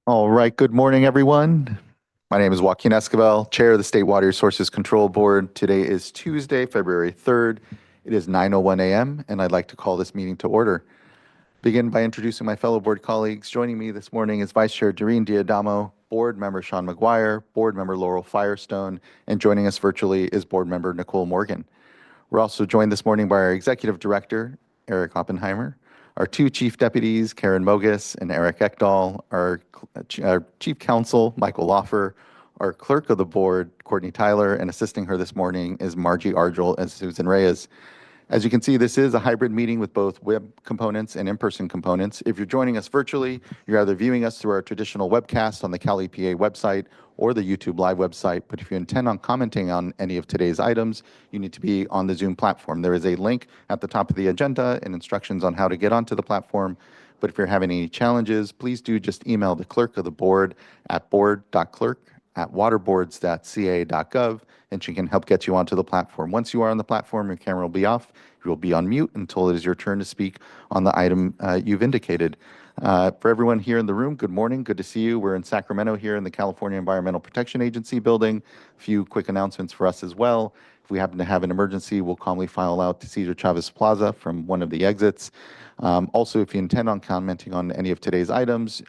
All right, good morning, everyone. My name is Joaquin Escobar, Chair of the State Water Resources Control Board. Today is Tuesday, February 3rd. It is 9:01 a.m., and I'd like to call this meeting to order. Begin by introducing my fellow board colleagues. Joining me this morning is Vice Chair Doreen Diadamo, Board Member Sean McGuire, Board Member Laurel Firestone, and joining us virtually is Board Member Nicole Morgan. We're also joined this morning by our Executive Director, Eric Oppenheimer, our two Chief Deputies, Karen Mogus and Eric Ekdahl, our Chief Counsel, Michael Loffer, our Clerk of the Board, Courtney Tyler, and assisting her this morning is Margie Argel and Susan Reyes. As you can see, this is a hybrid meeting with both web components and in-person components. If you're joining us virtually, you're either viewing us through our traditional webcast on the Cal EPA website or the YouTube Live website. But if you intend on commenting on any of today's items, you need to be on the Zoom platform. There is a link at the top of the agenda and instructions on how to get onto the platform. But if you're having any challenges, please do just email the clerk of the board at board.clerk@waterboards.ca.gov, and she can help get you onto the platform. Once you are on the platform, your camera will be off. You will be on mute until it is your turn to speak on the item you've indicated. For everyone here in the room, good morning. Good to see you. We're in Sacramento here in the California Environmental Protection Agency building. A few quick announcements for us as well. If we happen to have an emergency, we'll calmly file out to Cesar Chavez Plaza from one of the exits. Also, if you intend on commenting on any of today's items,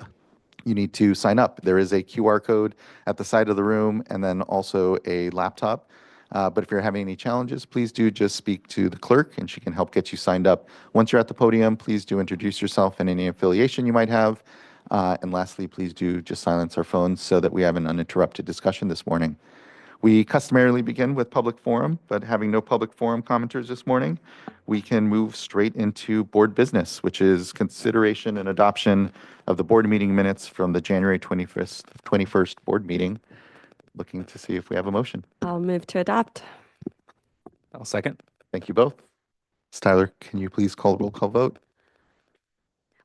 you need to sign up. There is a QR code at the side of the room and then also a laptop. But if you're having any challenges, please do just speak to the clerk and she can help get you signed up. Once you're at the podium, please do introduce yourself and any affiliation you might have. And lastly, please do just silence our phones so that we have an uninterrupted discussion this morning. We customarily begin with public forum, but having no public forum commenters this morning, we can move straight into board business, which is consideration and adoption of the board meeting minutes from the January 21st board meeting. Looking to see if we have a motion. I'll move to adopt. I'll second. Thank you both. Ms. Tyler, can you please call the roll call vote?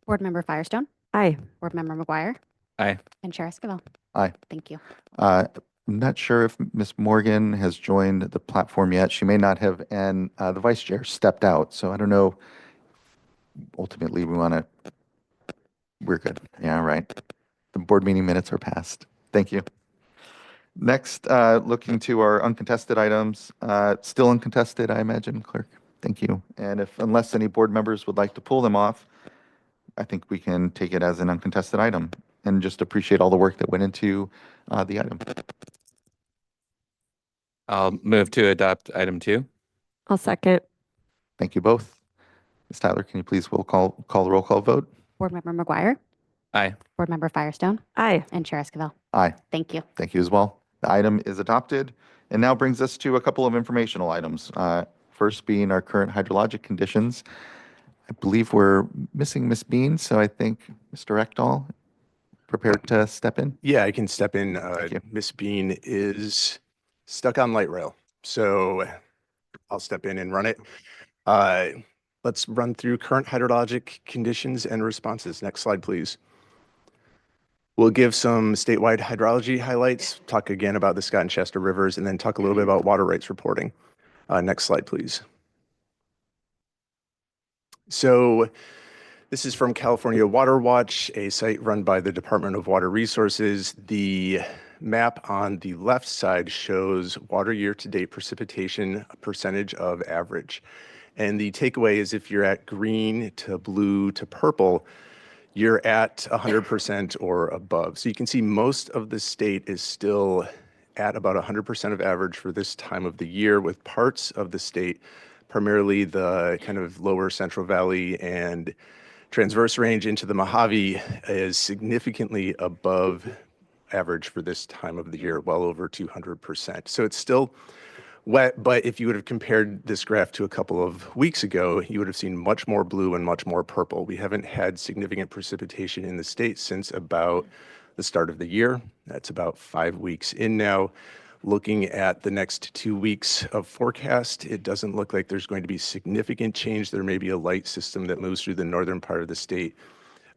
Board Member Firestone, Aye. Board Member McGuire, Aye. and Chair Escobar. Aye. Thank you. I'm not sure if Ms. Morgan has joined the platform yet. She may not have, and the vice chair stepped out. So I don't know. Ultimately, we're good. Yeah, right. The board meeting minutes are passed. Thank you. Next, looking to our uncontested items, still uncontested, I imagine, clerk. Thank you. And unless any board members would like to pull them off, I think we can take it as an uncontested item and just appreciate all the work that went into the item. I'll move to adopt item 2. I'll second. Thank you both. Ms. Tyler, can you please call the roll call vote? Board Member McGuire, Aye. Board Member Firestone, Aye. and Chair Escobar. Aye. Thank you. Thank you as well. The item is adopted and now brings us to a couple of informational items. First being our current hydrologic conditions. I believe we're missing Ms. Bean, so I think Mr. Ekdahl prepared to step in. Yeah, I can step in. Thank you. Miss Bean is stuck on light rail, so I'll step in and run it. Let's run through current hydrologic conditions and responses. Next slide, please. We'll give some statewide hydrology highlights, talk again about the Scott and Chester rivers, and then talk a little bit about water rights reporting. Next slide, please. So this is from California Water Watch, a site run by the Department of Water Resources. The map on the left side shows water year-to-date precipitation percentage of average. And the takeaway is if you're at green to blue to purple, you're at 100% or above. So you can see most of the state is still at about 100% of average for this time of the year, with parts of the state, primarily the kind of lower Central Valley and transverse range into the Mojave, is significantly above average for this time of the year, well over 200%. So it's still wet, but if you would have compared this graph to a couple of weeks ago, you would have seen much more blue and much more purple. We haven't had significant precipitation in the state since about the start of the year. That's about 5 weeks in now. Looking at the next 2 weeks of forecast, it doesn't look like there's going to be significant change. There may be a light system that moves through the northern part of the state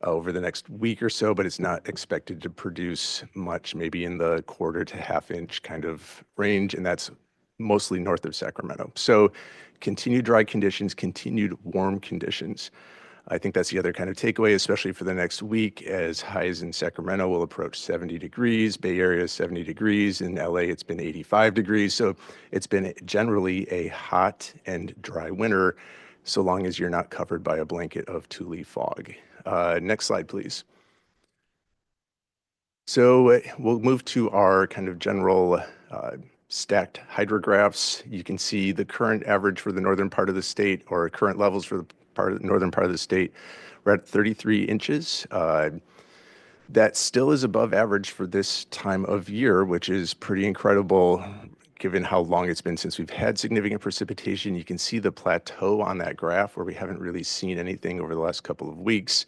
over the next week or so, but it's not expected to produce much, maybe in the quarter to half inch kind of range, and that's mostly north of Sacramento. So continued dry conditions, continued warm conditions. I think that's the other kind of takeaway, especially for the next week, as highs in Sacramento will approach 70 degrees, Bay Area 70 degrees, in LA it's been 85 degrees. So it's been generally a hot and dry winter, so long as you're not covered by a blanket of two-leaf fog. Next slide, please. So we'll move to our kind of general stacked hydrographs. You can see the current average for the northern part of the state, or current levels for the northern part of the state. We're at 33 inches. That still is above average for this time of year, which is pretty incredible given how long it's been since we've had significant precipitation. You can see the plateau on that graph where we haven't really seen anything over the last couple of weeks.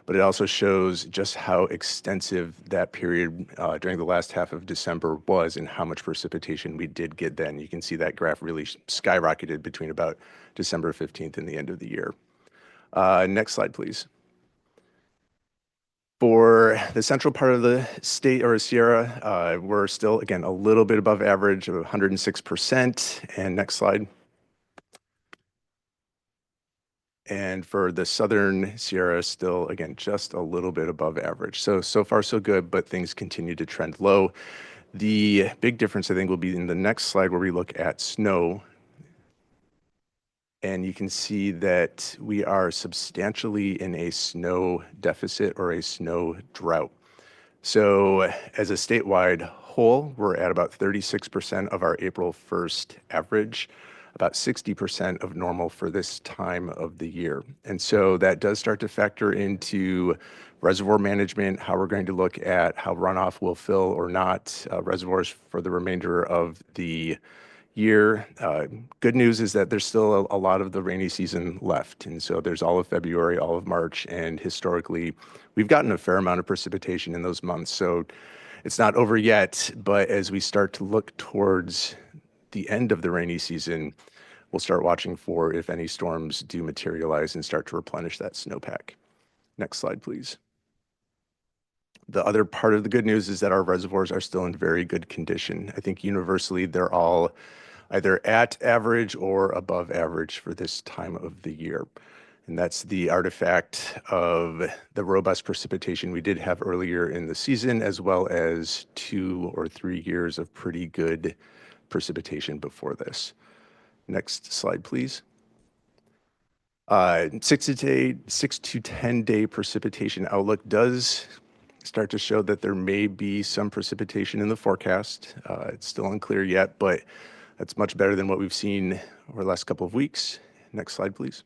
But it also shows just how extensive that period during the last half of December was and how much precipitation we did get then. You can see that graph really skyrocketed between about December 15th and the end of the year. Next slide, please. For the central part of the state, or Sierra, we're still, again, a little bit above average of 106%. And next slide. And for the southern Sierra, still, again, just a little bit above average. So far so good, but things continue to trend low. The big difference, I think, will be in the next slide where we look at snow. And you can see that we are substantially in a snow deficit or a snow drought. So as a statewide whole, we're at about 36% of our April 1st average, about 60% of normal for this time of the year. And so that does start to factor into reservoir management, how we're going to look at how runoff will fill or not reservoirs for the remainder of the year. Good news is that there's still a lot of the rainy season left. And so there's all of February, all of March, and historically, we've gotten a fair amount of precipitation in those months. So it's not over yet, but as we start to look towards the end of the rainy season, we'll start watching for if any storms do materialize and start to replenish that snowpack. Next slide, please. The other part of the good news is that our reservoirs are still in very good condition. I think universally they're all either at average or above average for this time of the year. And that's the artifact of the robust precipitation we did have earlier in the season, as well as 2 or 3 years of pretty good precipitation before this. Next slide, please. 6 to 10 day precipitation outlook does start to show that there may be some precipitation in the forecast. It's still unclear yet, but that's much better than what we've seen over the last couple of weeks. Next slide, please.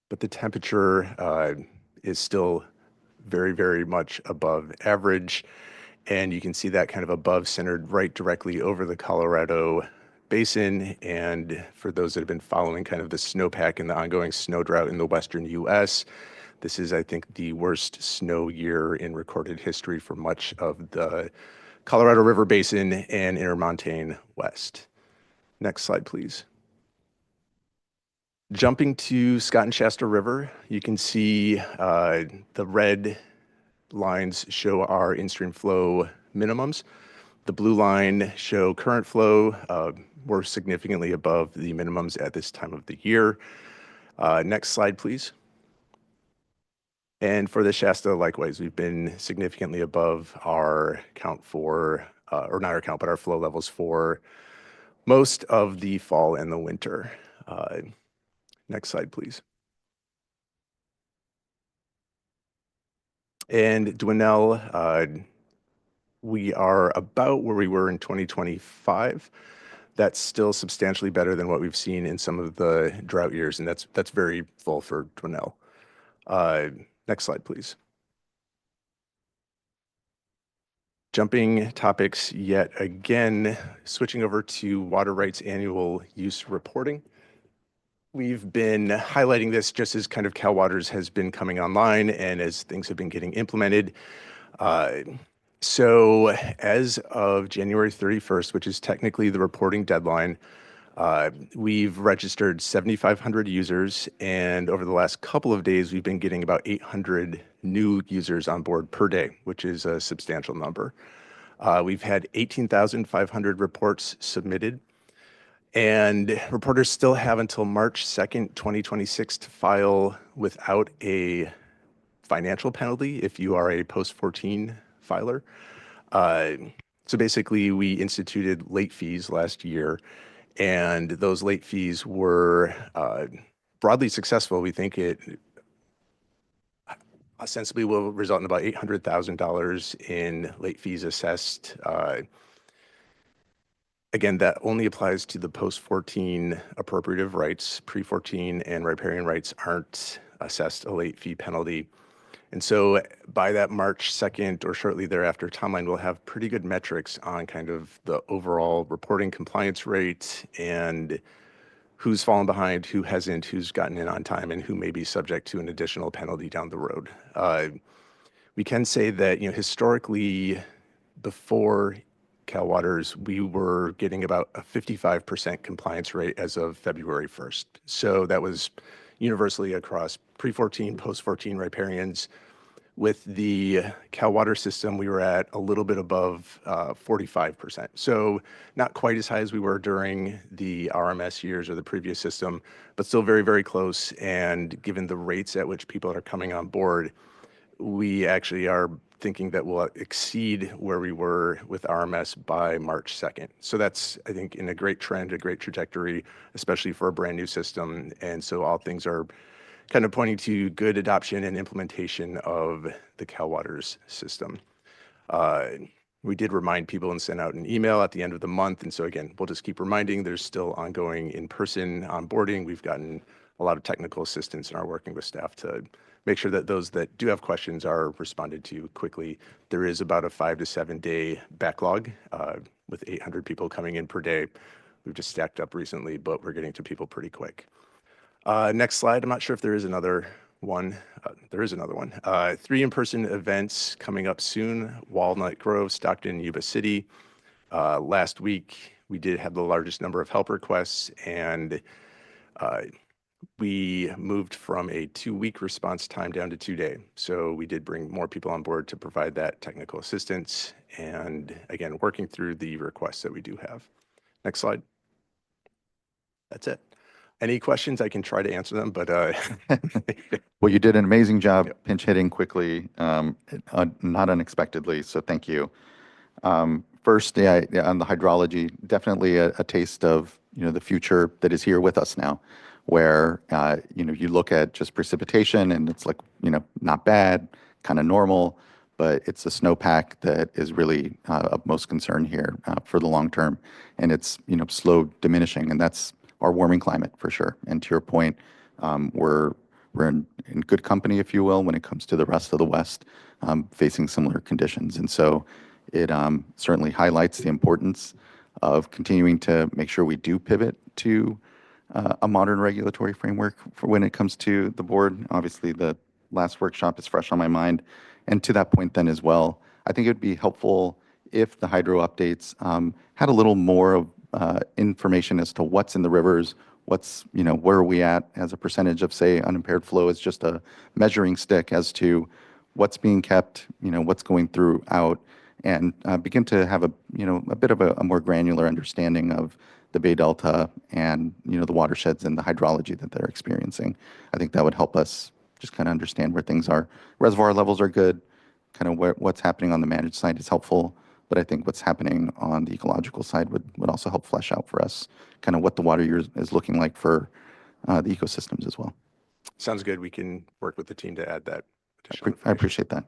But the temperature is still very, very much above average. And you can see that kind of above centered right directly over the Colorado Basin. And for those that have been following kind of the snowpack and the ongoing snow drought in the western US, this is, I think, the worst snow year in recorded history for much of the Colorado River Basin and Intermontane West. Next slide, please. Jumping to Scott and Shasta River, you can see the red lines show our in-stream flow minimums. The blue line show current flow. We're significantly above the minimums at this time of the year. Next slide, please. And for the Shasta, likewise, we've been significantly above our count for, or not our count, but our flow levels for most of the fall and the winter. Next slide, please. And Dwinelle, we are about where we were in 2025. That's still substantially better than what we've seen in some of the drought years, and that's very full for Dwinelle. Next slide, please. Jumping topics yet again, switching over to water rights annual use reporting. We've been highlighting this just as kind of Cal Waters has been coming online and as things have been getting implemented. So as of January 31st, which is technically the reporting deadline, we've registered 7,500 users, and over the last couple of days, we've been getting about 800 new users on board per day, which is a substantial number. We've had 18,500 reports submitted. And reporters still have until March 2nd, 2026 to file without a financial penalty if you are a post-14 filer. So basically, we instituted late fees last year, and those late fees were broadly successful. We think it ostensibly will result in about $800,000 in late fees assessed. Again, that only applies to the post-14 appropriative rights. Pre-14 and riparian rights aren't assessed a late fee penalty. And so by that March 2nd or shortly thereafter timeline, we'll have pretty good metrics on kind of the overall reporting compliance rate and who's fallen behind, who hasn't, who's gotten in on time, and who may be subject to an additional penalty down the road. We can say that, historically, before Cal Waters, we were getting about a 55% compliance rate as of February 1st. So that was universally across pre-14, post-14 riparians. With the Cal Water system, we were at a little bit above 45%. So not quite as high as we were during the RMS years or the previous system, but still very, very close. And given the rates at which people are coming on board, we actually are thinking that we'll exceed where we were with RMS by March 2nd. So that's, I think, in a great trend, a great trajectory, especially for a brand new system. And so all things are kind of pointing to good adoption and implementation of the Cal Waters system. We did remind people and send out an email at the end of the month. And so again, we'll just keep reminding there's still ongoing in-person onboarding. We've gotten a lot of technical assistance and are working with staff to make sure that those that do have questions are responded to quickly. There is about a 5 to 7 day backlog with 800 people coming in per day. We've just stacked up recently, but we're getting to people pretty quick. Next slide. I'm not sure if there is another one. There is another one. 3 in-person events coming up soon: Walnut Grove, Stockton, Yuba City. Last week, we did have the largest number of help requests, and we moved from a 2-week response time down to 2-day. So we did bring more people on board to provide that technical assistance, and again, working through the requests that we do have. Next slide. That's it. Any questions? I can try to answer them, but Well, you did an amazing job Yep. pinch hitting quickly, not unexpectedly, so thank you. First, on the hydrology, definitely a taste of, the future that is here with us now, where, you look at just precipitation and it's like, not bad, kind of normal, but it's the snowpack that is really of most concern here for the long term. And it's, slow diminishing, and that's our warming climate for sure. And to your point, we're in good company, if you will, when it comes to the rest of the West facing similar conditions. And so it certainly highlights the importance of continuing to make sure we do pivot to a modern regulatory framework for when it comes to the board. Obviously, the last workshop is fresh on my mind. And to that point then as well, I think it would be helpful if the hydro updates had a little more of information as to what's in the rivers, what's, where are we at as a percentage of, say, unimpaired flow is just a measuring stick as to what's being kept, what's going throughout, and begin to have a bit of a more granular understanding of the Bay Delta and, the watersheds and the hydrology that they're experiencing. I think that would help us just kind of understand where things are. Reservoir levels are good. Kind of what's happening on the managed side is helpful. But I think what's happening on the ecological side would also help flesh out for us kind of what the water year is looking like for the ecosystems as well. sounds good. We can work with the team to add that additional I information. appreciate that.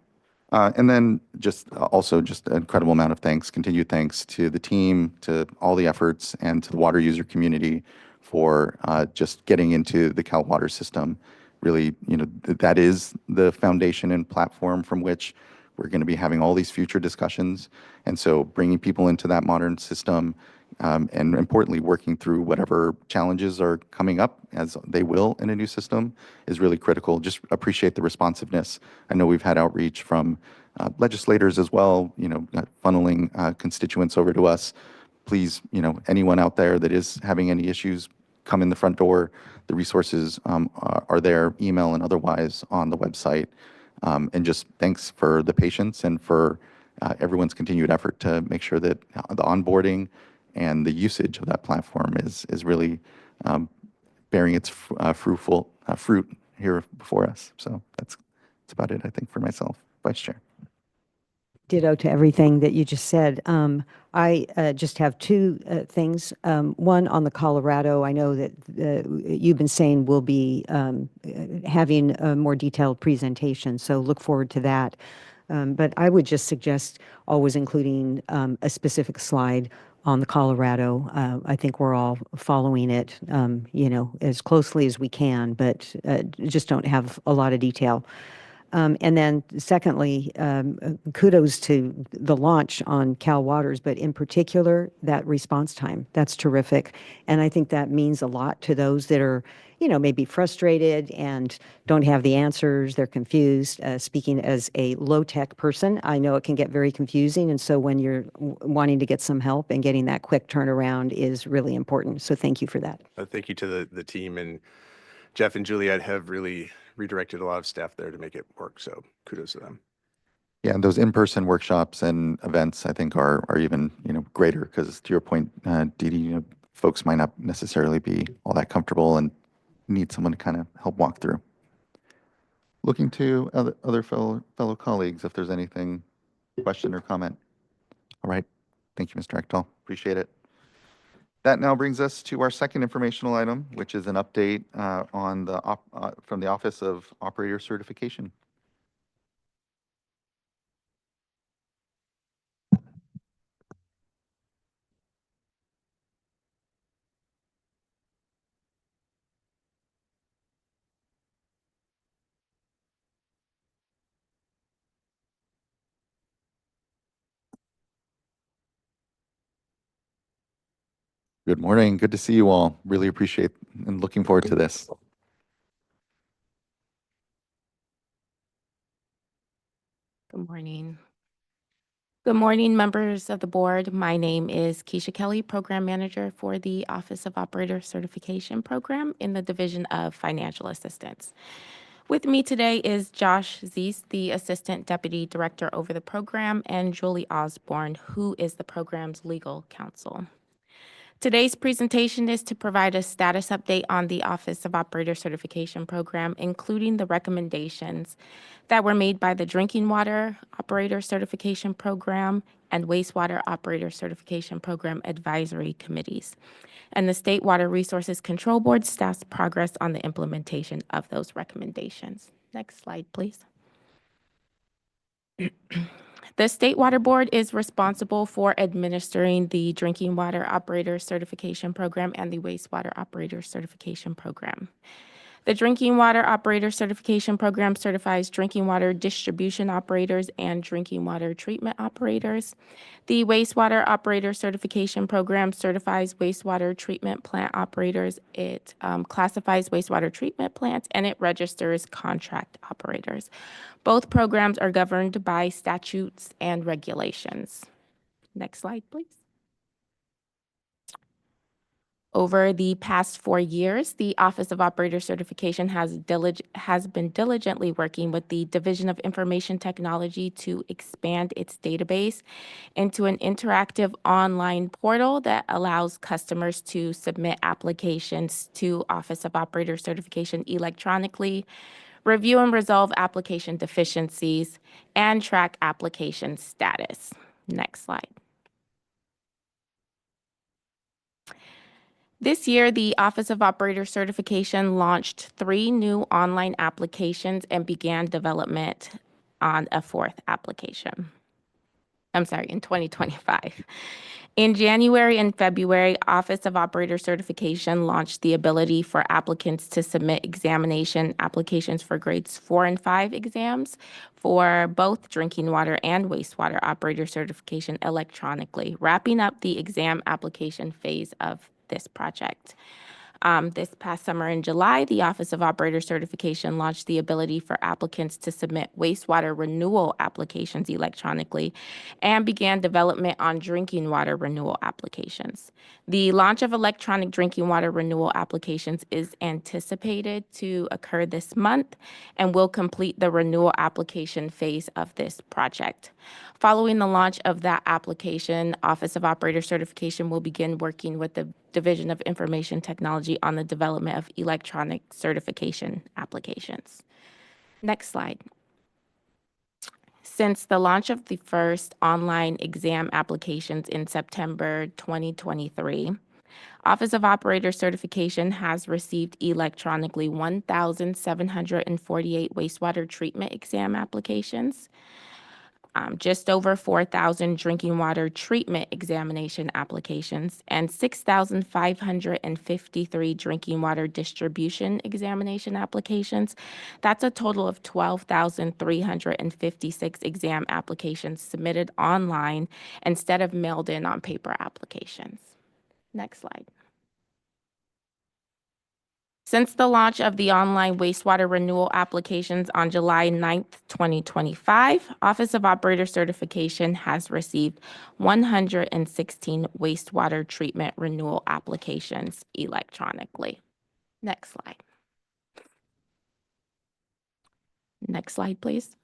And then just also just an incredible amount of thanks, continued thanks to the team, to all the efforts, and to the water user community for just getting into the Cal Water system. Really, that is the foundation and platform from which we're going to be having all these future discussions. And so bringing people into that modern system and importantly, working through whatever challenges are coming up, as they will in a new system, is really critical. Just appreciate the responsiveness. I know we've had outreach from legislators as well, funneling constituents over to us. Please, anyone out there that is having any issues, come in the front door. The resources are there, email and otherwise, on the website. And just thanks for the patience and for everyone's continued effort to make sure that the onboarding and the usage of that platform is really bearing its fruit here before us. So that's about it, I think, for myself, Vice Chair. Ditto to everything that you just said. I just have two things. One on the Colorado, I know that you've been saying we'll be having a more detailed presentation, so look forward to that. But I would just suggest always including a specific slide on the Colorado. I think we're all following it, as closely as we can, but just don't have a lot of detail. And then secondly, kudos to the launch on Cal Waters, but in particular, that response time. That's terrific. And I think that means a lot to those that are, maybe frustrated and don't have the answers. They're confused. Speaking as a low-tech person, I know it can get very confusing. And so when you're wanting to get some help and getting that quick turnaround is really important. So thank you for that. Thank you to the team, and Jeff and Juliet have really redirected a lot of staff there to make it work. So kudos to them. Yeah, and those in-person workshops and events, I think, are even greater because, to your point, Dee Dee, folks might not necessarily be all that comfortable and need someone to kind of help walk through. Looking to other fellow colleagues if there's anything, question or comment. All right, thank you, Mr. Ekdahl. Appreciate it. That now brings us to our second informational item, which is an update on from the Office of Operator Certification. Good morning. Good to see you all. Really appreciate and looking forward to this. Good morning. Good morning, members of the board. My name is Keisha Kelly, Program Manager for the Office of Operator Certification Program in the Division of Financial Assistance. With me today is Josh Zeese, the Assistant Deputy Director over the program, and Julie Osborne, who is the program's legal counsel. Today's presentation is to provide a status update on the Office of Operator Certification Program, including the recommendations that were made by the Drinking Water Operator Certification Program and Wastewater Operator Certification Program Advisory Committees, and the State Water Resources Control Board staff's progress on the implementation of those recommendations. Next slide, please. The State Water Board is responsible for administering the Drinking Water Operator Certification Program and the Wastewater Operator Certification Program. The Drinking Water Operator Certification Program certifies drinking water distribution operators and drinking water treatment operators. The Wastewater Operator Certification Program certifies wastewater treatment plant operators. It classifies wastewater treatment plants, and it registers contract operators. Both programs are governed by statutes and regulations. Next slide, please. Over the past 4 years, the Office of Operator Certification has been diligently working with the Division of Information Technology to expand its database into an interactive online portal that allows customers to submit applications to Office of Operator Certification electronically, review and resolve application deficiencies, and track application status. Next slide. This year, the Office of Operator Certification launched 3 new online applications and began development on a 4th application. I'm sorry, in 2025. In January and February, Office of Operator Certification launched the ability for applicants to submit examination applications for grades 4 and 5 exams for both drinking water and wastewater operator certification electronically, wrapping up the exam application phase of this project. This past summer in July, the Office of Operator Certification launched the ability for applicants to submit wastewater renewal applications electronically and began development on drinking water renewal applications. The launch of electronic drinking water renewal applications is anticipated to occur this month and will complete the renewal application phase of this project. Following the launch of that application, Office of Operator Certification will begin working with the Division of Information Technology on the development of electronic certification applications. Next slide. Since the launch of the first online exam applications in September 2023, Office of Operator Certification has received electronically 1,748 wastewater treatment exam applications, just over 4,000 drinking water treatment examination applications, and 6,553 drinking water distribution examination applications. That's a total of 12,356 exam applications submitted online instead of mailed in on paper applications. Next slide. Since the launch of the online wastewater renewal applications on July 9th, 2025, Office of Operator Certification has received 116 wastewater treatment renewal applications electronically. Next slide. Next slide, please.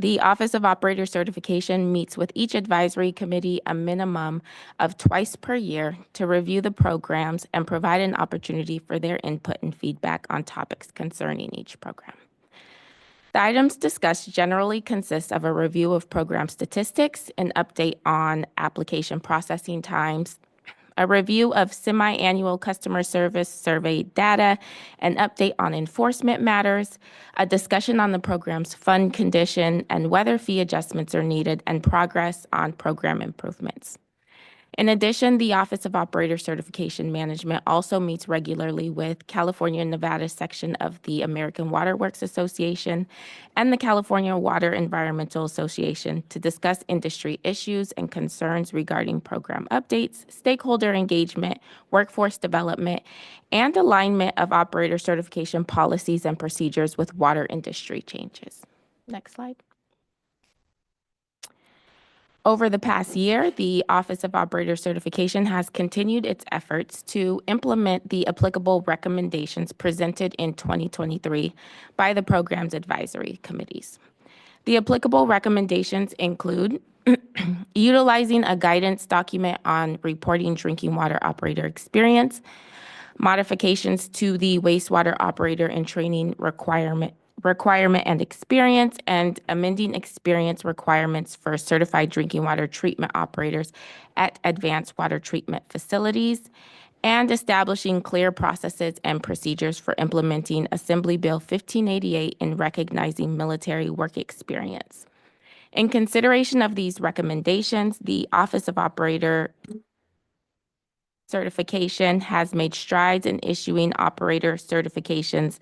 The Office of Operator Certification meets with each advisory committee a minimum of twice per year to review the programs and provide an opportunity for their input and feedback on topics concerning each program. The items discussed generally consist of a review of program statistics, an update on application processing times, a review of semi-annual customer service survey data, an update on enforcement matters, a discussion on the program's fund condition and whether fee adjustments are needed, and progress on program improvements. In addition, the Office of Operator Certification Management also meets regularly with California and Nevada section of the American Water Works Association and the California Water Environmental Association to discuss industry issues and concerns regarding program updates, stakeholder engagement, workforce development, and alignment of operator certification policies and procedures with water industry changes. Next slide. Over the past year, the Office of Operator Certification has continued its efforts to implement the applicable recommendations presented in 2023 by the program's advisory committees. The applicable recommendations include utilizing a guidance document on reporting drinking water operator experience, modifications to the wastewater operator and training requirement and experience, and amending experience requirements for certified drinking water treatment operators at advanced water treatment facilities, and establishing clear processes and procedures for implementing Assembly Bill 1588 in recognizing military work experience. In consideration of these recommendations, the Office of Operator Certification has made strides in issuing operator certifications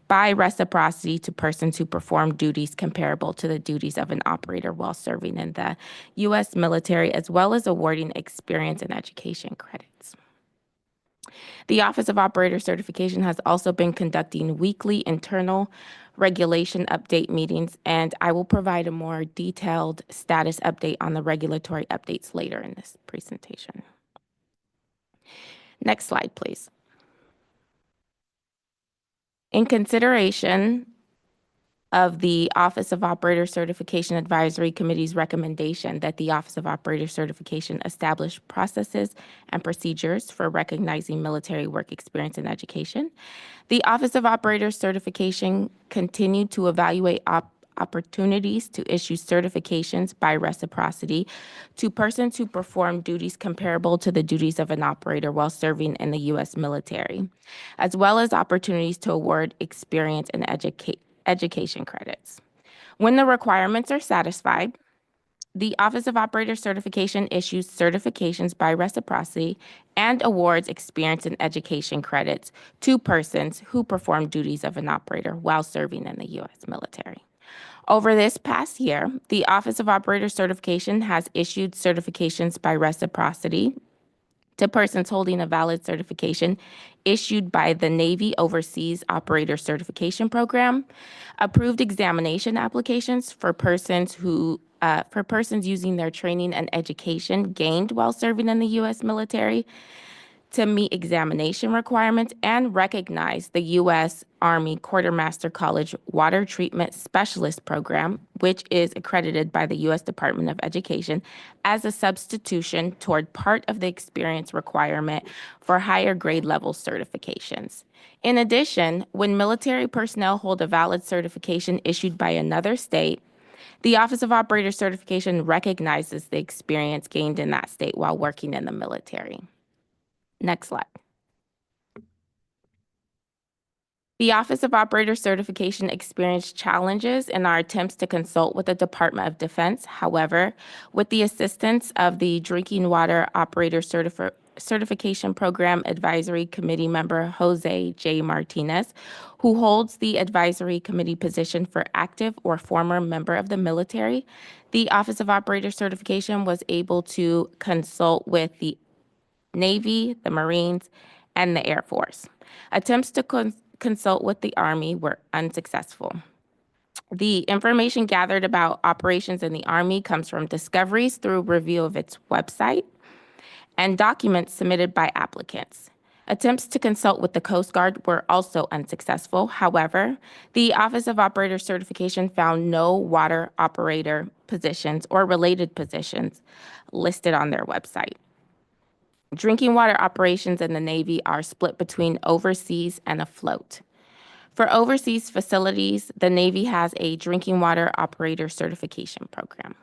by reciprocity to persons who perform duties comparable to the duties of an operator while serving in the U.S. military, as well as awarding experience and education credits. The Office of Operator Certification has also been conducting weekly internal regulation update meetings, and I will provide a more detailed status update on the regulatory updates later in this presentation. Next slide, please. In consideration of the Office of Operator Certification Advisory Committee's recommendation that the Office of Operator Certification establish processes and procedures for recognizing military work experience and education, the Office of Operator Certification continued to evaluate opportunities to issue certifications by reciprocity to persons who perform duties comparable to the duties of an operator while serving in the U.S. military, as well as opportunities to award experience and education credits. When the requirements are satisfied, the Office of Operator Certification issues certifications by reciprocity and awards experience and education credits to persons who perform duties of an operator while serving in the U.S. military. Over this past year, the Office of Operator Certification has issued certifications by reciprocity to persons holding a valid certification issued by the Navy Overseas Operator Certification Program, approved examination applications for persons using their training and education gained while serving in the U.S. military to meet examination requirements, and recognize the U.S. Army Quartermaster College Water Treatment Specialist Program, which is accredited by the U.S. Department of Education as a substitution toward part of the experience requirement for higher grade level certifications. In addition, when military personnel hold a valid certification issued by another state, the Office of Operator Certification recognizes the experience gained in that state while working in the military. Next slide. The Office of Operator Certification experienced challenges in our attempts to consult with the Department of Defense. However, with the assistance of the Drinking Water Operator Certification Program Advisory Committee member Jose J. Martinez, who holds the advisory committee position for active or former member of the military, the Office of Operator Certification was able to consult with the Navy, the Marines, and the Air Force. Attempts to consult with the Army were unsuccessful. The information gathered about operations in the Army comes from discoveries through review of its website and documents submitted by applicants. Attempts to consult with the Coast Guard were also unsuccessful. However, the Office of Operator Certification found no water operator positions or related positions listed on their website. Drinking water operations in the Navy are split between overseas and afloat. For overseas facilities, the Navy has a drinking water operator certification program.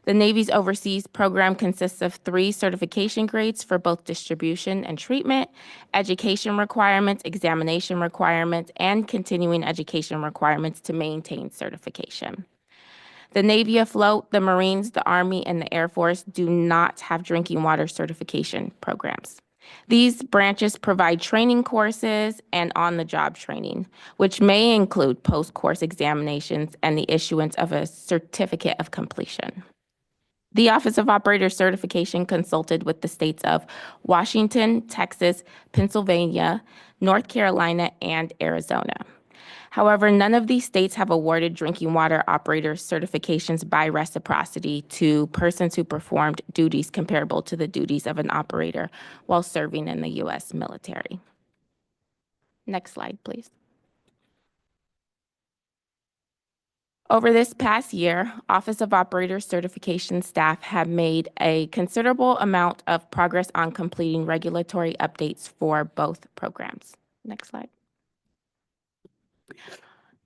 The Navy's overseas program consists of 3 certification grades for both distribution and treatment, education requirements, examination requirements, and continuing education requirements to maintain certification. The Navy afloat, the Marines, the Army, and the Air Force do not have drinking water certification programs. These branches provide training courses and on-the-job training, which may include post-course examinations and the issuance of a certificate of completion. The Office of Operator Certification consulted with the states of Washington, Texas, Pennsylvania, North Carolina, and Arizona. However, none of these states have awarded drinking water operator certifications by reciprocity to persons who performed duties comparable to the duties of an operator while serving in the U.S. military. Next slide, please. Over this past year, Office of Operator Certification staff have made a considerable amount of progress on completing regulatory updates for both programs. Next slide.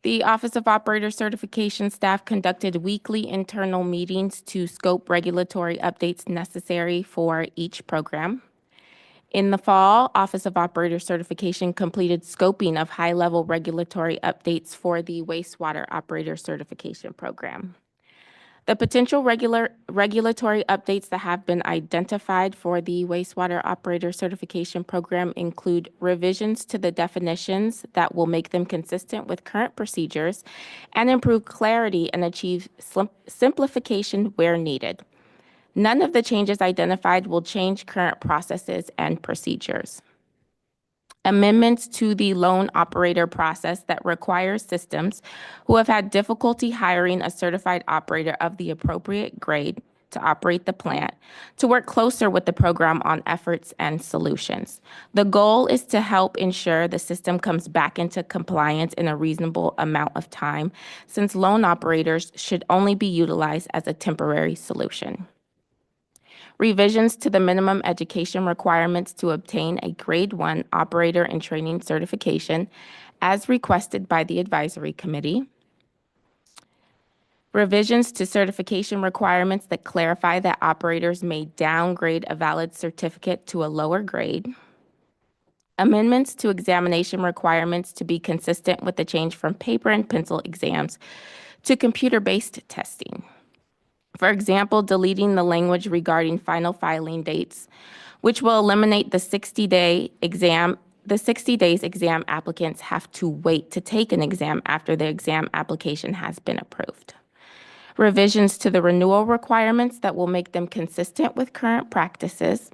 The Office of Operator Certification staff conducted weekly internal meetings to scope regulatory updates necessary for each program. In the fall, Office of Operator Certification completed scoping of high-level regulatory updates for the Wastewater Operator Certification Program. The potential regulatory updates that have been identified for the Wastewater Operator Certification Program include revisions to the definitions that will make them consistent with current procedures and improve clarity and achieve simplification where needed. None of the changes identified will change current processes and procedures. Amendments to the loan operator process that requires systems who have had difficulty hiring a certified operator of the appropriate grade to operate the plant to work closer with the program on efforts and solutions. The goal is to help ensure the system comes back into compliance in a reasonable amount of time, since loan operators should only be utilized as a temporary solution. Revisions to the minimum education requirements to obtain a Grade 1 operator and training certification as requested by the advisory committee. Revisions to certification requirements that clarify that operators may downgrade a valid certificate to a lower grade. Amendments to examination requirements to be consistent with the change from paper and pencil exams to computer-based testing. For example, deleting the language regarding final filing dates, which will eliminate the 60 days exam applicants have to wait to take an exam after the exam application has been approved. Revisions to the renewal requirements that will make them consistent with current practices.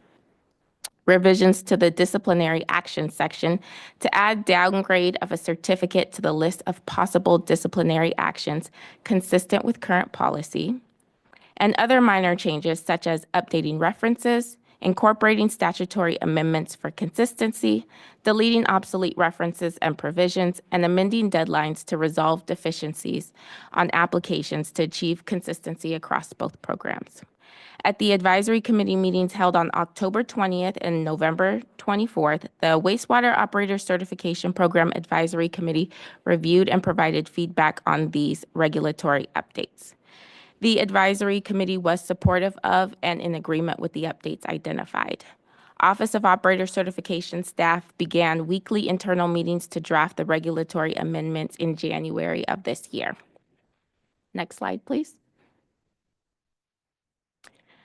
revisions to the disciplinary action section to add downgrade of a certificate to the list of possible disciplinary actions consistent with current policy, and other minor changes such as updating references, incorporating statutory amendments for consistency, deleting obsolete references and provisions, and amending deadlines to resolve deficiencies on applications to achieve consistency across both programs. At the advisory committee meetings held on October 20th and November 24th, the Wastewater Operator Certification Program Advisory Committee reviewed and provided feedback on these regulatory updates. The advisory committee was supportive of and in agreement with the updates identified. Office of Operator Certification staff began weekly internal meetings to draft the regulatory amendments in January of this year. Next slide, please.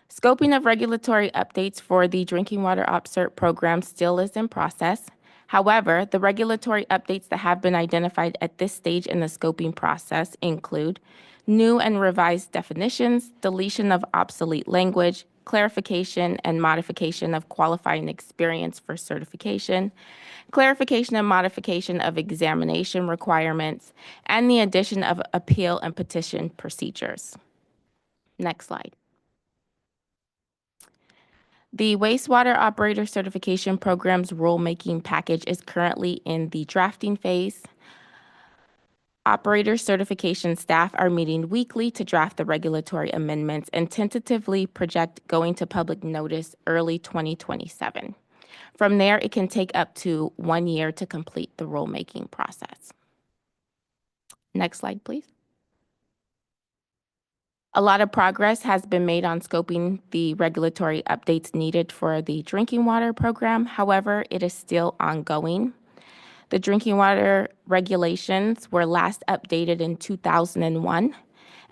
Scoping of regulatory updates for the Drinking Water OpCert program still is in process. However, the regulatory updates that have been identified at this stage in the scoping process include new and revised definitions, deletion of obsolete language, clarification and modification of qualifying experience for certification, clarification and modification of examination requirements, and the addition of appeal and petition procedures. Next slide. The Wastewater Operator Certification Program's rulemaking package is currently in the drafting phase. Operator certification staff are meeting weekly to draft the regulatory amendments and tentatively project going to public notice early 2027. From there, it can take up to 1 year to complete the rulemaking process. Next slide, please. A lot of progress has been made on scoping the regulatory updates needed for the drinking water program. However, it is still ongoing. The drinking water regulations were last updated in 2001,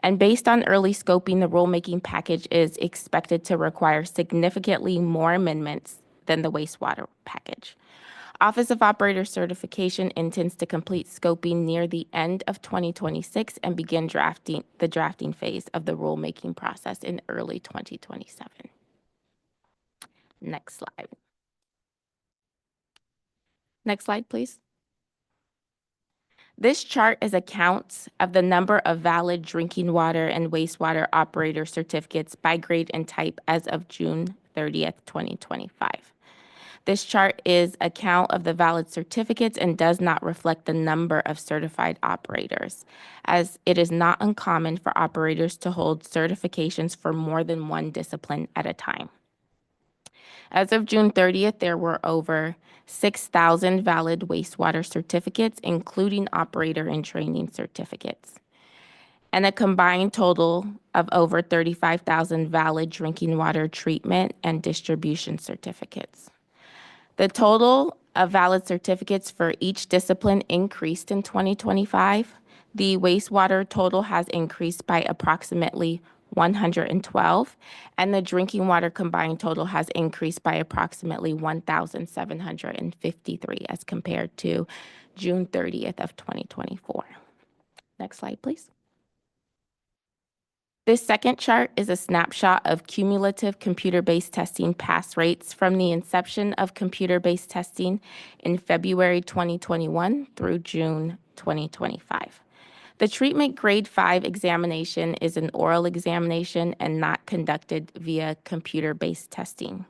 and based on early scoping, the rulemaking package is expected to require significantly more amendments than the wastewater package. Office of Operator Certification intends to complete scoping near the end of 2026 and begin the drafting phase of the rulemaking process in early 2027. Next slide. Next slide, please. This chart is a count of the number of valid drinking water and wastewater operator certificates by grade and type as of June 30th, 2025. This chart is a count of the valid certificates and does not reflect the number of certified operators, as it is not uncommon for operators to hold certifications for more than one discipline at a time. As of June 30th, there were over 6,000 valid wastewater certificates, including operator and training certificates, and a combined total of over 35,000 valid drinking water treatment and distribution certificates. The total of valid certificates for each discipline increased in 2025. The wastewater total has increased by approximately 112, and the drinking water combined total has increased by approximately 1,753 as compared to June 30th of 2024. Next slide, please. This second chart is a snapshot of cumulative computer-based testing pass rates from the inception of computer-based testing in February 2021 through June 2025. The treatment grade 5 examination is an oral examination and not conducted via computer-based testing.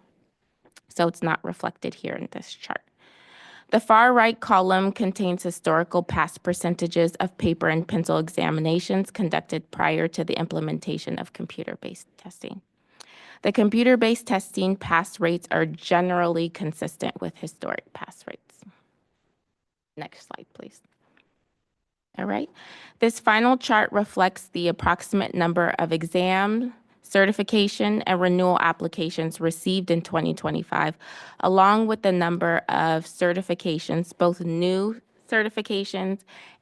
So it's not reflected here in this chart. The far right column contains historical pass percentages of paper and pencil examinations conducted prior to the implementation of computer-based testing. The computer-based testing pass rates are generally consistent with historic pass rates. Next slide, please. All right. This final chart reflects the approximate number of exam, certification, and renewal applications received in 2025, along with the number of certifications, both new certifications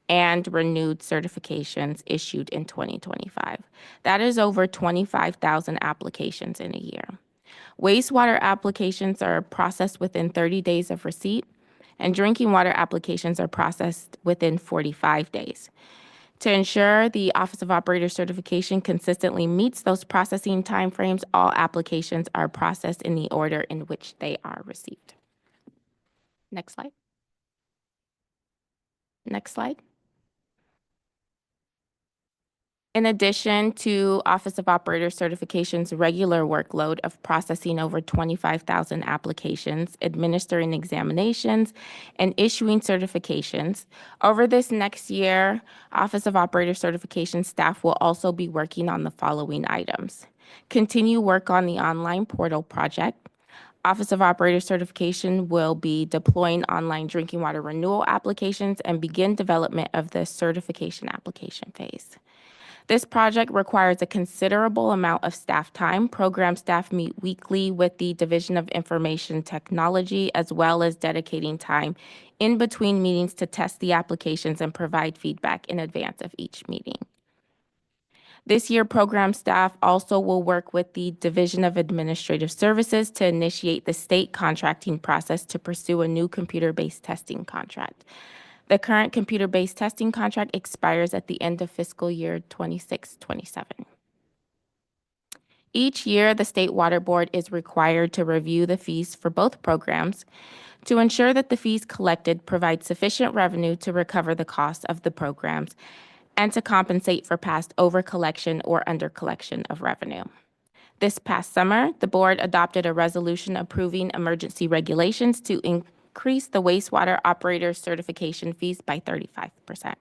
and renewed certifications issued in 2025. That is over 25,000 applications in a year. Wastewater applications are processed within 30 days of receipt, and drinking water applications are processed within 45 days. To ensure the Office of Operator Certification consistently meets those processing timeframes, all applications are processed in the order in which they are received. Next slide. Next slide. In addition to Office of Operator Certification's regular workload of processing over 25,000 applications, administering examinations, and issuing certifications, over this next year, Office of Operator Certification staff will also be working on the following items. Continue work on the online portal project. Office of Operator Certification will be deploying online drinking water renewal applications and begin development of the certification application phase. This project requires a considerable amount of staff time. Program staff meet weekly with the Division of Information Technology, as well as dedicating time in between meetings to test the applications and provide feedback in advance of each meeting. This year, program staff also will work with the Division of Administrative Services to initiate the state contracting process to pursue a new computer-based testing contract. The current computer-based testing contract expires at the end of fiscal year 26-27. Each year, the State Water Board is required to review the fees for both programs to ensure that the fees collected provide sufficient revenue to recover the cost of the programs and to compensate for past overcollection or undercollection of revenue. This past summer, the board adopted a resolution approving emergency regulations to increase the wastewater operator certification fees by 35%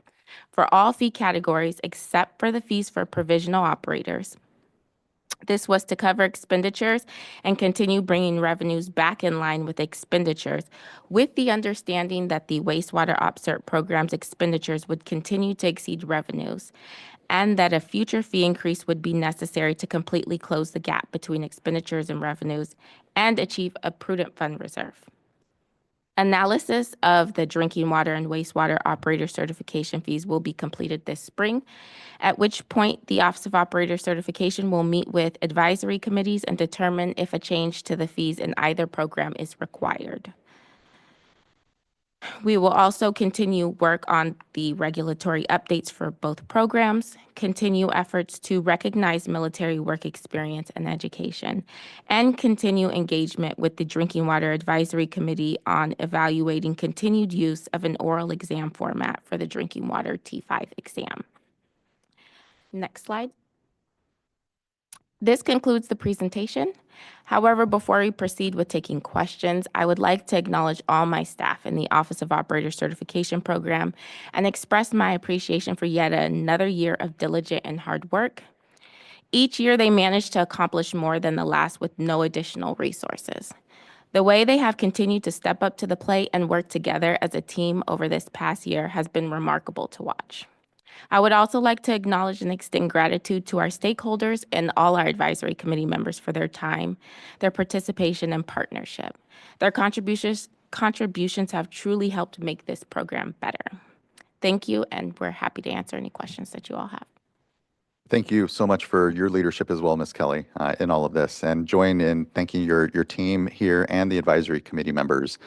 for all fee categories except for the fees for provisional operators. This was to cover expenditures and continue bringing revenues back in line with expenditures, with the understanding that the wastewater OpCert program's expenditures would continue to exceed revenues, and that a future fee increase would be necessary to completely close the gap between expenditures and revenues and achieve a prudent fund reserve. Analysis of the drinking water and wastewater operator certification fees will be completed this spring, at which point the Office of Operator Certification will meet with advisory committees and determine if a change to the fees in either program is required. We will also continue work on the regulatory updates for both programs, continue efforts to recognize military work experience and education, and continue engagement with the Drinking Water Advisory Committee on evaluating continued use of an oral exam format for the Drinking Water T5 exam. Next slide. This concludes the presentation. However, before we proceed with taking questions, I would like to acknowledge all my staff in the Office of Operator Certification Program and express my appreciation for yet another year of diligent and hard work. Each year, they manage to accomplish more than the last with no additional resources. The way they have continued to step up to the plate and work together as a team over this past year has been remarkable to watch. I would also like to acknowledge and extend gratitude to our stakeholders and all our advisory committee members for their time, their participation, and partnership. Their contributions have truly helped make this program better. Thank you, and we're happy to answer any questions that you all have. Thank you so much for your leadership as well, Ms. Kelly, in all of this, and join in thanking your team here and the advisory committee members.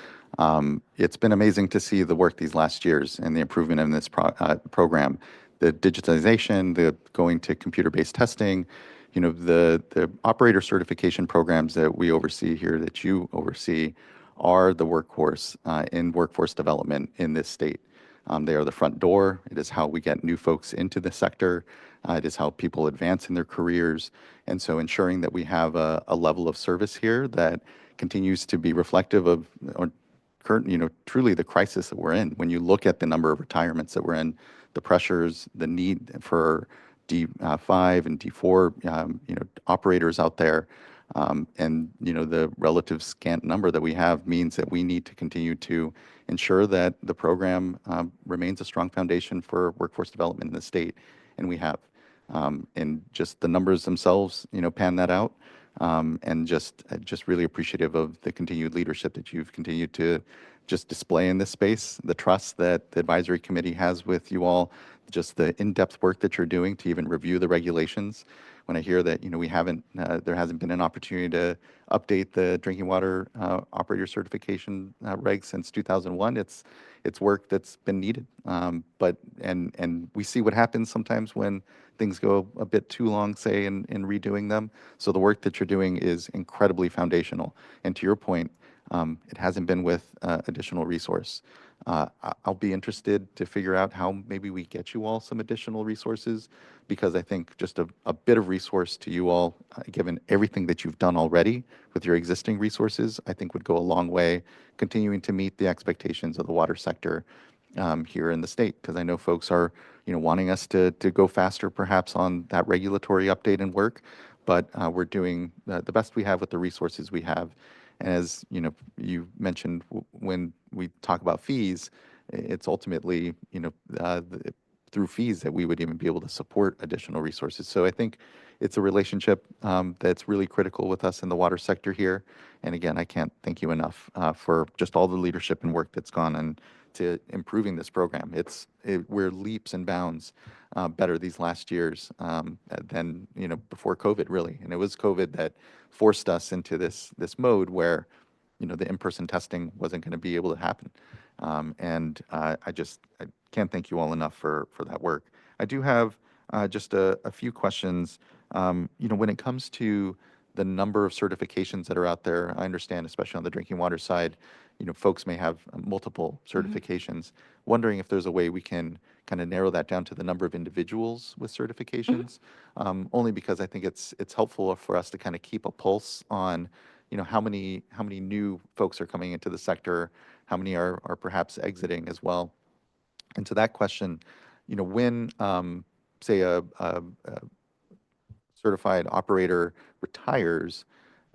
It's been amazing to see the work these last years and the improvement in this program, the digitization, the going to computer-based testing, the operator certification programs that we oversee here, that you oversee, are the workhorse in workforce development in this state. They are the front door. It is how we get new folks into the sector. It is how people advance in their careers. And so ensuring that we have a level of service here that continues to be reflective of current, truly the crisis that we're in. When you look at the number of retirements that we're in, the pressures, the need for D5 and D4, operators out there, and the relative scant number that we have means that we need to continue to ensure that the program remains a strong foundation for workforce development in the state, and we have. And just the numbers themselves, pan that out, and just really appreciative of the continued leadership that you've continued to just display in this space, the trust that the advisory committee has with you all, just the in-depth work that you're doing to even review the regulations. When I hear that, we haven't, there hasn't been an opportunity to update the drinking water operator certification regs since 2001, it's work that's been needed. And we see what happens sometimes when things go a bit too long, say, in redoing them. So the work that you're doing is incredibly foundational. And to your point, it hasn't been with additional resource. I'll be interested to figure out how maybe we get you all some additional resources, because I think just a bit of resource to you all, given everything that you've done already with your existing resources, I think would go a long way continuing to meet the expectations of the water sector here in the state, because I know folks are wanting us to go faster perhaps on that regulatory update and work, but we're doing the best we have with the resources we have. As you mentioned, when we talk about fees, it's ultimately through fees that we would even be able to support additional resources. So I think it's a relationship that's really critical with us in the water sector here. And again, I can't thank you enough for just all the leadership and work that's gone into improving this program. We're leaps and bounds better these last years than before COVID, really. And it was COVID that forced us into this mode where the in-person testing wasn't going to be able to happen. I can't thank you all enough for that work. I do have just a few questions. When it comes to the number of certifications that are out there, I understand, especially on the drinking water side, folks may have multiple certifications. Wondering if there's a way we can kind of narrow that down to the number of individuals with certifications, only because I think it's helpful for us to kind of keep a pulse on how many new folks are coming into the sector, how many are perhaps exiting as well. And to that question, when say a certified operator retires,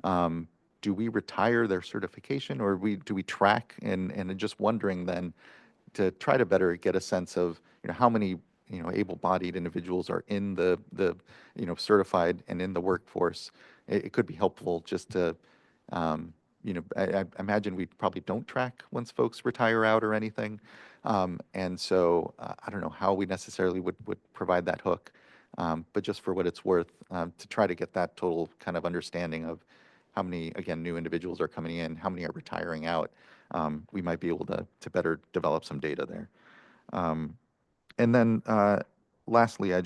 do we retire their certification, or do we track? And just wondering then, to try to better get a sense of how many able-bodied individuals are in the certified and in the workforce. It could be helpful just to I imagine we probably don't track once folks retire out or anything. And so I don't know how we necessarily would provide that hook. But just for what it's worth, to try to get that total kind of understanding of how many, again, new individuals are coming in, how many are retiring out, we might be able to better develop some data there. And then lastly, I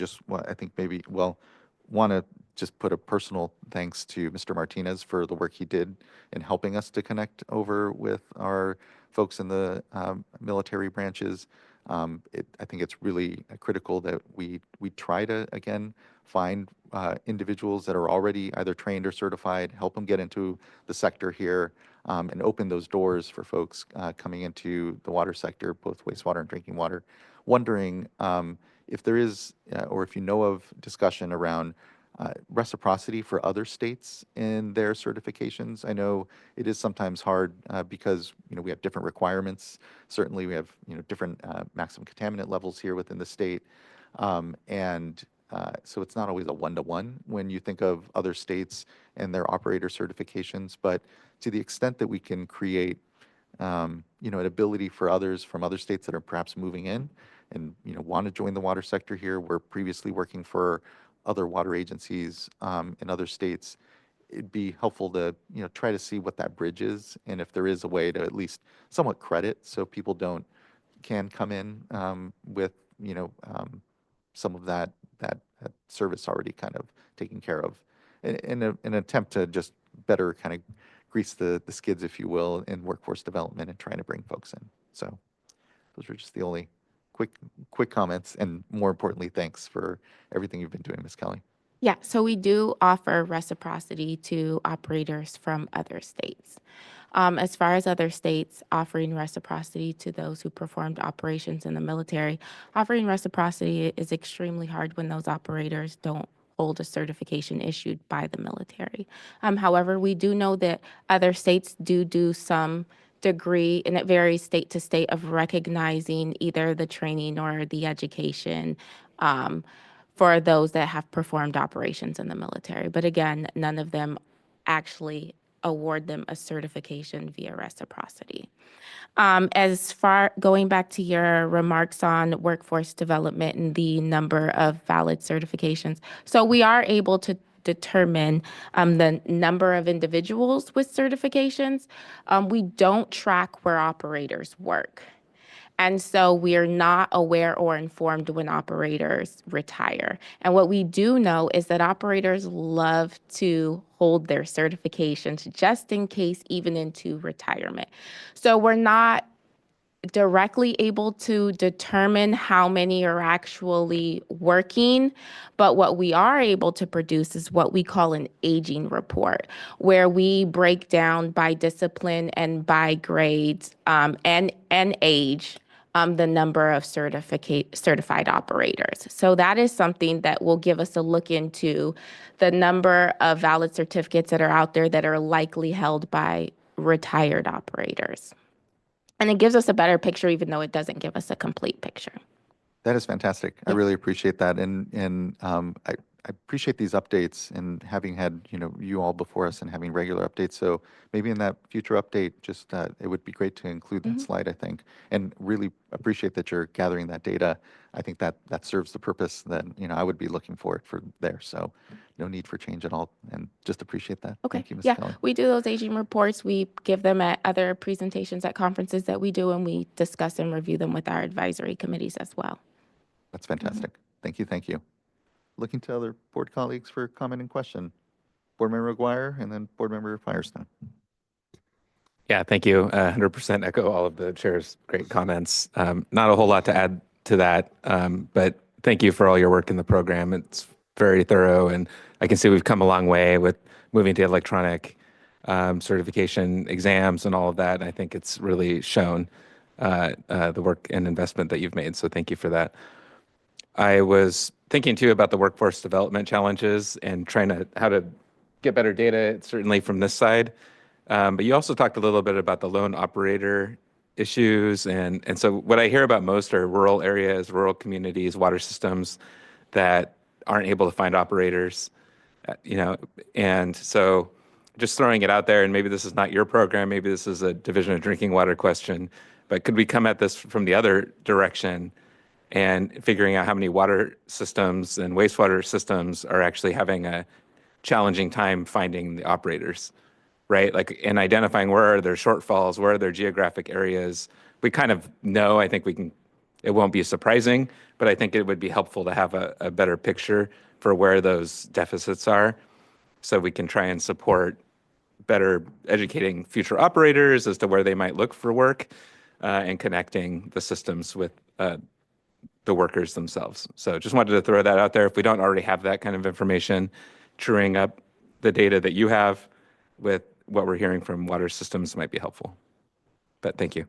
think maybe, want to just put a personal thanks to Mr. Martinez for the work he did in helping us to connect over with our folks in the military branches. I think it's really critical that we try to, again, find individuals that are already either trained or certified, help them get into the sector here, and open those doors for folks coming into the water sector, both wastewater and drinking water. Wondering if there is, or if you know of discussion around reciprocity for other states in their certifications. I know it is sometimes hard because we have different requirements. Certainly, we have different maximum contaminant levels here within the state, and so it's not always a one-to-one when you think of other states and their operator certifications. But to the extent that we can create an ability for others from other states that are perhaps moving in and want to join the water sector here, we're previously working for other water agencies in other states, it'd be helpful to try to see what that bridge is, and if there is a way to at least somewhat credit so people can come in with some of that service already kind of taken care of, in an attempt to just better kind of grease the skids, if you will, in workforce development and trying to bring folks in. So those are just the only quick comments, and more importantly, thanks for everything you've been doing, Ms. Kelly. Yeah, so we do offer reciprocity to operators from other states. As far as other states offering reciprocity to those who performed operations in the military, offering reciprocity is extremely hard when those operators don't hold a certification issued by the military. However, we do know that other states do some degree, and it varies state to state, of recognizing either the training or the education for those that have performed operations in the military. But again, none of them actually award them a certification via reciprocity. As far going back to your remarks on workforce development and the number of valid certifications, so we are able to determine the number of individuals with certifications. We don't track where operators work. And so we are not aware or informed when operators retire. And what we do know is that operators love to hold their certifications just in case, even into retirement. So we're not directly able to determine how many are actually working, but what we are able to produce is what we call an aging report, where we break down by discipline and by grades and age the number of certified operators. So that is something that will give us a look into the number of valid certificates that are out there that are likely held by retired operators. And it gives us a better picture, even though it doesn't give us a complete picture. That is fantastic. I Yeah. really appreciate that. And I appreciate these updates and having had, you all before us and having regular updates. So maybe in that future update, just it would be great to include that slide, I think, and really appreciate that you're gathering that data. I think that serves the purpose that, I would be looking for there. So no need for change at all. And just appreciate that. Okay. Thank you, Ms. Yeah, Kelly. we do those aging reports. We give them at other presentations at conferences that we do, and we discuss and review them with our advisory committees as well. That's fantastic. Thank you. Thank you. Looking to other board colleagues for comment and question. Board Member McGuire and then Board Member Firestone. Yeah, thank you. 100% echo all of the chair's great comments. Not a whole lot to add to that, but thank you for all your work in the program. It's very thorough, and I can see we've come a long way with moving to electronic certification exams and all of that. I think it's really shown the work and investment that you've made, so thank you for that. I was thinking too about the workforce development challenges and how to get better data, certainly from this side. But you also talked a little bit about the lone operator issues. And so what I hear about most are rural areas, rural communities, water systems that aren't able to find operators, and so just throwing it out there, and maybe this is not your program, maybe this is a Division of Drinking Water question, but could we come at this from the other direction and figuring out how many water systems and wastewater systems are actually having a challenging time finding the operators, right? Like, and identifying where are their shortfalls, where are their geographic areas. We kind of know, I think it won't be surprising, but I think it would be helpful to have a better picture for where those deficits are, so we can try and support better educating future operators as to where they might look for work and connecting the systems with the workers themselves. So just wanted to throw that out there. If we don't already have that kind of information, truing up the data that you have with what we're hearing from water systems might be helpful. But thank you.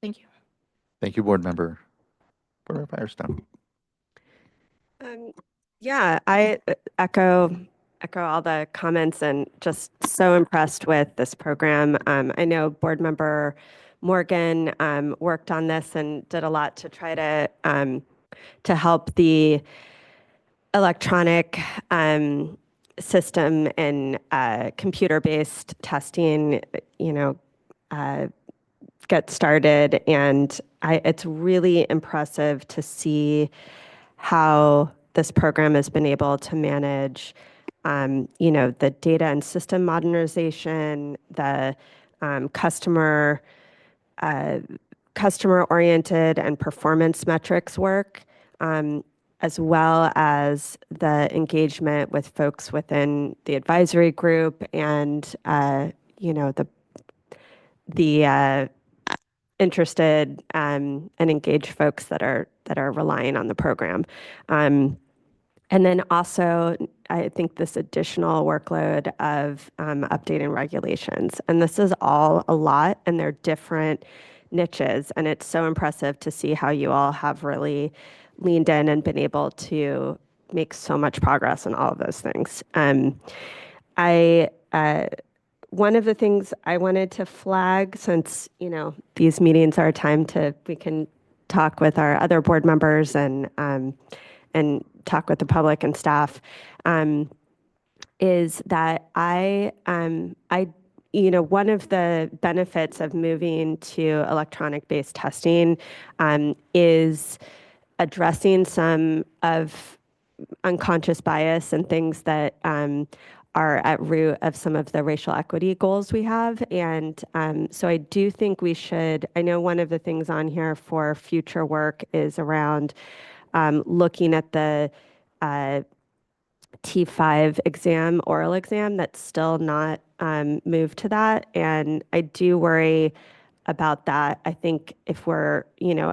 Thank you. Thank you, Board Member. Board Member Firestone. Yeah, I echo all the comments and just so impressed with this program. I know Board Member Morgan worked on this and did a lot to try to help the electronic system and computer-based testing, get started. And it's really impressive to see how this program has been able to manage, the data and system modernization, the customer-oriented and performance metrics work, as well as the engagement with folks within the advisory group and, the interested and engaged folks that are relying on the program. And then also, I think this additional workload of updating regulations. And this is all a lot, and they're different niches. And it's so impressive to see how you all have really leaned in and been able to make so much progress in all of those things. One of the things I wanted to flag, since, these meetings are a time we can talk with our other board members and talk with the public and staff, is that I one of the benefits of moving to electronic-based testing is addressing some of unconscious bias and things that are at root of some of the racial equity goals we have. And so I do think we should, I know one of the things on here for future work is around looking at the T5 exam, oral exam, that's still not moved to that. And I do worry about that. I think if we're,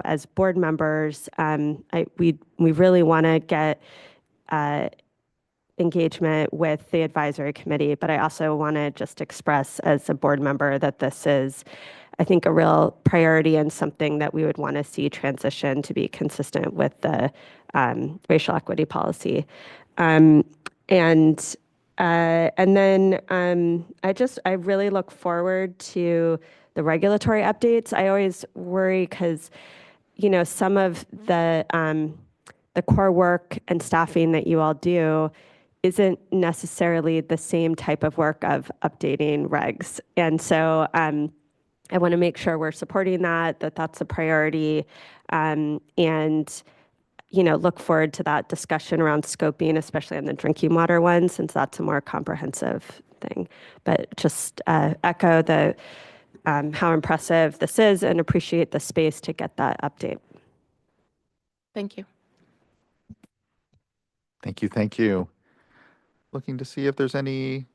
as board members, we really want to get engagement with the advisory committee, but I also want to just express as a board member that this is, I think, a real priority and something that we would want to see transition to be consistent with the racial equity policy. And then I really look forward to the regulatory updates. I always worry because, some of the core work and staffing that you all do isn't necessarily the same type of work of updating regs. And so I want to make sure we're supporting that's a priority, and look forward to that discussion around scoping, especially on the drinking water one, since that's a more comprehensive thing. But just echo the how impressive this is and appreciate the space to get that update. Thank you. Thank you. Thank you. Looking to see if there's any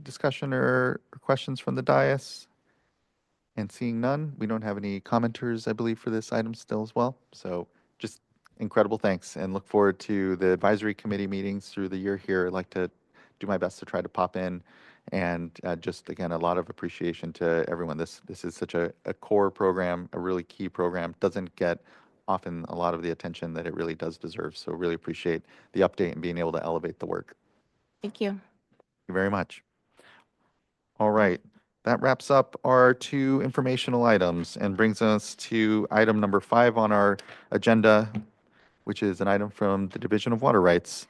discussion or questions from the dais. And seeing none, we don't have any commenters, I believe, for this item still as well. So just incredible thanks and look forward to the advisory committee meetings through the year here. I'd like to do my best to try to pop in, and just, again, a lot of appreciation to everyone. This is such a core program, a really key program. Doesn't get often a lot of the attention that it really does deserve. So really appreciate the update and being able to elevate the work. Thank you. Thank you very much. All right. That wraps up our 2 informational items and brings us to item number 5 on our agenda, which is an item from the Division of Water Rights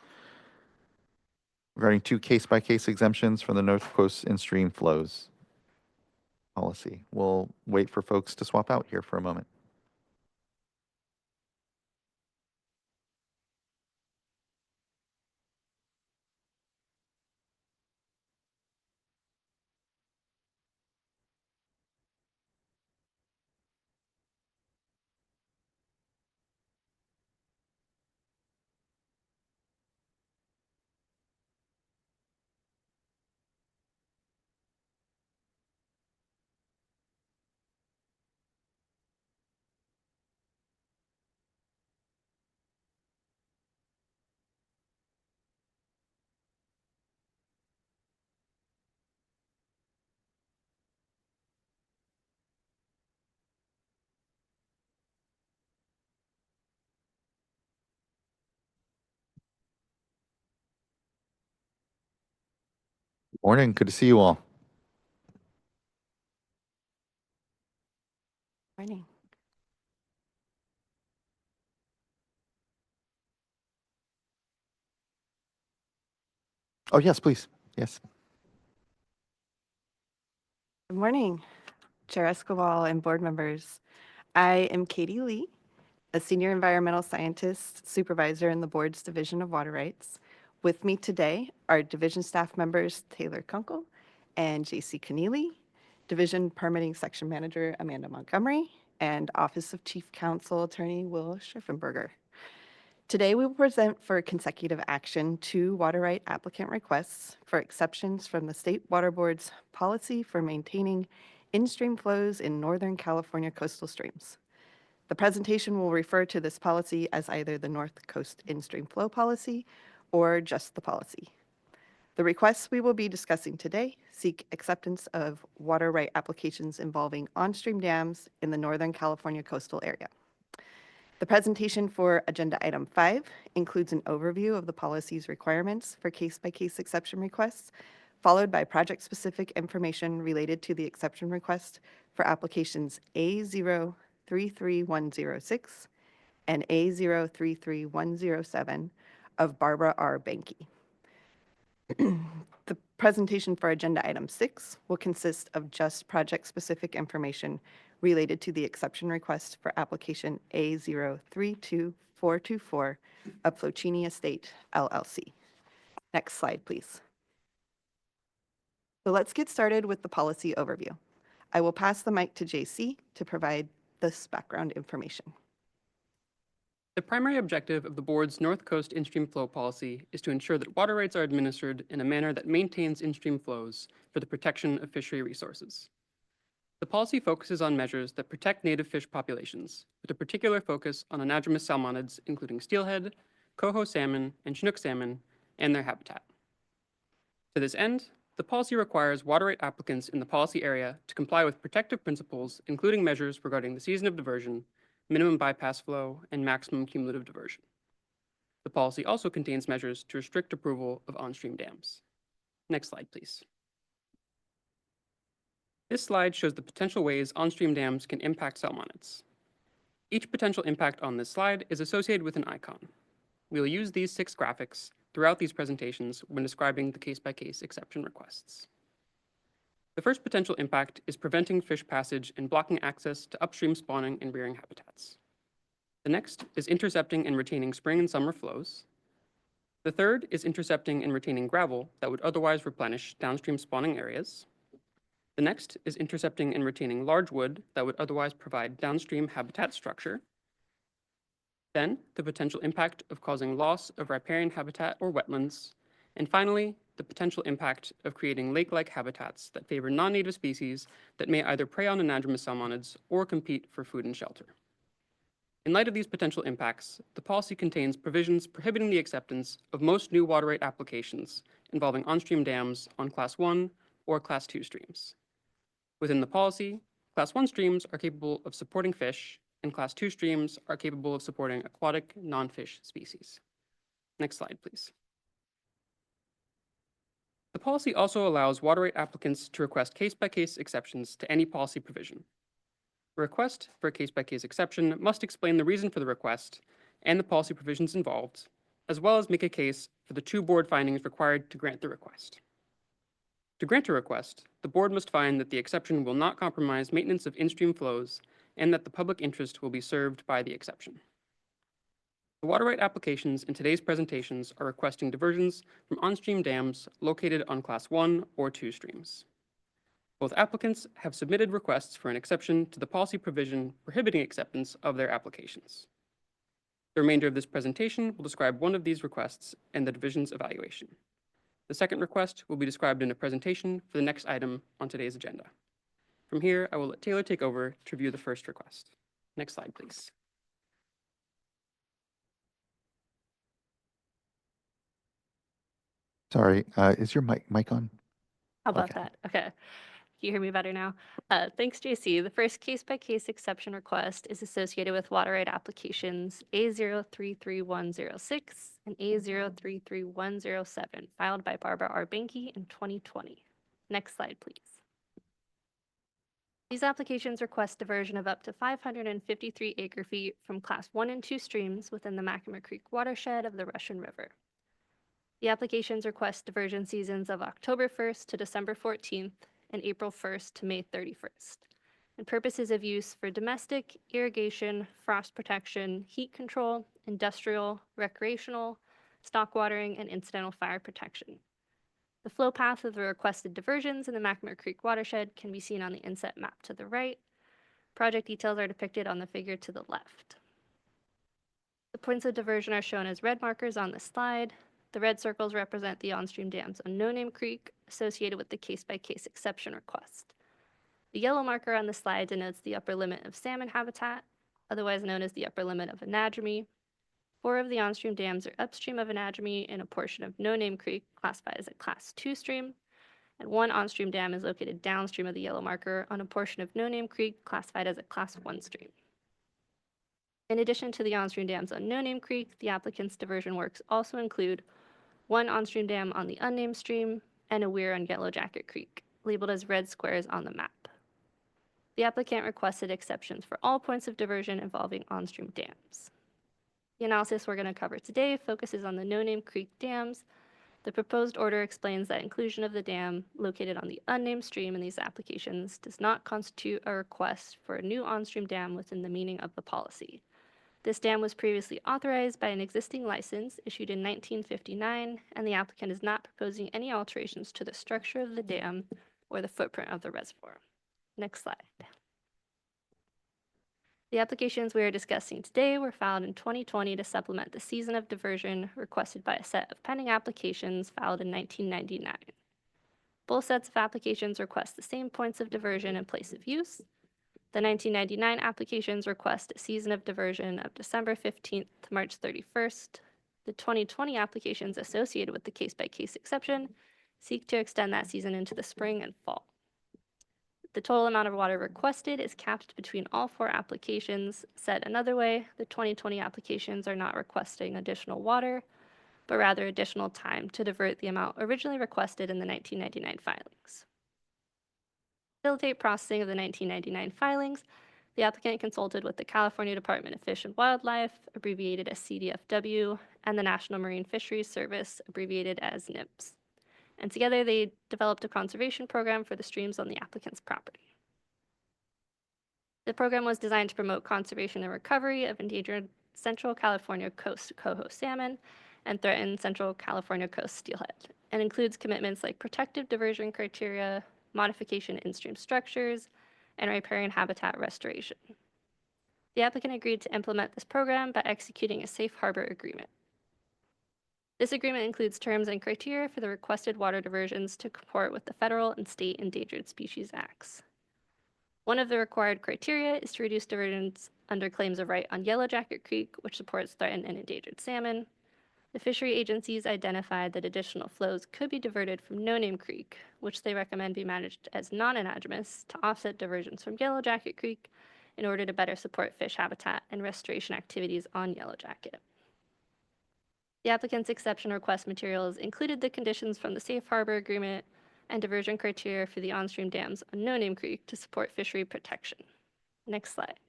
regarding 2 case-by-case exemptions from the North Coast in-stream flows policy. We'll wait for folks to swap out here for a moment. Morning. Good to see you all. Morning. Oh, yes, please. Yes. Good morning, Chair Escobar and board members. I am Katie Lee, a senior environmental scientist supervisor in the board's Division of Water Rights. With me today are division staff members Taylor Kunkel and JC Keneally, division permitting section manager Amanda Montgomery, and Office of Chief Counsel Attorney Will Schriffenberger. Today, we will present for consecutive action 2 water right applicant requests for exceptions from the State Water Board's policy for maintaining in-stream flows in Northern California coastal streams. The presentation will refer to this policy as either the North Coast In-Stream Flow Policy or just the policy. The requests we will be discussing today seek acceptance of water right applications involving on-stream dams in the Northern California coastal area. The presentation for Agenda Item 5 includes an overview of the policy's requirements for case-by-case exception requests, followed by project-specific information related to the exception request for applications A033106 and A033107 of Barbara R. Banky. The presentation for agenda item 6 will consist of just project-specific information related to the exception request for application A032424 of Flocini Estate LLC. Next slide, please. So let's get started with the policy overview. I will pass the mic to JC to provide this background information. The primary objective of the board's North Coast in-stream flow policy is to ensure that water rights are administered in a manner that maintains in-stream flows for the protection of fishery resources. The policy focuses on measures that protect native fish populations, with a particular focus on anadromous salmonids, including steelhead, coho salmon, and chinook salmon, and their habitat. To this end, the policy requires water right applicants in the policy area to comply with protective principles, including measures regarding the season of diversion, minimum bypass flow, and maximum cumulative diversion. The policy also contains measures to restrict approval of on-stream dams. Next slide, please. This slide shows the potential ways on-stream dams can impact salmonids. Each potential impact on this slide is associated with an icon. We will use these 6 graphics throughout these presentations when describing the case-by-case exception requests. The first potential impact is preventing fish passage and blocking access to upstream spawning and rearing habitats. The next is intercepting and retaining spring and summer flows. The third is intercepting and retaining gravel that would otherwise replenish downstream spawning areas. The next is intercepting and retaining large wood that would otherwise provide downstream habitat structure. Then, the potential impact of causing loss of riparian habitat or wetlands. And finally, the potential impact of creating lake-like habitats that favor non-native species that may either prey on anadromous salmonids or compete for food and shelter. In light of these potential impacts, the policy contains provisions prohibiting the acceptance of most new water right applications involving on-stream dams on Class 1 or Class 2 streams. Within the policy, Class 1 streams are capable of supporting fish, and Class 2 streams are capable of supporting aquatic non-fish species. Next slide, please. The policy also allows water right applicants to request case-by-case exceptions to any policy provision. A request for a case-by-case exception must explain the reason for the request and the policy provisions involved, as well as make a case for the 2 board findings required to grant the request. To grant a request, the board must find that the exception will not compromise maintenance of in-stream flows and that the public interest will be served by the exception. The water right applications in today's presentations are requesting diversions from on-stream dams located on Class 1 or 2 streams. Both applicants have submitted requests for an exception to the policy provision prohibiting acceptance of their applications. The remainder of this presentation will describe one of these requests and the division's evaluation. The second request will be described in a presentation for the next item on today's agenda. From here, I will let Taylor take over to review the first request. Next slide, please. Sorry, is your mic on? How about Okay. that? Okay. Can you hear me better now? Thanks, JC. The first case-by-case exception request is associated with water right applications A033106 and A033107, filed by Barbara R. Banky in 2020. Next slide, please. These applications request diversion of up to 553 acre-feet from Class 1 and 2 streams within the Mackinac Creek watershed of the Russian River. The applications request diversion seasons of October 1st to December 14th and April 1st to May 31st, and purposes of use for domestic, irrigation, frost protection, heat control, industrial, recreational, stock watering, and incidental fire protection. The flow path of the requested diversions in the Mackinac Creek watershed can be seen on the inset map to the right. Project details are depicted on the figure to the left. The points of diversion are shown as red markers on this slide. The red circles represent the on-stream dams on No Name Creek associated with the case-by-case exception request. The yellow marker on the slide denotes the upper limit of salmon habitat, otherwise known as the upper limit of anadromy. 4 of the on-stream dams are upstream of anadromy in a portion of No Name Creek classified as a Class 2 stream, and 1 on-stream dam is located downstream of the yellow marker on a portion of No Name Creek classified as a Class 1 stream. In addition to the on-stream dams on No Name Creek, the applicant's diversion works also include 1 on-stream dam on the unnamed stream and a weir on Yellow Jacket Creek, labeled as red squares on the map. The applicant requested exceptions for all points of diversion involving on-stream dams. The analysis we're going to cover today focuses on the No Name Creek dams The proposed order explains that inclusion of the dam located on the unnamed stream in these applications does not constitute a request for a new on-stream dam within the meaning of the policy. This dam was previously authorized by an existing license issued in 1959, and the applicant is not proposing any alterations to the structure of the dam or the footprint of the reservoir. Next slide. The applications we are discussing today were filed in 2020 to supplement the season of diversion requested by a set of pending applications filed in 1999. Both sets of applications request the same points of diversion and place of use. The 1999 applications request a season of diversion of December 15th to March 31st. The 2020 applications associated with the case-by-case exception seek to extend that season into the spring and fall. The total amount of water requested is capped between all 4 applications. Said another way, the 2020 applications are not requesting additional water, but rather additional time to divert the amount originally requested in the 1999 filings. To facilitate processing of the 1999 filings, the applicant consulted with the California Department of Fish and Wildlife, abbreviated as CDFW, and the National Marine Fisheries Service, abbreviated as NMFS. And together they developed a conservation program for the streams on the applicant's property. The program was designed to promote conservation and recovery of endangered Central California coast coho salmon and threatened Central California coast steelhead, and includes commitments like protective diversion criteria, modification in-stream structures, and riparian habitat restoration. The applicant agreed to implement this program by executing a safe harbor agreement. This agreement includes terms and criteria for the requested water diversions to comport with the federal and state Endangered Species Acts. One of the required criteria is to reduce diversions under claims of right on Yellow Jacket Creek, which supports threatened and endangered salmon. The fishery agencies identified that additional flows could be diverted from No Name Creek, which they recommend be managed as non-anadromous to offset diversions from Yellow Jacket Creek in order to better support fish habitat and restoration activities on Yellow Jacket. The applicant's exception request materials included the conditions from the Safe Harbor Agreement and diversion criteria for the on-stream dams on No Name Creek to support fishery protection. Next slide.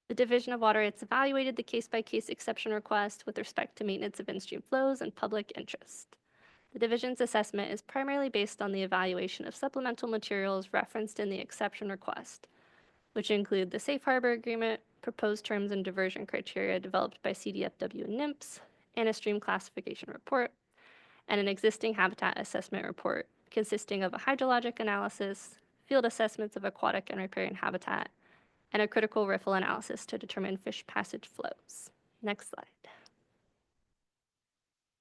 The Division of Water Rights evaluated the case-by-case exception request with respect to maintenance of in-stream flows and public interest. The division's assessment is primarily based on the evaluation of supplemental materials referenced in the exception request, which include the Safe Harbor Agreement, proposed terms and diversion criteria developed by CDFW and NMFS, and a stream classification report, and an existing habitat assessment report consisting of a hydrologic analysis, field assessments of aquatic and riparian habitat, and a critical riffle analysis to determine fish passage flows. Next slide.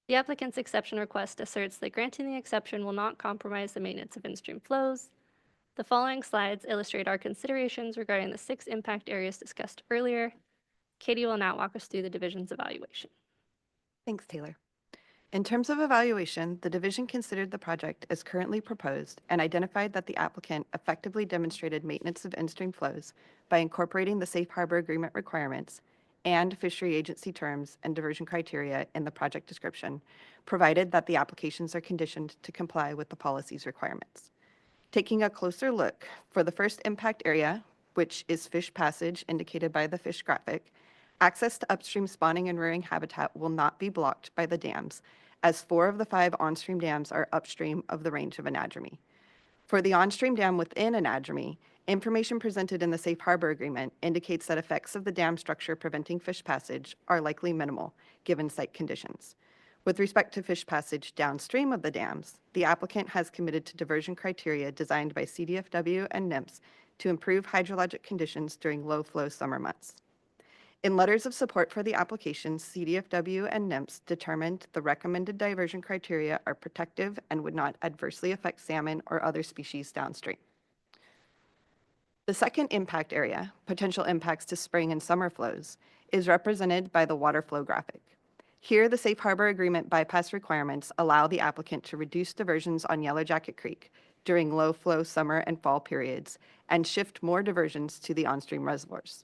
The applicant's exception request asserts that granting the exception will not compromise the maintenance of in-stream flows. The following slides illustrate our considerations regarding the 6 impact areas discussed earlier. Katie will now walk us through the division's evaluation. Thanks, Taylor. In terms of evaluation, the division considered the project as currently proposed and identified that the applicant effectively demonstrated maintenance of in-stream flows by incorporating the Safe Harbor Agreement requirements and fishery agency terms and diversion criteria in the project description, provided that the applications are conditioned to comply with the policy's requirements. Taking a closer look, for the first impact area, which is fish passage indicated by the fish graphic, access to upstream spawning and rearing habitat will not be blocked by the dams, as 4 of the 5 on-stream dams are upstream of the range of anadromy. For the on-stream dam within anadromy, information presented in the Safe Harbor Agreement indicates that effects of the dam structure preventing fish passage are likely minimal, given site conditions. With respect to fish passage downstream of the dams, the applicant has committed to diversion criteria designed by CDFW and NMFS to improve hydrologic conditions during low-flow summer months. In letters of support for the application, CDFW and NMFS determined the recommended diversion criteria are protective and would not adversely affect salmon or other species downstream. The second impact area, potential impacts to spring and summer flows, is represented by the water flow graphic. Here, the Safe Harbor Agreement bypass requirements allow the applicant to reduce diversions on Yellow Jacket Creek during low-flow summer and fall periods and shift more diversions to the on-stream reservoirs.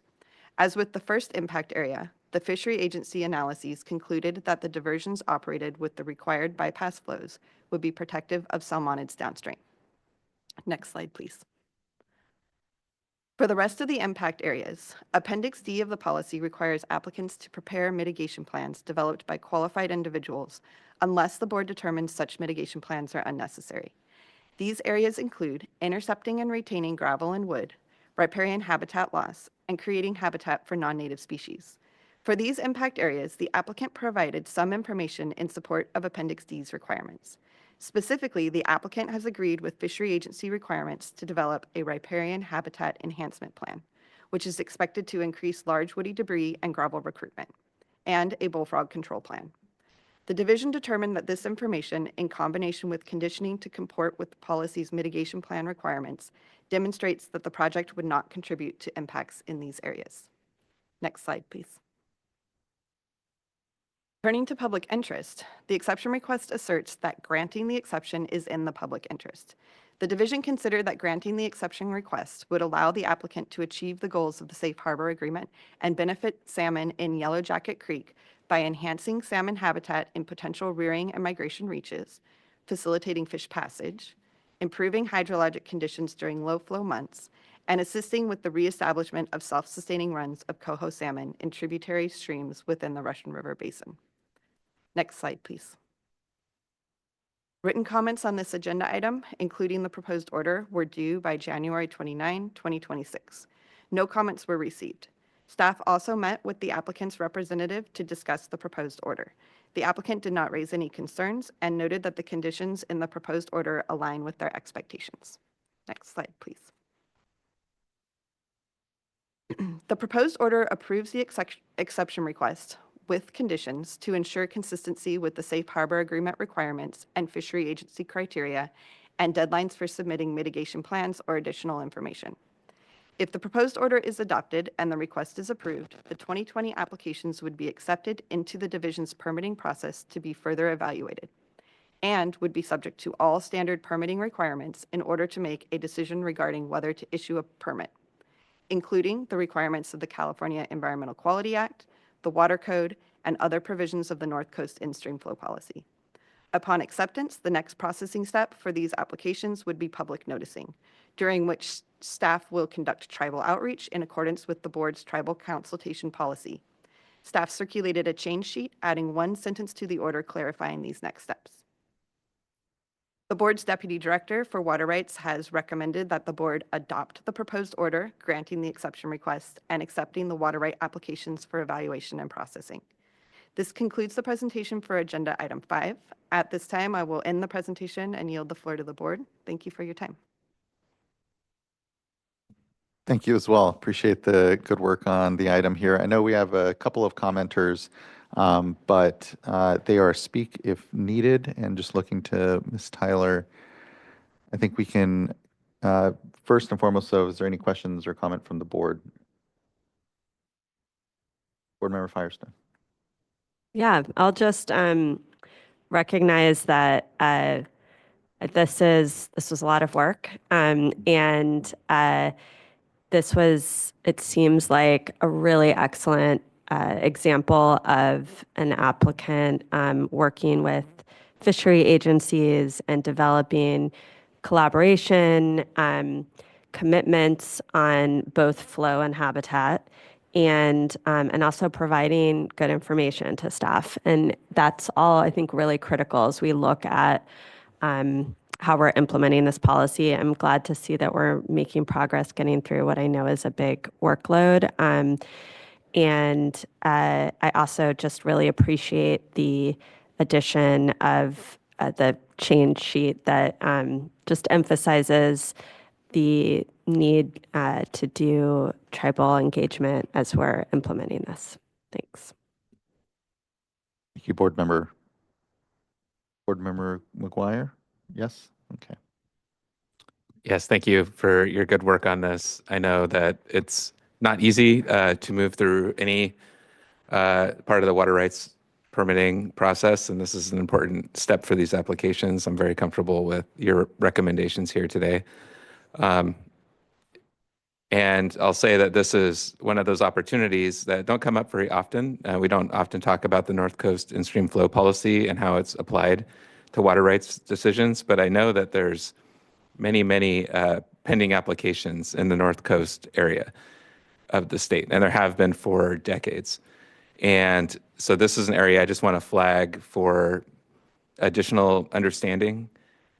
As with the first impact area, the fishery agency analyses concluded that the diversions operated with the required bypass flows would be protective of salmonids downstream. Next slide, please. For the rest of the impact areas, Appendix D of the policy requires applicants to prepare mitigation plans developed by qualified individuals unless the board determines such mitigation plans are unnecessary. These areas include intercepting and retaining gravel and wood, riparian habitat loss, and creating habitat for non-native species. For these impact areas, the applicant provided some information in support of Appendix D's requirements. Specifically, the applicant has agreed with fishery agency requirements to develop a riparian habitat enhancement plan, which is expected to increase large woody debris and gravel recruitment, and a bullfrog control plan. The division determined that this information, in combination with conditioning to comport with the policy's mitigation plan requirements, demonstrates that the project would not contribute to impacts in these areas. Next slide, please. Turning to public interest, the exception request asserts that granting the exception is in the public interest. The division considered that granting the exception request would allow the applicant to achieve the goals of the Safe Harbor Agreement and benefit salmon in Yellow Jacket Creek by enhancing salmon habitat in potential rearing and migration reaches, facilitating fish passage, improving hydrologic conditions during low flow months, and assisting with the reestablishment of self-sustaining runs of coho salmon in tributary streams within the Russian River Basin. Next slide, please. Written comments on this agenda item, including the proposed order, were due by January 29, 2026. No comments were received. Staff also met with the applicant's representative to discuss the proposed order. The applicant did not raise any concerns and noted that the conditions in the proposed order align with their expectations. Next slide, please. The proposed order approves the exception request with conditions to ensure consistency with the Safe Harbor Agreement requirements and fishery agency criteria and deadlines for submitting mitigation plans or additional information. If the proposed order is adopted and the request is approved, the 2020 applications would be accepted into the division's permitting process to be further evaluated and would be subject to all standard permitting requirements in order to make a decision regarding whether to issue a permit, including the requirements of the California Environmental Quality Act, the Water Code, and other provisions of the North Coast In-Stream Flow Policy. Upon acceptance, the next processing step for these applications would be public noticing, during which staff will conduct tribal outreach in accordance with the board's tribal consultation policy. Staff circulated a change sheet, adding one sentence to the order clarifying these next steps. The board's deputy director for water rights has recommended that the board adopt the proposed order, granting the exception request and accepting the water right applications for evaluation and processing. This concludes the presentation for agenda item 5. At this time, I will end the presentation and yield the floor to the board. Thank you for your time. Thank you as well. Appreciate the good work on the item here. I know we have a couple of commenters, but they are speak if needed. And just looking to Ms. Tyler, I think we can, first and foremost, so is there any questions or comment from the board? Board Member Firestone. Yeah, I'll just recognize that this was a lot of work, and this was, it seems like, a really excellent example of an applicant working with fishery agencies and developing collaboration, commitments on both flow and habitat, and also providing good information to staff. And that's all, I think, really critical as we look at how we're implementing this policy. I'm glad to see that we're making progress getting through what I know is a big workload. And I also just really appreciate the addition of the change sheet that just emphasizes the need to do tribal engagement as we're implementing this. Thanks. Thank you, Board Member. Board Member McGuire? Yes? Okay. Yes, thank you for your good work on this. I know that it's not easy to move through any part of the water rights permitting process, and this is an important step for these applications. I'm very comfortable with your recommendations here today. And I'll say that this is one of those opportunities that don't come up very often. We don't often talk about the North Coast in-stream flow policy and how it's applied to water rights decisions, but I know that there's many pending applications in the North Coast area of the state, and there have been for decades. And so this is an area I just want to flag for additional understanding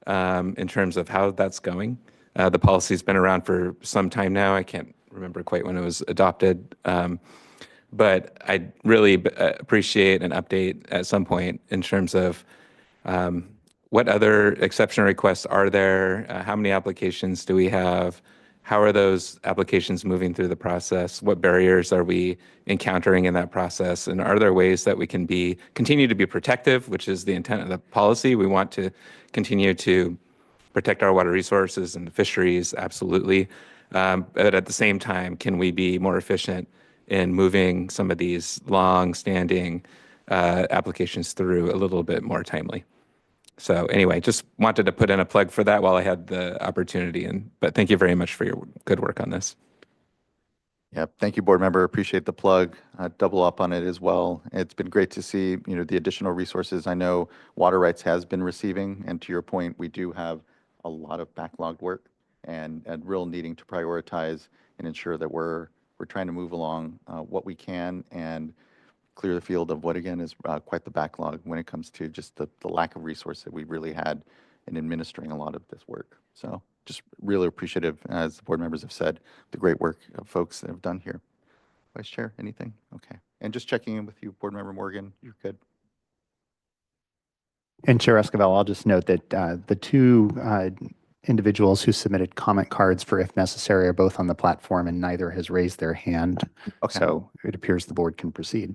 in terms of how that's going. The policy's been around for some time now. I can't remember quite when it was adopted. But I'd really appreciate an update at some point in terms of what other exception requests are there? How many applications do we have? How are those applications moving through the process? What barriers are we encountering in that process? And are there ways that we can continue to be protective, which is the intent of the policy? We want to continue to protect our water resources and fisheries, absolutely. But at the same time, can we be more efficient in moving some of these long-standing applications through a little bit more timely? So anyway, just wanted to put in a plug for that while I had the opportunity. But thank you very much for your good work on this. Yeah, thank you, board member. Appreciate the plug. Double up on it as well. It's been great to see, the additional resources I know Water Rights has been receiving. And to your point, we do have a lot of backlogged work and real needing to prioritize and ensure that we're trying to move along what we can and clear the field of what, again, is quite the backlog when it comes to just the lack of resource that we really had in administering a lot of this work. So just really appreciative, as the board members have said, the great work of folks that have done here. Vice Chair, anything? Okay. And just checking in with you, Board Member Morgan, you're good. And Chair Esquivel, I'll just note that the two individuals who submitted comment cards for if necessary are both on the platform, and neither has raised their hand. Okay. So it appears the board can proceed.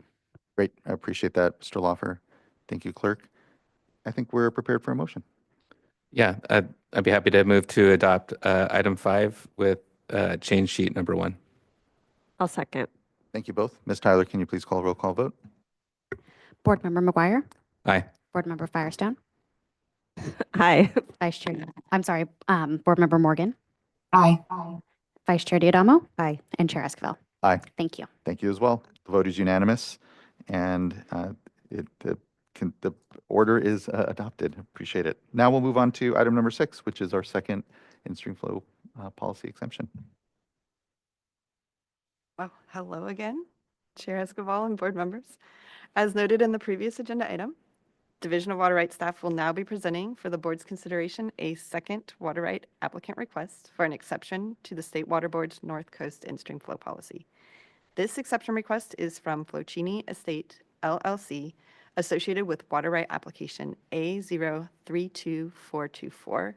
Great. I appreciate that, Mr. Lawfer. Thank you, Clerk. I think we're prepared for a motion. Yeah, I'd be happy to move to adopt item 5 with change sheet number 1. I'll second. Thank you both. Ms. Tyler, can you please call a roll call vote? Board Member McGuire, Aye. Board Member Firestone, Aye. Vice Chair, I'm sorry, Board Member Morgan, Aye. Vice Chair Diadamo, Aye. and Chair Esquivel. Aye. Thank you. Thank you as well. The vote is unanimous, and the order is adopted. Appreciate it. Now we'll move on to item number 6, which is our second in-stream flow policy exemption. Well, hello again, Chair Esquivel and board members. As noted in the previous agenda item, Division of Water Rights staff will now be presenting for the board's consideration a second water right applicant request for an exception to the State Water Board's North Coast in-stream flow policy. This exception request is from Flocini Estate LLC, associated with water right application A032424,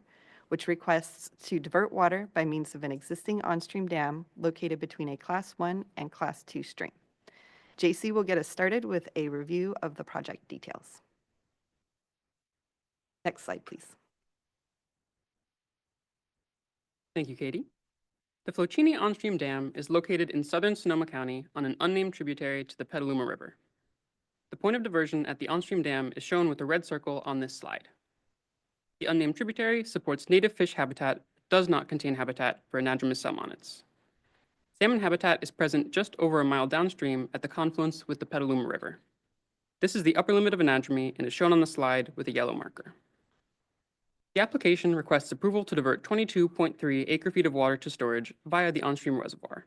which requests to divert water by means of an existing on-stream dam located between a Class 1 and Class 2 stream. JC will get us started with a review of the project details. Next slide, please. Thank you, Katie. The Flocini on-stream dam is located in southern Sonoma County on an unnamed tributary to the Petaluma River. The point of diversion at the on-stream dam is shown with a red circle on this slide. The unnamed tributary supports native fish habitat, but does not contain habitat for anadromous salmonids. Salmon habitat is present just over a mile downstream at the confluence with the Petaluma River. This is the upper limit of anadromy and is shown on the slide with a yellow marker. The application requests approval to divert 22.3 acre-feet of water to storage via the on-stream reservoir.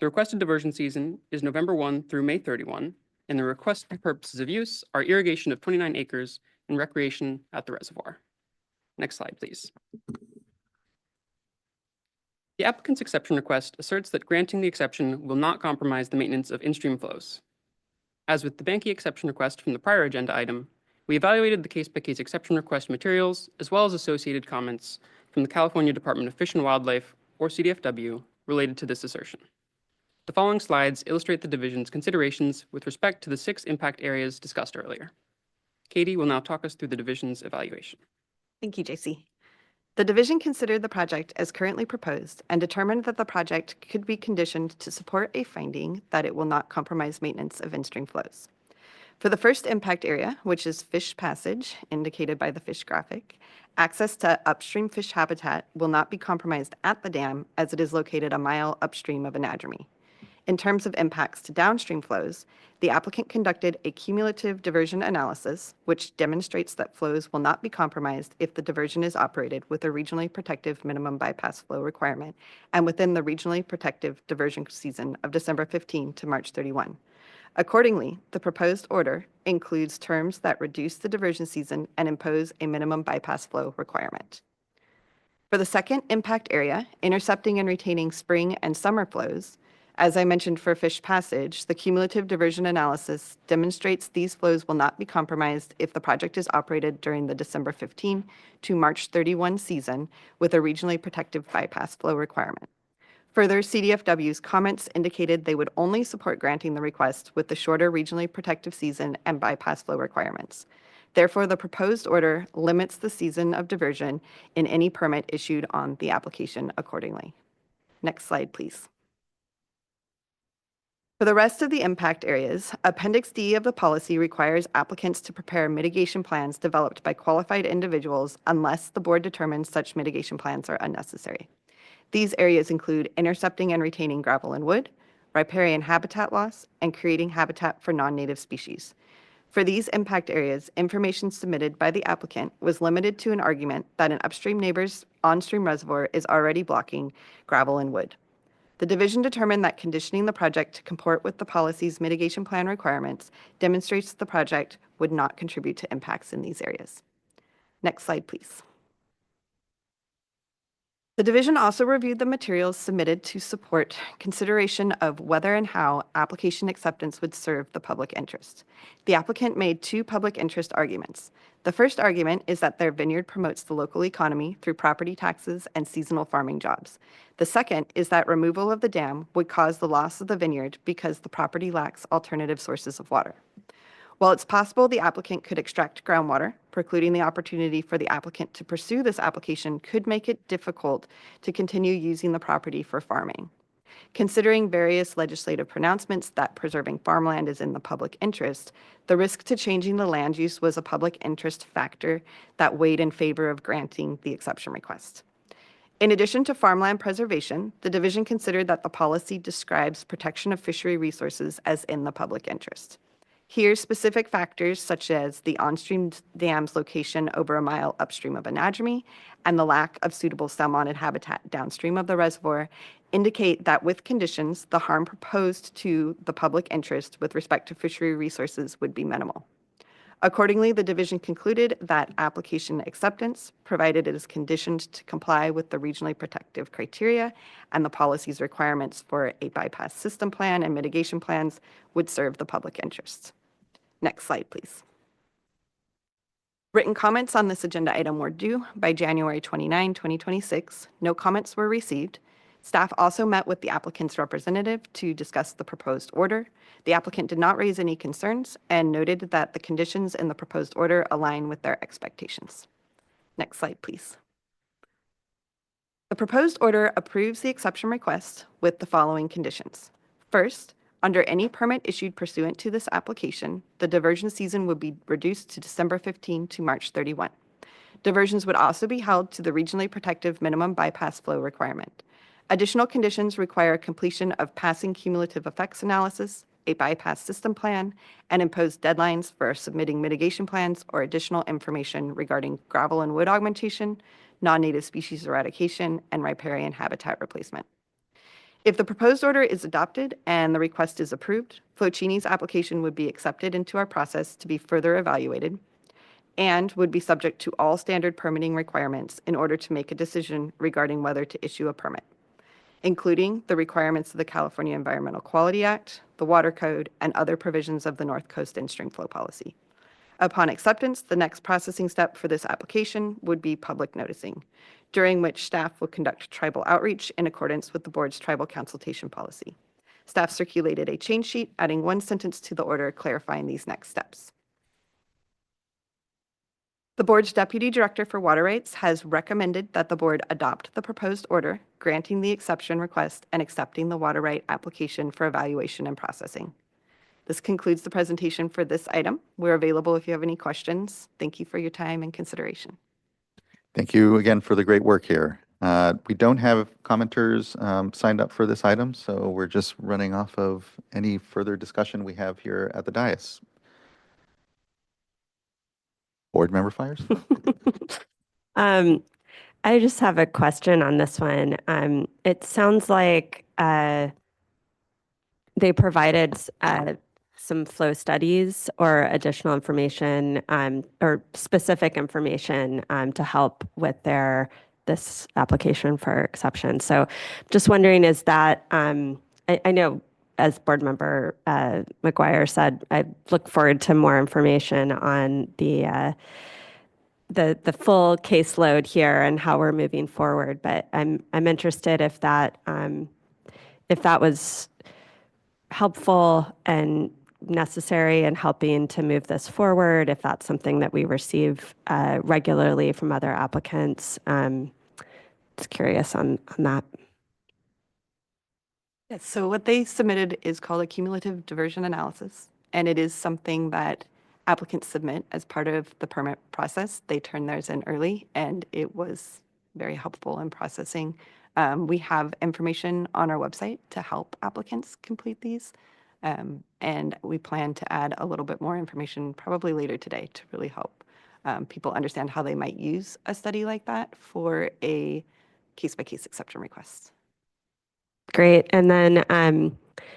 The requested diversion season is November 1 through May 31, and the requested purposes of use are irrigation of 29 acres and recreation at the reservoir. Next slide, please. The applicant's exception request asserts that granting the exception will not compromise the maintenance of in-stream flows. As with the Banky exception request from the prior agenda item, we evaluated the case-by-case exception request materials as well as associated comments from the California Department of Fish and Wildlife, or CDFW, related to this assertion. The following slides illustrate the division's considerations with respect to the 6 impact areas discussed earlier. Katie will now talk us through the division's evaluation. Thank you, JC. The division considered the project as currently proposed and determined that the project could be conditioned to support a finding that it will not compromise maintenance of in-stream flows. For the first impact area, which is fish passage, indicated by the fish graphic, access to upstream fish habitat will not be compromised at the dam as it is located a mile upstream of anadromy. In terms of impacts to downstream flows, the applicant conducted a cumulative diversion analysis, which demonstrates that flows will not be compromised if the diversion is operated with a regionally protective minimum bypass flow requirement and within the regionally protective diversion season of December 15 to March 31. Accordingly, the proposed order includes terms that reduce the diversion season and impose a minimum bypass flow requirement. For the second impact area, intercepting and retaining spring and summer flows, as I mentioned for Fish Passage, the cumulative diversion analysis demonstrates these flows will not be compromised if the project is operated during the December 15 to March 31 season with a regionally protective bypass flow requirement. Further, CDFW's comments indicated they would only support granting the request with the shorter regionally protective season and bypass flow requirements. Therefore, the proposed order limits the season of diversion in any permit issued on the application accordingly. Next slide, please. For the rest of the impact areas, Appendix D of the policy requires applicants to prepare mitigation plans developed by qualified individuals unless the board determines such mitigation plans are unnecessary. These areas include intercepting and retaining gravel and wood, riparian habitat loss, and creating habitat for non-native species. For these impact areas, information submitted by the applicant was limited to an argument that an upstream neighbor's on-stream reservoir is already blocking gravel and wood. The division determined that conditioning the project to comport with the policy's mitigation plan requirements demonstrates that the project would not contribute to impacts in these areas. Next slide, please. The division also reviewed the materials submitted to support consideration of whether and how application acceptance would serve the public interest. The applicant made two public interest arguments. The first argument is that their vineyard promotes the local economy through property taxes and seasonal farming jobs. The second is that removal of the dam would cause the loss of the vineyard because the property lacks alternative sources of water. While it's possible the applicant could extract groundwater, precluding the opportunity for the applicant to pursue this application could make it difficult to continue using the property for farming. Considering various legislative pronouncements that preserving farmland is in the public interest, the risk to changing the land use was a public interest factor that weighed in favor of granting the exception request. In addition to farmland preservation, the division considered that the policy describes protection of fishery resources as in the public interest. Here, specific factors such as the on-stream dam's location over a mile upstream of Anadromie and the lack of suitable salmonid habitat downstream of the reservoir indicate that with conditions, the harm proposed to the public interest with respect to fishery resources would be minimal. Accordingly, the division concluded that application acceptance, provided it is conditioned to comply with the regionally protective criteria and the policy's requirements for a bypass system plan and mitigation plans, would serve the public interest. Next slide, please. Written comments on this agenda item were due by January 29, 2026. No comments were received. Staff also met with the applicant's representative to discuss the proposed order. The applicant did not raise any concerns and noted that the conditions in the proposed order align with their expectations. Next slide, please. The proposed order approves the exception request with the following conditions. First, under any permit issued pursuant to this application, the diversion season would be reduced to December 15 to March 31. Diversions would also be held to the regionally protective minimum bypass flow requirement. Additional conditions require completion of passing cumulative effects analysis, a bypass system plan, and impose deadlines for submitting mitigation plans or additional information regarding gravel and wood augmentation, non-native species eradication, and riparian habitat replacement. If the proposed order is adopted and the request is approved, Flocini's application would be accepted into our process to be further evaluated and would be subject to all standard permitting requirements in order to make a decision regarding whether to issue a permit, including the requirements of the California Environmental Quality Act, the Water Code, and other provisions of the North Coast in-stream flow policy. Upon acceptance, the next processing step for this application would be public noticing, during which staff will conduct tribal outreach in accordance with the board's tribal consultation policy. Staff circulated a change sheet, adding one sentence to the order clarifying these next steps. The board's Deputy Director for Water Rights has recommended that the board adopt the proposed order, granting the exception request and accepting the water right application for evaluation and processing. This concludes the presentation for this item. We're available if you have any questions. Thank you for your time and consideration. Thank you again for the great work here. We don't have commenters signed up for this item, so we're just running off of any further discussion we have here at the dais. Board member Fires? I just have a question on this one. It sounds like they provided some flow studies or additional information or specific information to help with this application for exception. So just wondering, is that, I know as board member McGuire said, I look forward to more information on the full caseload here and how we're moving forward. But I'm interested if that was helpful and necessary in helping to move this forward, if that's something that we receive regularly from other applicants. Just curious on that. Yes, so what they submitted is called a cumulative diversion analysis, and it is something that applicants submit as part of the permit process. They turned theirs in early, and it was very helpful in processing. We have information on our website to help applicants complete these, and we plan to add a little bit more information probably later today to really help people understand how they might use a study like that for a case-by-case exception request. Great. And then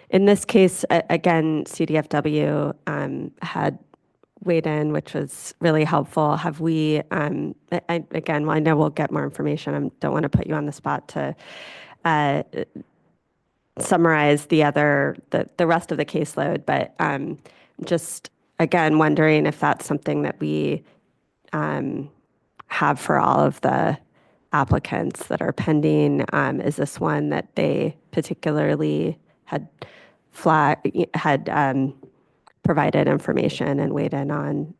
in this case, again, CDFW had weighed in, which was really helpful. Have we, again, well, I know we'll get more information. I don't want to put you on the spot to summarize the rest of the caseload, but just, again, wondering if that's something that we have for all of the applicants that are pending. Is this one that they particularly had provided information and weighed in on,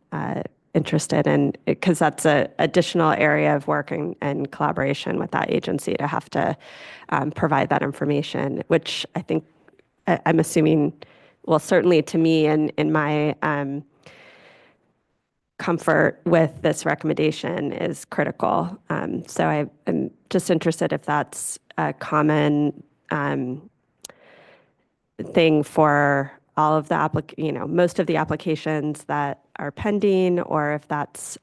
interested in, because that's an additional area of work and collaboration with that agency to have to provide that information, which I think I'm assuming, well, certainly to me and in my comfort with this recommendation is critical. So I'm just interested if that's a common thing for all of the most of the applications that are pending, or if that's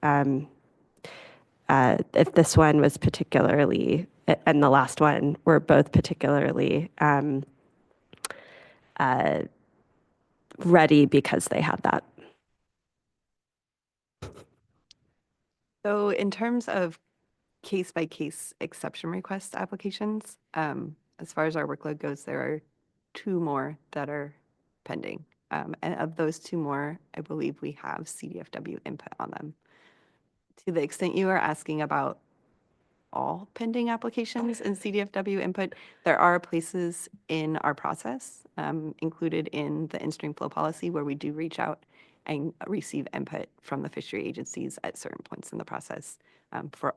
if this one was particularly, and the last one were both particularly ready because they had that. So in terms of case-by-case exception request applications, as far as our workload goes, there are 2 more that are pending. And of those 2 more, I believe we have CDFW input on them. To the extent you are asking about all pending applications and CDFW input, there are places in our process, included in the in-stream flow policy, where we do reach out and receive input from the fishery agencies at certain points in the process for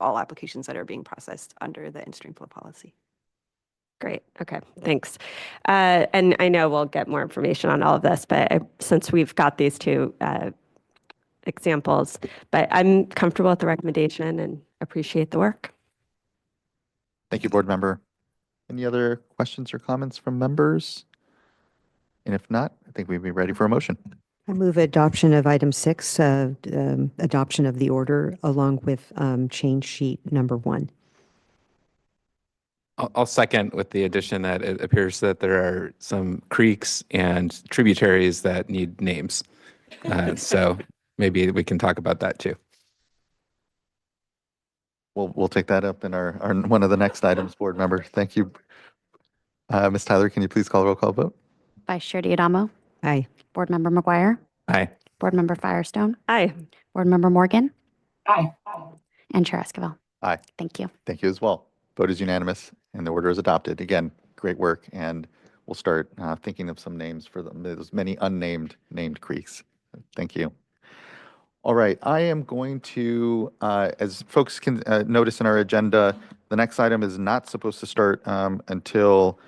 all applications that are being processed under the in-stream flow policy. Great. Okay. Thanks. And I know we'll get more information on all of this, but since we've got these 2 examples, but I'm comfortable with the recommendation and appreciate the work. Thank you, board member. Any other questions or comments from members? And if not, I think we'd be ready for a motion. I move adoption of item 6, adoption of the order along with change sheet number 1. I'll second with the addition that it appears that there are some creeks and tributaries that need names. So maybe we can talk about that too. We'll take that up in our one of the next items, board member. Thank you. Ms. Tyler, can you please call roll call vote? Vice Chair Diadamo, Aye. Board Member McGuire, Aye. Board Member Firestone, Aye. Board Member Morgan, Aye. and Chair Esquivel. Aye. Thank you. Thank you as well. Vote is unanimous and the order is adopted. Again, great work, and we'll start thinking of some names for those many unnamed named creeks. Thank you. All right, I am going to, as folks can notice in our agenda, the next item is not supposed to start until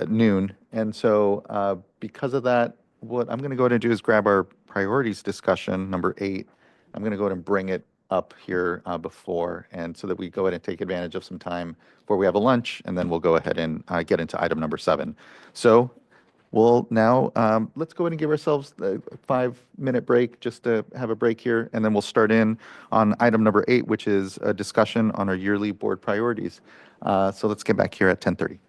noon. And so because of that, what I'm going to go ahead and do is grab our priorities discussion, number 8. I'm going to go ahead and bring it up here before, and so that we go ahead and take advantage of some time before we have a lunch, and then we'll go ahead and get into item number 7. So we'll now, let's go ahead and give ourselves a 5-minute break just to have a break here, and then we'll start in on item number 8, which is a discussion on our yearly board priorities. So let's get back here at 10:30.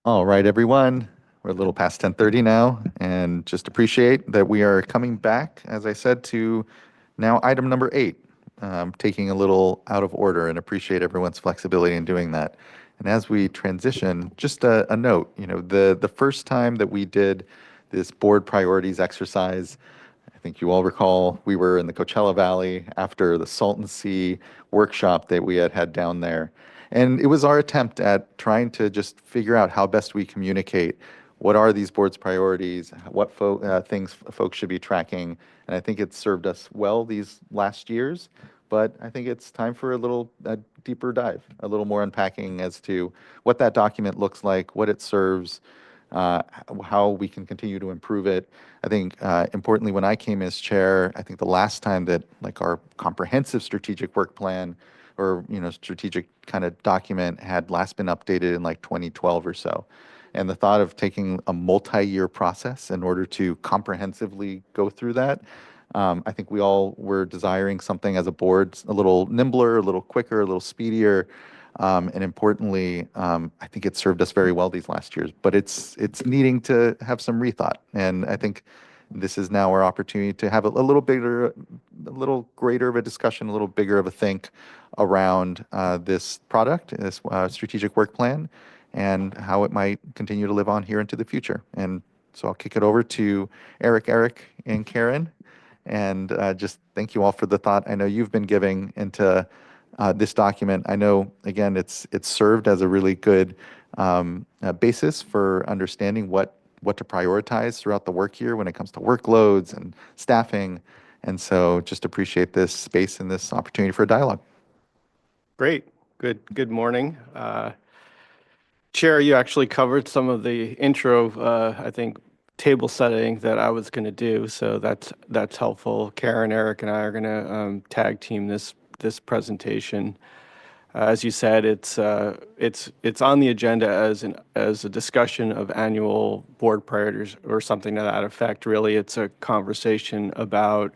All right, everyone. We're a little past 10:30 now, and just appreciate that we are coming back, as I said, to now item number 8, taking a little out of order, and appreciate everyone's flexibility in doing that. And as we transition, just a note, the first time that we did this board priorities exercise, I think you all recall we were in the Coachella Valley after the Salton Sea workshop that we had down there. And it was our attempt at trying to just figure out how best we communicate what are these board's priorities, what things folks should be tracking. And I think it's served us well these last years, but I think it's time for a deeper dive, a little more unpacking as to what that document looks like, what it serves, how we can continue to improve it. I think importantly, when I came as chair, I think the last time that like our comprehensive strategic work plan or strategic kind of document had last been updated in like 2012 or so. And the thought of taking a multi-year process in order to comprehensively go through that, I think we all were desiring something as a board a little nimbler, a little quicker, a little speedier. And importantly, I think it served us very well these last years, but it's needing to have some rethought. And I think this is now our opportunity to have a little bigger, a little greater of a discussion, a little bigger of a think around this product, this strategic work plan, and how it might continue to live on here into the future. And so I'll kick it over to Eric, and Karen, and just thank you all for the thought I know you've been giving into this document. I know, again, it's served as a really good basis for understanding what to prioritize throughout the work year when it comes to workloads and staffing. And so just appreciate this space and this opportunity for a dialogue. Great. Good morning. Chair, you actually covered some of the intro, I think, table setting that I was going to do. So that's helpful. Karen, Eric, and I are going to tag team this presentation. As you said, it's on the agenda as a discussion of annual board priorities or something to that effect. Really, it's a conversation about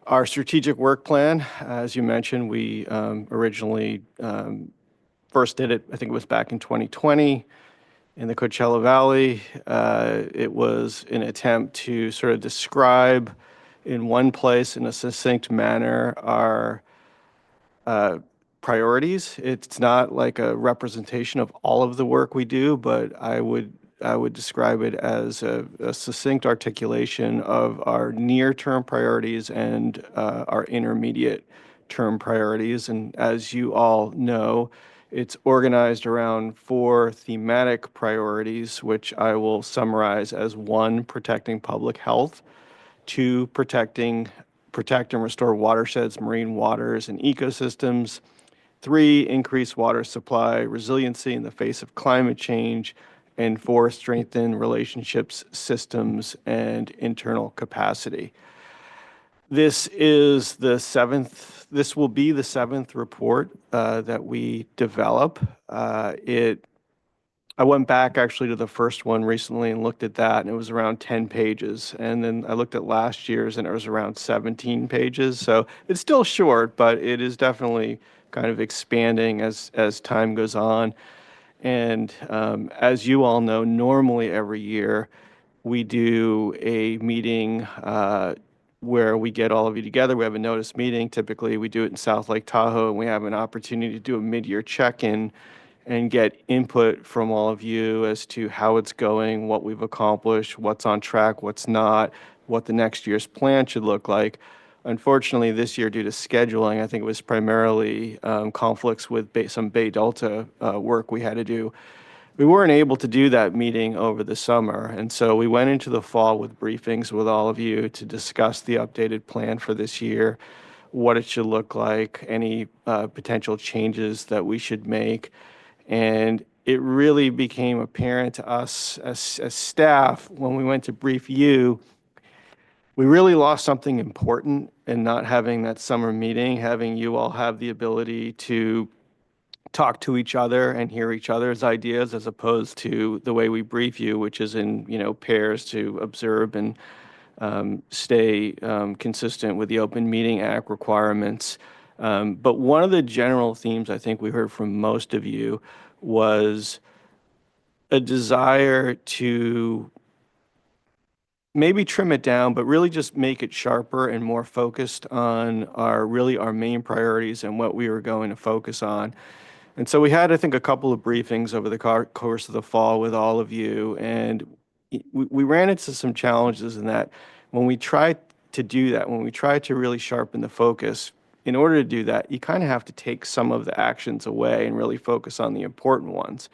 our strategic work plan. As you mentioned, we originally first did it, I think it was back in 2020 in the Coachella Valley. It was an attempt to sort of describe in one place in a succinct manner our priorities. It's not like a representation of all of the work we do, but I would describe it as a succinct articulation of our near-term priorities and our intermediate-term priorities. And as you all know, it's organized around 4 thematic priorities, which I will summarize as 1, protecting public health, 2, protect and restore watersheds, marine waters, and ecosystems, 3, increase water supply resiliency in the face of climate change, and 4, strengthen relationships, systems, and internal capacity. This will be the 7th report that we develop. I went back actually to the first one recently and looked at that, and it was around 10 pages. And then I looked at last year's, and it was around 17 pages. So it's still short, but it is definitely kind of expanding as time goes on. And as you all know, normally every year we do a meeting where we get all of you together. We have a notice meeting. Typically, we do it in South Lake Tahoe, and we have an opportunity to do a mid-year check-in and get input from all of you as to how it's going, what we've accomplished, what's on track, what's not, what the next year's plan should look like. Unfortunately, this year, due to scheduling, I think it was primarily conflicts with some Bay Delta work we had to do. We weren't able to do that meeting over the summer, and so we went into the fall with briefings with all of you to discuss the updated plan for this year, what it should look like, any potential changes that we should make. And it really became apparent to us as staff when we went to brief you, we really lost something important in not having that summer meeting, having you all have the ability to talk to each other and hear each other's ideas as opposed to the way we brief you, which is in pairs to observe and stay consistent with the Open Meeting Act requirements. But one of the general themes I think we heard from most of you was a desire to maybe trim it down, but really just make it sharper and more focused on our main priorities and what we were going to focus on. And so we had, I think, a couple of briefings over the course of the fall with all of you, and we ran into some challenges in that when we tried to do that, when we tried to really sharpen the focus, in order to do that, you kind of have to take some of the actions away and really focus on the important ones.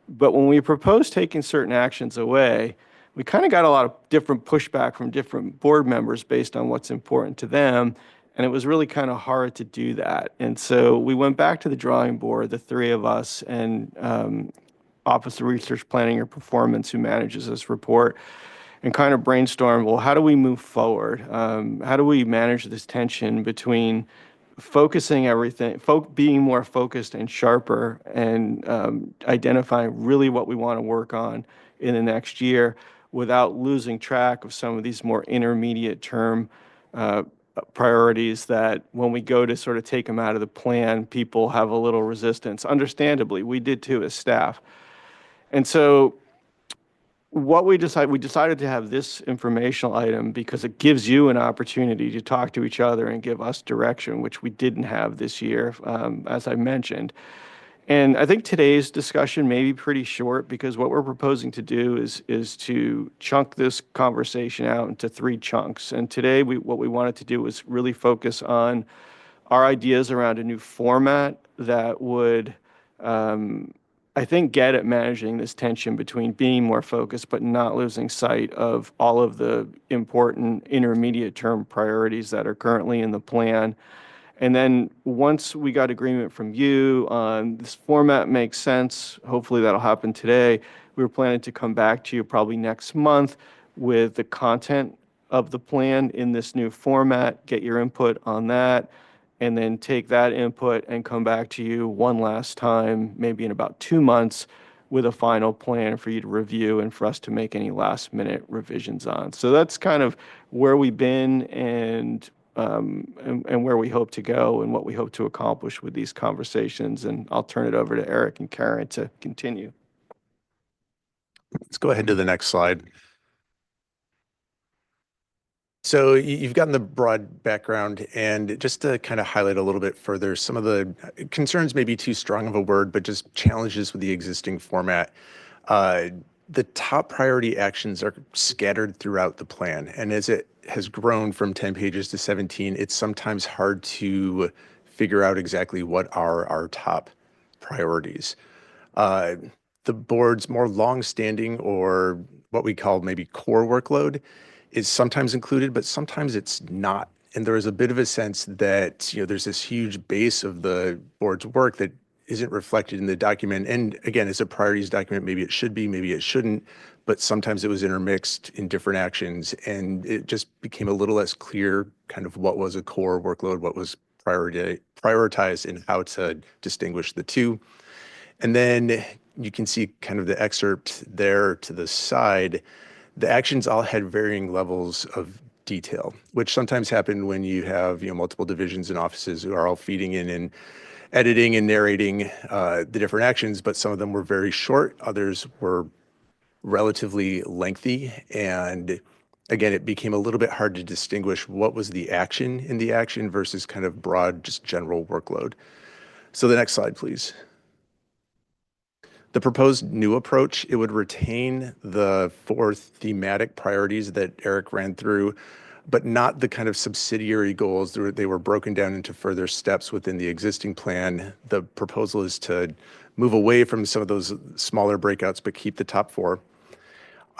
But when we proposed taking certain actions away, we kind of got a lot of different pushback from different board members based on what's important to them. And it was really kind of hard to do that. And so we went back to the drawing board, the three of us, and Office of Research Planning and Performance, who manages this report, and kind of brainstormed, well, how do we move forward? How do we manage this tension between focusing everything, being more focused and sharper, and identifying really what we want to work on in the next year without losing track of some of these more intermediate term priorities that when we go to sort of take them out of the plan, people have a little resistance. Understandably, we did too as staff. And so what we decided to have this informational item because it gives you an opportunity to talk to each other and give us direction, which we didn't have this year, as I mentioned. And I think today's discussion may be pretty short because what we're proposing to do is to chunk this conversation out into 3 chunks. And today what we wanted to do was really focus on our ideas around a new format that would, I think, get at managing this tension between being more focused but not losing sight of all of the important intermediate term priorities that are currently in the plan. And then once we got agreement from you on this format makes sense, hopefully that'll happen today, we were planning to come back to you probably next month with the content of the plan in this new format, get your input on that, and then take that input and come back to you one last time, maybe in about 2 months, with a final plan for you to review and for us to make any last minute revisions on. So that's kind of where we've been and where we hope to go and what we hope to accomplish with these conversations. And I'll turn it over to Eric and Karen to continue. Let's go ahead to the next slide. So you've gotten the broad background, and just to kind of highlight a little bit further, some of the concerns may be too strong of a word, but just challenges with the existing format. The top priority actions are scattered throughout the plan, and as it has grown from 10 pages to 17, it's sometimes hard to figure out exactly what are our top priorities. The board's more long-standing, or what we call maybe core workload, is sometimes included, but sometimes it's not. And there is a bit of a sense that, there's this huge base of the board's work that isn't reflected in the document. And again, it's a priorities document. Maybe it should be, maybe it shouldn't, but sometimes it was intermixed in different actions. And it just became a little less clear kind of what was a core workload, what was prioritized, and how to distinguish the two. And then you can see kind of the excerpt there to the side. The actions all had varying levels of detail, which sometimes happen when you have multiple divisions and offices who are all feeding in and editing and narrating the different actions, but some of them were very short, others were relatively lengthy, and again, it became a little bit hard to distinguish what was the action in the action versus kind of broad, just general workload. So the next slide, please. The proposed new approach, it would retain the 4 thematic priorities that Eric ran through, but not the kind of subsidiary goals. They were broken down into further steps within the existing plan. The proposal is to move away from some of those smaller breakouts, but keep the top 4.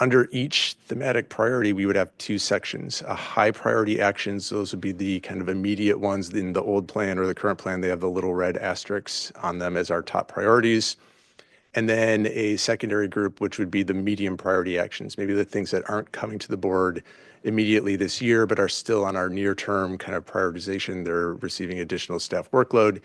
Under each thematic priority, we would have 2 sections. High priority actions, those would be the kind of immediate ones in the old plan or the current plan. They have the little red asterisks on them as our top priorities. And then a secondary group, which would be the medium priority actions, maybe the things that aren't coming to the board immediately this year, but are still on our near-term kind of prioritization. They're receiving additional staff workload.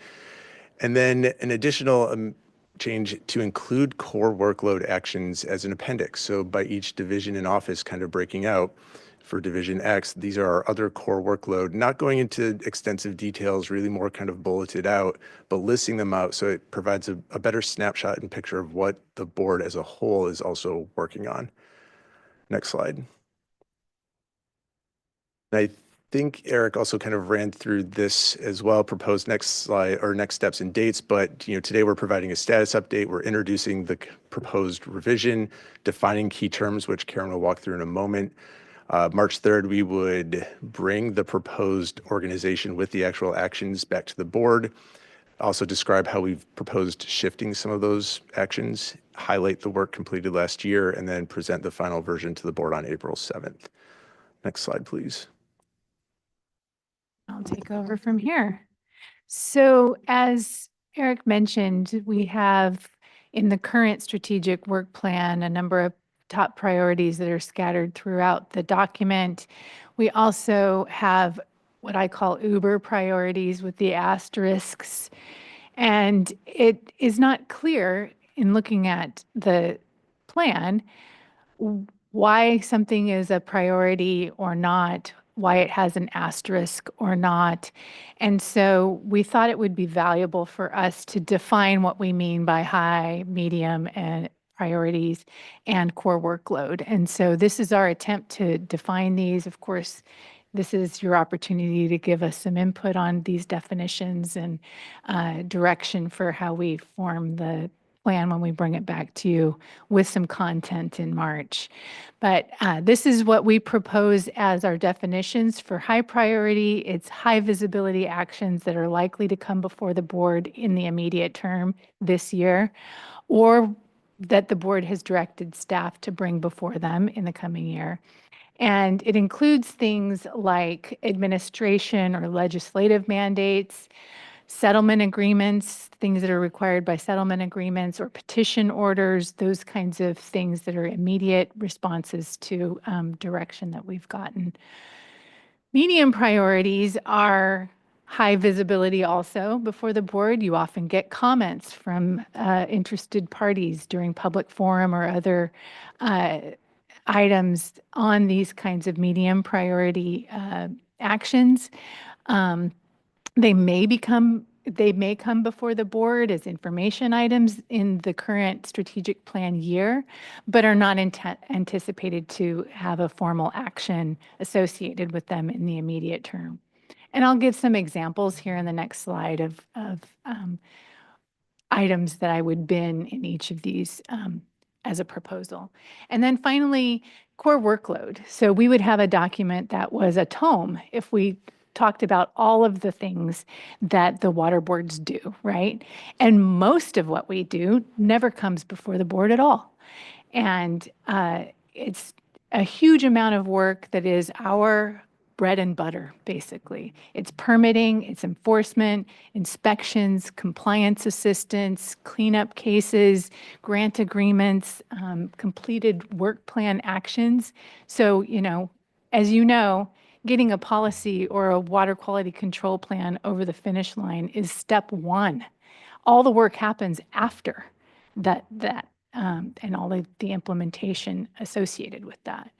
And then an additional change to include core workload actions as an appendix. So by each division and office kind of breaking out, For Division X, these are our other core workload, not going into extensive details, really more kind of bulleted out, but listing them out so it provides a better snapshot and picture of what the board as a whole is also working on. Next slide. I think Eric also kind of ran through this as well, proposed next slide or next steps and dates, but today we're providing a status update. We're introducing the proposed revision, defining key terms, which Karen will walk through in a moment. March 3rd, we would bring the proposed organization with the actual actions back to the board, also describe how we've proposed shifting some of those actions, highlight the work completed last year, and then present the final version to the board on April 7th. Next slide, please. I'll take over from here. So as Eric mentioned, we have in the current strategic work plan a number of top priorities that are scattered throughout the document. We also have what I call Uber priorities with the asterisks. And it is not clear in looking at the plan why something is a priority or not, why it has an asterisk or not. And so we thought it would be valuable for us to define what we mean by high, medium, and priorities and core workload. And so this is our attempt to define these. Of course, this is your opportunity to give us some input on these definitions and direction for how we form the plan when we bring it back to you with some content in March. But this is what we propose as our definitions for high priority. It's high visibility actions that are likely to come before the board in the immediate term this year, or that the board has directed staff to bring before them in the coming year. And it includes things like administration or legislative mandates, settlement agreements, things that are required by settlement agreements or petition orders, those kinds of things that are immediate responses to direction that we've gotten. Medium priorities are high visibility also before the board. You often get comments from interested parties during public forum or other items on these kinds of medium priority actions. They may come before the board as information items in the current strategic plan year, but are not anticipated to have a formal action associated with them in the immediate term. And I'll give some examples here in the next slide of items that I would bin in each of these as a proposal. And then finally, core workload. So we would have a document that was a tome if we talked about all of the things that the water boards do, right? And most of what we do never comes before the board at all. And it's a huge amount of work that is our bread and butter, basically. It's permitting, it's enforcement, inspections, compliance assistance, cleanup cases, grant agreements, completed work plan actions. So, as you know, getting a policy or a water quality control plan over the finish line is step one. All the work happens after that and all of the implementation associated with that.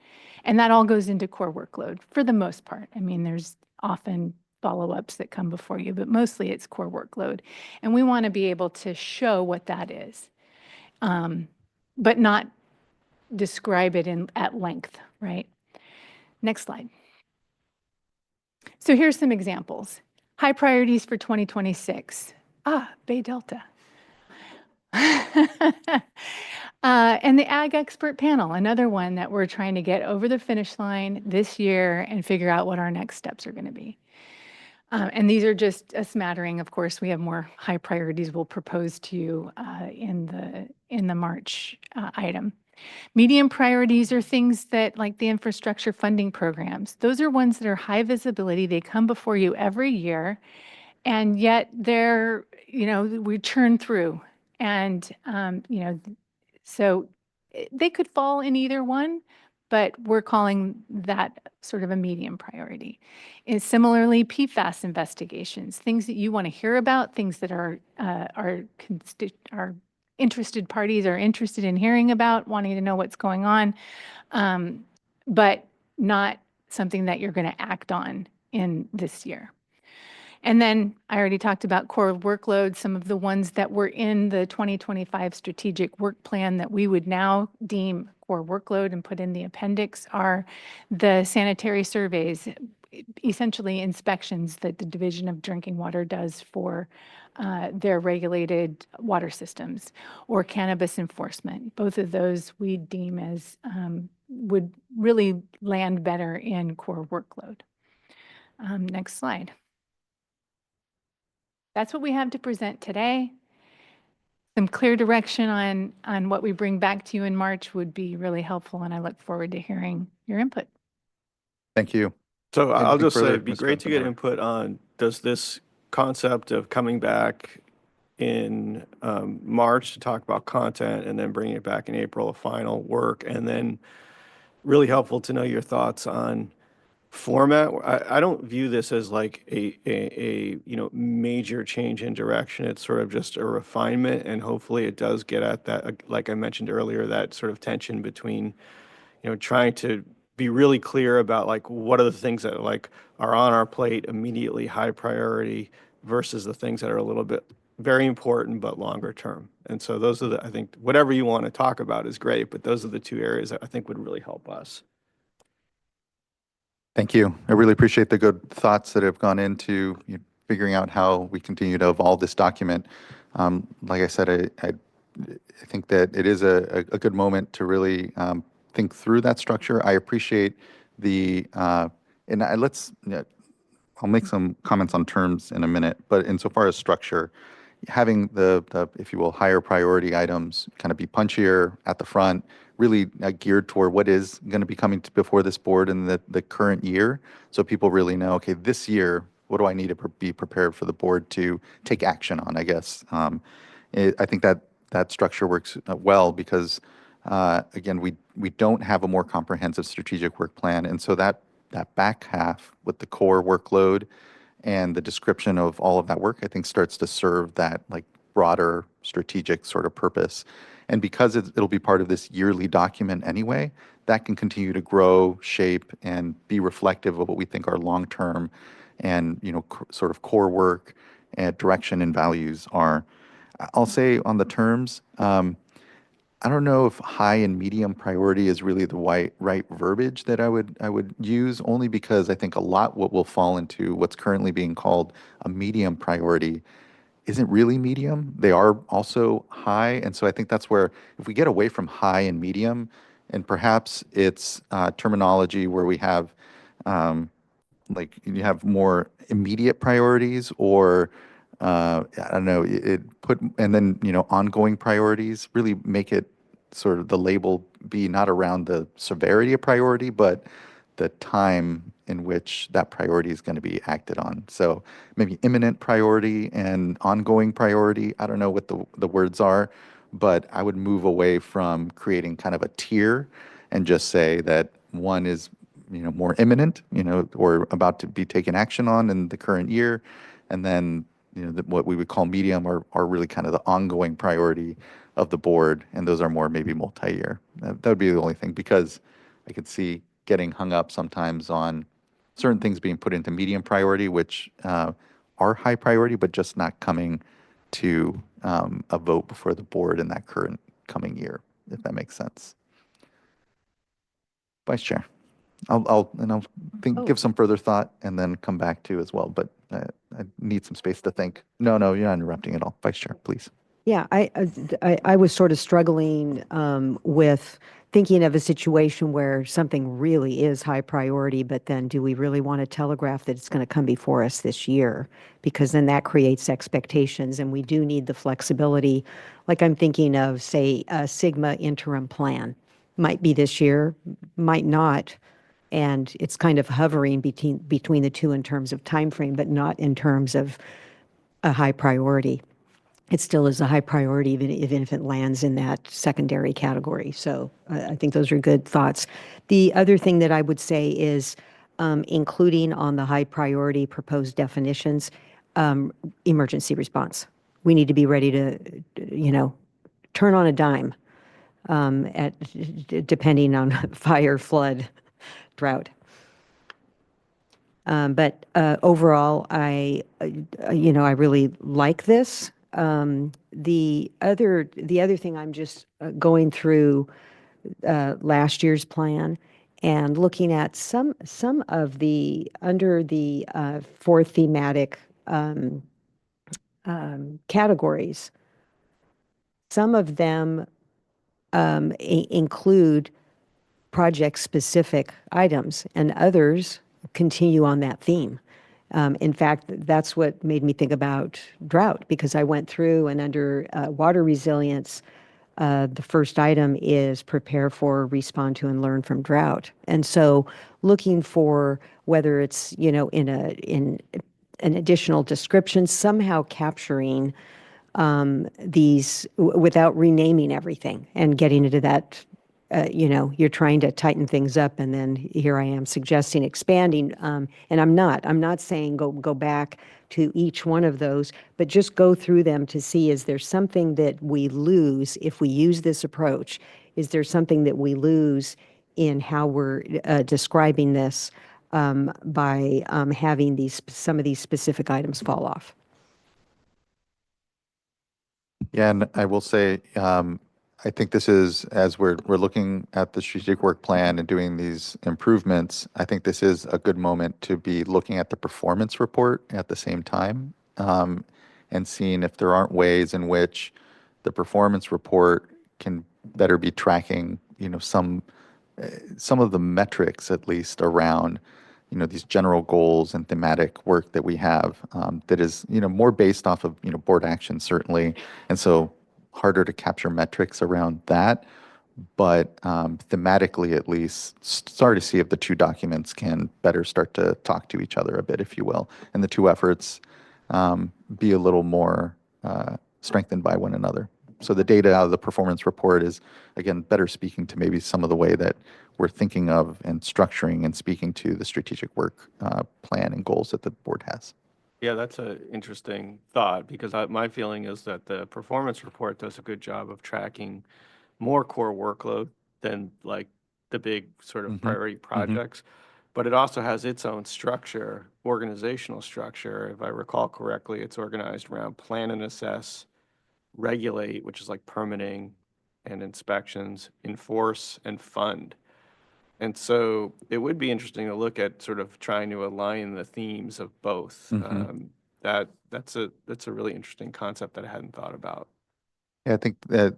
And that all goes into core workload for the most part. I mean, there's often follow-ups that come before you, but mostly it's core workload. And we want to be able to show what that is, but not describe it at length, right? Next slide. So here's some examples. High priorities for 2026. Bay Delta. And the Ag Expert Panel, another one that we're trying to get over the finish line this year and figure out what our next steps are going to be. And these are just a smattering. Of course, we have more high priorities we'll propose to you in the March item. Medium priorities are things that, like the infrastructure funding programs, those are ones that are high visibility. They come before you every year, and yet they're, we churn through. And, so they could fall in either one, but we're calling that sort of a medium priority. And similarly, PFAS investigations, things that you want to hear about, things that our interested parties are interested in hearing about, wanting to know what's going on, but not something that you're going to act on in this year. And then I already talked about core workloads. Some of the ones that were in the 2025 strategic work plan that we would now deem core workload and put in the appendix are the sanitary surveys, essentially inspections that the Division of Drinking Water does for their regulated water systems, or cannabis enforcement. Both of those we deem as would really land better in core workload. Next slide. That's what we have to present today. Some clear direction on what we bring back to you in March would be really helpful, and I look forward to hearing your input. Thank you. So I'll Anything just say further, it'd be Mr. great to get Benhammer? input on, does this concept of coming back in March to talk about content and then bringing it back in April, a final work, and then really helpful to know your thoughts on format. I don't view this as like a major change in direction. It's sort of just a refinement, and hopefully it does get at that, like I mentioned earlier, that sort of tension between trying to be really clear about like what are the things that like are on our plate immediately high priority versus the things that are a little bit very important but longer term. And so those are I think whatever you want to talk about is great, but those are the two areas that I think would really help us. Thank you. I really appreciate the good thoughts that have gone into figuring out how we continue to evolve this document. Like I said, I think that it is a good moment to really think through that structure. I appreciate the, I'll make some comments on terms in a minute, but insofar as structure, having the if you will, higher priority items kind of be punchier at the front, really geared toward what is going to be coming before this board in the current year, so people really know, okay, this year, what do I need to be prepared for the board to take action on, I guess. I think that structure works well because, again, we don't have a more comprehensive strategic work plan, and so that back half with the core workload and the description of all of that work, I think starts to serve that like broader strategic sort of purpose. And because it'll be part of this yearly document anyway, that can continue to grow, shape, and be reflective of what we think our long-term and sort of core work and direction and values are. I'll say on the terms, I don't know if high and medium priority is really the right verbiage that I would use, only because I think a lot what will fall into what's currently being called a medium priority isn't really medium. They are also high, and so I think that's where if we get away from high and medium, and perhaps it's terminology where we have like you have more immediate priorities, or I don't know, and then ongoing priorities, really make it sort of the label be not around the severity of priority, but the time in which that priority is going to be acted on. So maybe imminent priority and ongoing priority. I don't know what the words are, but I would move away from creating kind of a tier and just say that one is more imminent, or about to be taken action on in the current year, and then what we would call medium are really kind of the ongoing priority of the board, and those are more maybe multi-year. That would be the only thing, because I could see getting hung up sometimes on certain things being put into medium priority, which are high priority, but just not coming to a vote before the board in that current coming year, if that makes sense. Vice Chair. I'll give some further thought and then come back to as well, but I need some space to think. No, you're not interrupting at all. Vice Chair, please. Yeah, I was sort of struggling with thinking of a situation where something really is high priority, but then do we really want to telegraph that it's going to come before us this year? Because then that creates expectations, and we do need the flexibility. Like I'm thinking of, say, a Sigma interim plan. Might be this year, might not. And it's kind of hovering between the two in terms of time frame, but not in terms of a high priority. It still is a high priority, even if it lands in that secondary category. So I think those are good thoughts. The other thing that I would say is including on the high priority proposed definitions, emergency response. We need to be ready to, turn on a dime depending on fire, flood, drought. But overall, I really like this. The other thing, I'm just going through last year's plan and looking at some of the under the four thematic categories. Some of them include project-specific items, and others continue on that theme. In fact, that's what made me think about drought, because I went through and under water resilience, the first item is prepare for, respond to, and learn from drought. And so looking for whether it's, in an additional description, somehow capturing these without renaming everything and getting into that, you're trying to tighten things up, and then here I am suggesting expanding. And I'm not saying go back to each one of those, but just go through them to see, is there something that we lose if we use this approach? Is there something that we lose in how we're describing this by having some of these specific items fall off? Yeah, and I will say, I think this is, as we're looking at the strategic work plan and doing these improvements, I think this is a good moment to be looking at the performance report at the same time, and seeing if there aren't ways in which the performance report can better be tracking, some of the metrics, at least around, these general goals and thematic work that we have, that is, more based off of, board action, certainly. And so harder to capture metrics around that. But thematically, at least, start to see if the two documents can better start to talk to each other a bit, if you will, and the two efforts be a little more strengthened by one another. So the data out of the performance report is, again, better speaking to maybe some of the way that we're thinking of and structuring and speaking to the strategic work plan and goals that the board has. Yeah, that's an interesting thought, because my feeling is that the performance report does a good job of tracking more core workload than like the big sort of priority projects. But it also has its own structure, organizational structure. If I recall correctly, it's organized around plan and assess, regulate, which is like permitting and inspections, enforce, and fund. And so it would be interesting to look at sort of trying to align the themes of both. That's a really interesting concept that I hadn't thought about. Yeah, I think that,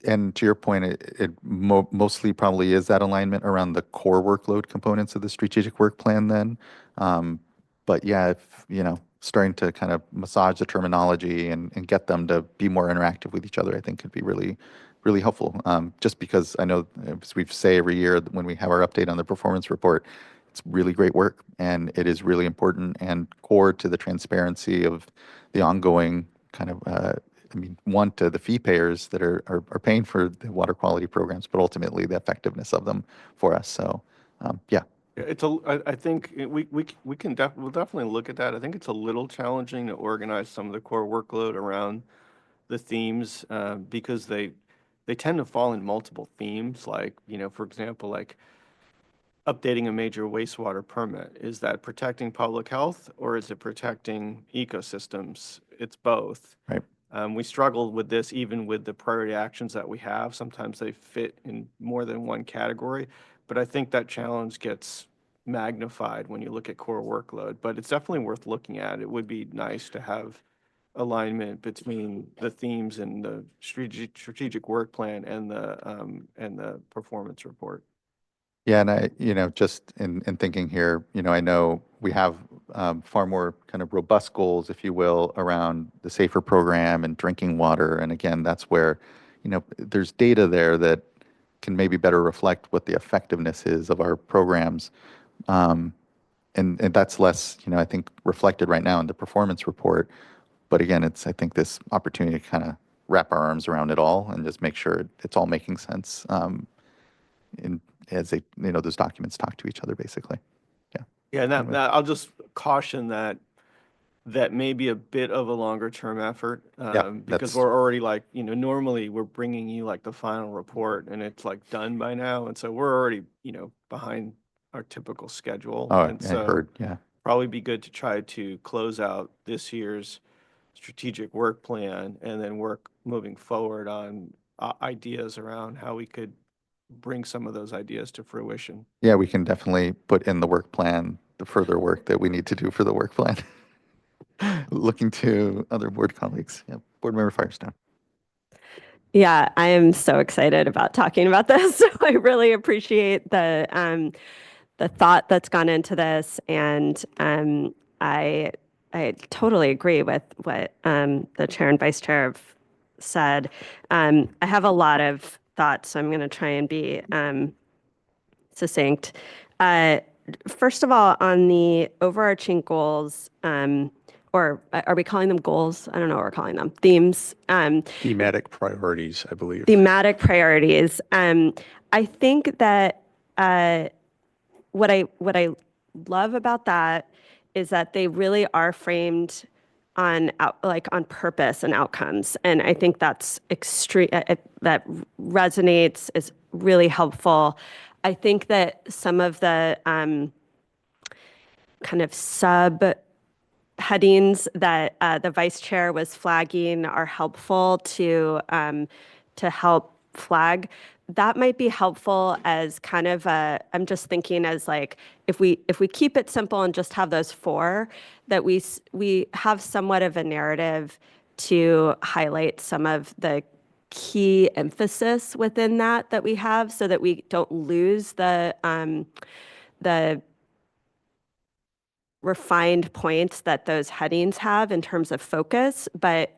and to your point, it mostly probably is that alignment around the core workload components of the strategic work plan then. But yeah, if, starting to kind of massage the terminology and get them to be more interactive with each other, I think could be really, really helpful. Just because I know, as we say every year when we have our update on the performance report, it's really great work, and it is really important and core to the transparency of the ongoing kind of, one, to the fee payers that are paying for the water quality programs, but ultimately the effectiveness of them for us. So, yeah. I think we'll definitely look at that. I think it's a little challenging to organize some of the core workload around the themes, because they tend to fall in multiple themes. Like, for example, like updating a major wastewater permit. Is that protecting public health, or is it protecting ecosystems? It's both. Right. We struggled with this even with the priority actions that we have. Sometimes they fit in more than one category, but I think that challenge gets magnified when you look at core workload. But it's definitely worth looking at. It would be nice to have alignment between the themes and the strategic work plan and the performance report. Yeah, and I, just in thinking here, I know we have far more kind of robust goals, if you will, around the SAFER program and drinking water. And again, that's where, there's data there that can maybe better reflect what the effectiveness is of our programs. And that's less, I think, reflected right now in the performance report. But again, it's, I think, this opportunity to kind of wrap our arms around it all and just make sure it's all making sense. As they, those documents talk to each other, basically. Yeah. Yeah, and that I'll just caution that may be a bit of a longer term effort, because we're already like, normally we're bringing you like the final report and it's like done by now. And so we're already, behind our typical schedule. Oh, And I so, heard, yeah. probably be good to try to close out this year's strategic work plan and then work moving forward on ideas around how we could bring some of those ideas to fruition. Yeah, we can definitely put in the work plan, the further work that we need to do for the work plan. Looking to other board colleagues. Yeah, Board Member Firestone. Yeah, I am so excited about talking about this. So I really appreciate the thought that's gone into this, and I totally agree with what the chair and vice chair have said. I have a lot of thoughts, so I'm going to try and be succinct. First of all, on the overarching goals, or are we calling them goals? I don't know what we're calling them. Themes. Thematic priorities, I believe. Thematic priorities. I think that what I love about that is that they really are framed on on purpose and outcomes, and I think that's extreme. That resonates, is really helpful. I think that some of the kind of sub headings that the vice chair was flagging are helpful to help flag. That might be helpful as kind of I'm just thinking as like if we keep it simple and just have those four, that we have somewhat of a narrative to highlight some of the key emphasis within that we have, so that we don't lose the refined points that those headings have in terms of focus, but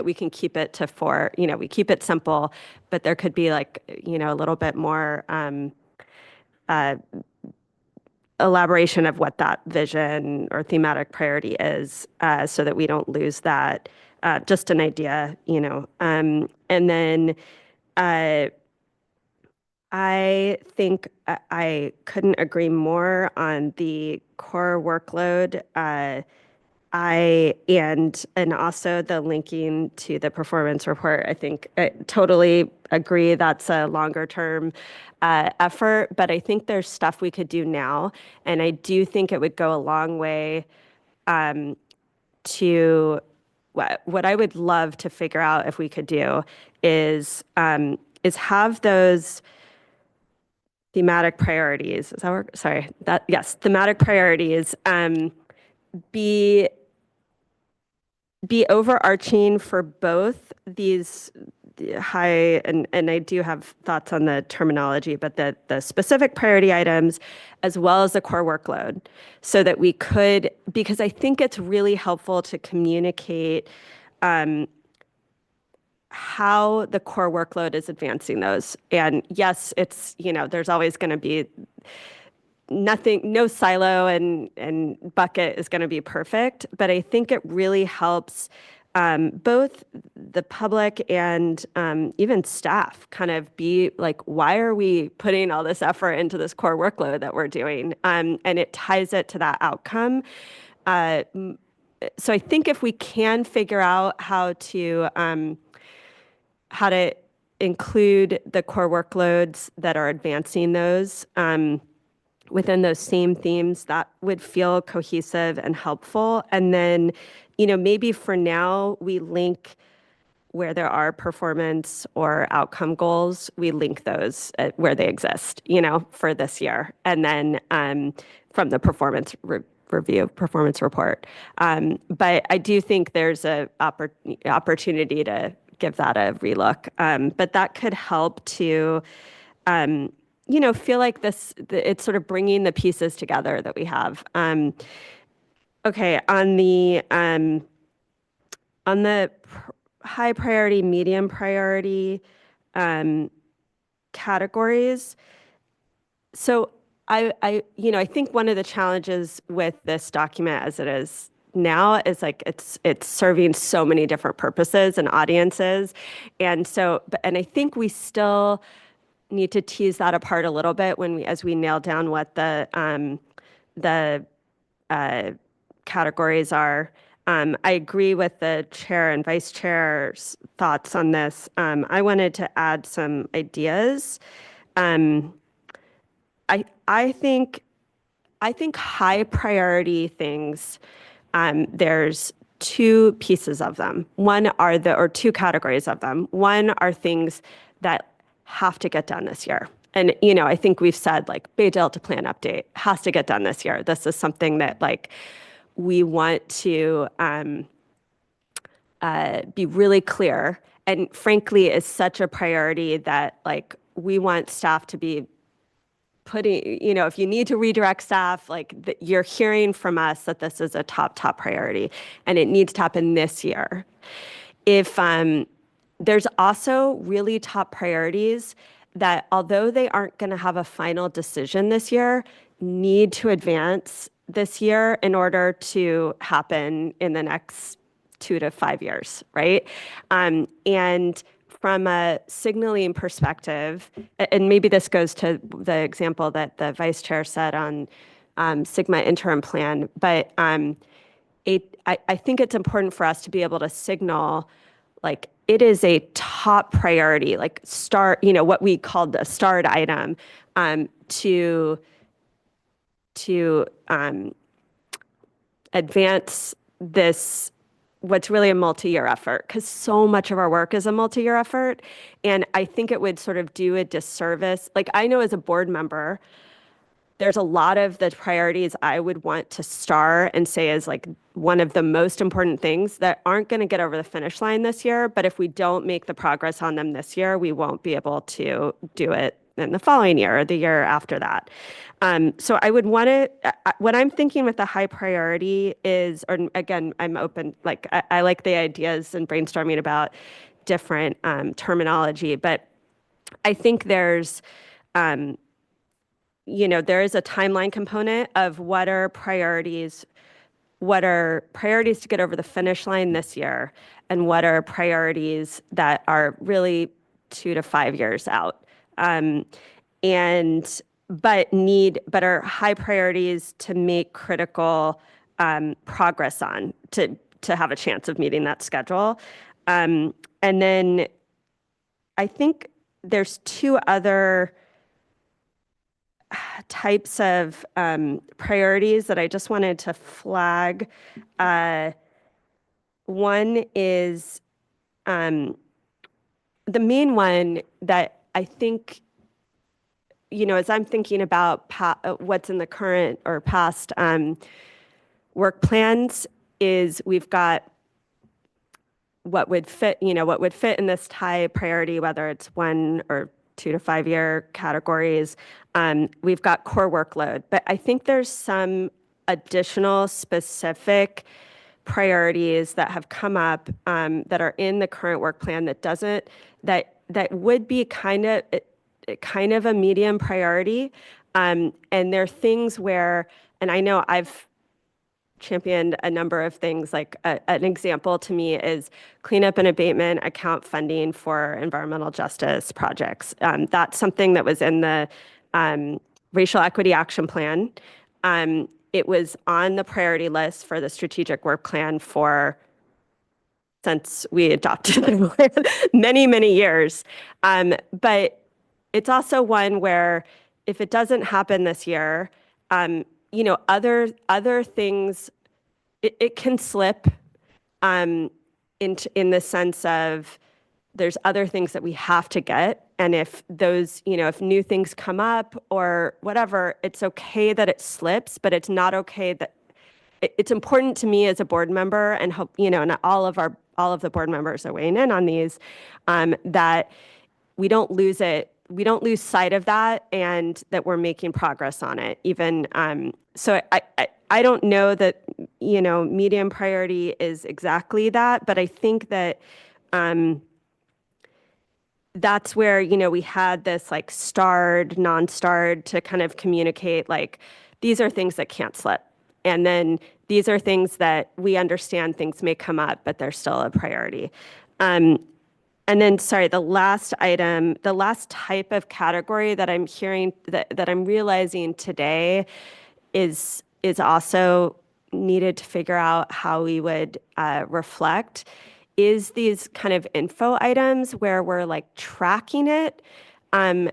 we can keep it to four. We keep it simple, but there could be like a little bit more elaboration of what that vision or thematic priority is, so that we don't lose that. Just an idea, and then I think I couldn't agree more on the core workload. And also the linking to the performance report. I think I totally agree that's a longer term effort, but I think there's stuff we could do now, and I do think it would go a long way to what I would love to figure out if we could do is have those thematic priorities. Is that work? Sorry. Yes, thematic priorities be overarching for both these high, and I do have thoughts on the terminology, but the specific priority items as well as the core workload, so that we could, because I think it's really helpful to communicate how the core workload is advancing those. And yes, it's, there's always going to be no silo and bucket is going to be perfect, but I think it really helps both the public and even staff kind of be like, why are we putting all this effort into this core workload that we're doing? And it ties it to that outcome. So I think if we can figure out how to include the core workloads that are advancing those within those same themes, that would feel cohesive and helpful. And then, maybe for now, we link where there are performance or outcome goals, we link those where they exist, for this year. And then from the performance review, performance report. But I do think there's a opportunity to give that a relook. But that could help to, feel like it's sort of bringing the pieces together that we have. Okay, on the high priority, medium priority categories. So I think one of the challenges with this document as it is now is like it's serving so many different purposes and audiences. And so, and I think we still need to tease that apart a little bit as we nail down what the categories are. I agree with the chair and vice chair's thoughts on this. I wanted to add some ideas. I think I think high priority things, there's two pieces of them. Or two categories of them. One are things that have to get done this year. And, I think we've said like Bay Delta Plan update has to get done this year. This is something that like we want to be really clear. And frankly, is such a priority that like we want staff to be putting, if you need to redirect staff, like you're hearing from us that this is a top priority and it needs to happen this year. If there's also really top priorities that, although they aren't going to have a final decision this year, need to advance this year in order to happen in the next 2 to 5 years, right? And from a signaling perspective, and maybe this goes to the example that the vice chair said on Sigma interim plan, but I think it's important for us to be able to signal like it is a top priority, like what we called a starred item to advance this, what's really a multi-year effort, because so much of our work is a multi-year effort. And I think it would sort of do a disservice. Like I know as a board member, there's a lot of the priorities I would want to star and say is like one of the most important things that aren't going to get over the finish line this year. But if we don't make the progress on them this year, we won't be able to do it in the following year or the year after that. So I would want to, what I'm thinking with the high priority is, or again, I'm open, like I like the ideas and brainstorming about different terminology, but I think there's, there is a timeline component of what are priorities to get over the finish line this year, and what are priorities that are really 2 to 5 years out. But are high priorities to make critical progress on to have a chance of meeting that schedule. And then I think there's two other types of priorities that I just wanted to flag. One is the main one that I think, as I'm thinking about what's in the current or past work plans, is we've got what would fit in this high priority, whether it's 1 or 2 to 5 year categories. We've got core workload, but I think there's some additional specific priorities that have come up that are in the current work plan that would be kind of a medium priority. And there are things where, and I know I've championed a number of things, like an example to me is cleanup and abatement account funding for environmental justice projects. That's something that was in the Racial Equity Action Plan. It was on the priority list for the strategic work plan since we adopted the plan many, many years. But it's also one where if it doesn't happen this year, other things, it can slip in the sense of there's other things that we have to get. And if those, if new things come up or whatever, it's okay that it slips, but it's not okay that it's important to me as a board member, and hope, and all of the board members are weighing in on these, that we don't lose it. We don't lose sight of that, and that we're making progress on it. Even so, I don't know that medium priority is exactly that, but I think that that's where we had this like starred, non-starred to kind of communicate like these are things that can't slip, and then these are things that we understand things may come up, but they're still a priority. And then, sorry, the last item, the last type of category that I'm hearing, that I'm realizing today is also needed to figure out how we would reflect, is these kind of info items where we're like tracking it. And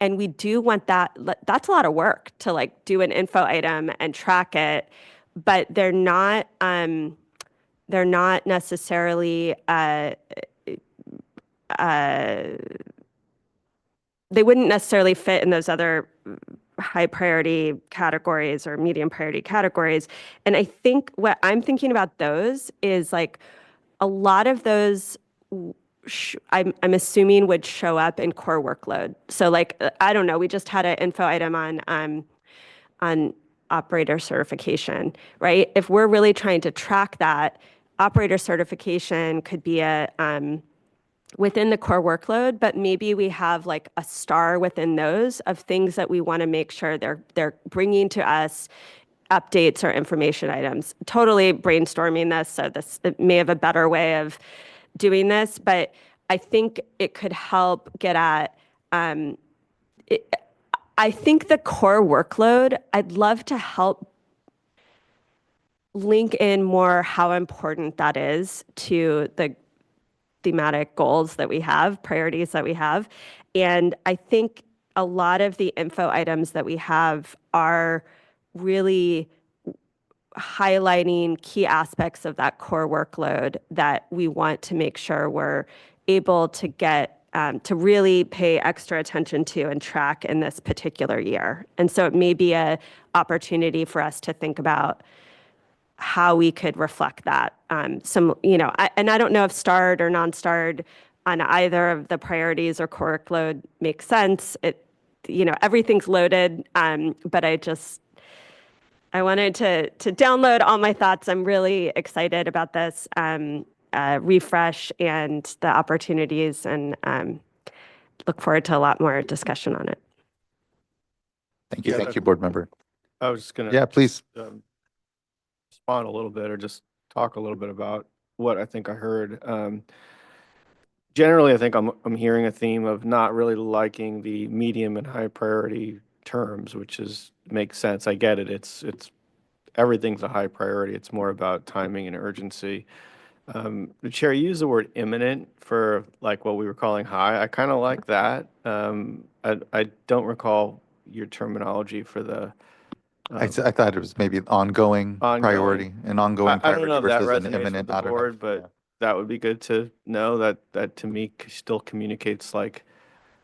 And we do want that. That's a lot of work to like do an info item and track it, but they're not necessarily they wouldn't necessarily fit in those other high priority categories or medium priority categories. And I think what I'm thinking about those is like a lot of those I'm assuming would show up in core workload. So like I don't know, we just had an info item on operator certification, right? If we're really trying to track that, operator certification could be a within the core workload, but maybe we have like a star within those of things that we want to make sure they're bringing to us updates or information items. Totally brainstorming this, so it may have a better way of doing this, but I think it could help get at. I think the core workload, I'd love to help link in more how important that is to the thematic goals that we have, priorities that we have. And I think a lot of the info items that we have are really highlighting key aspects of that core workload that we want to make sure we're able to get to really pay extra attention to and track in this particular year. And so it may be an opportunity for us to think about how we could reflect that. And I don't know if starred or non-starred on either of the priorities or core workload makes sense. Everything's loaded, but I wanted to download all my thoughts. I'm really excited about this refresh and the opportunities, and look forward to a lot more discussion on it. Thank you. Yeah, Thank you, board member. I was just going to Yeah, please. respond a little bit or just talk a little bit about what I think I heard. Generally, I think I'm hearing a theme of not really liking the medium and high priority terms, which makes sense. I get it. It's everything's a high priority. It's more about timing and urgency. The chair used the word imminent for like what we were calling high. I kind of like that. I don't recall your terminology for the I thought it was maybe ongoing priority, an ongoing I don't priority know if that versus an resonates with imminent. the I don't know. board, but that would be good to know. That to me still communicates like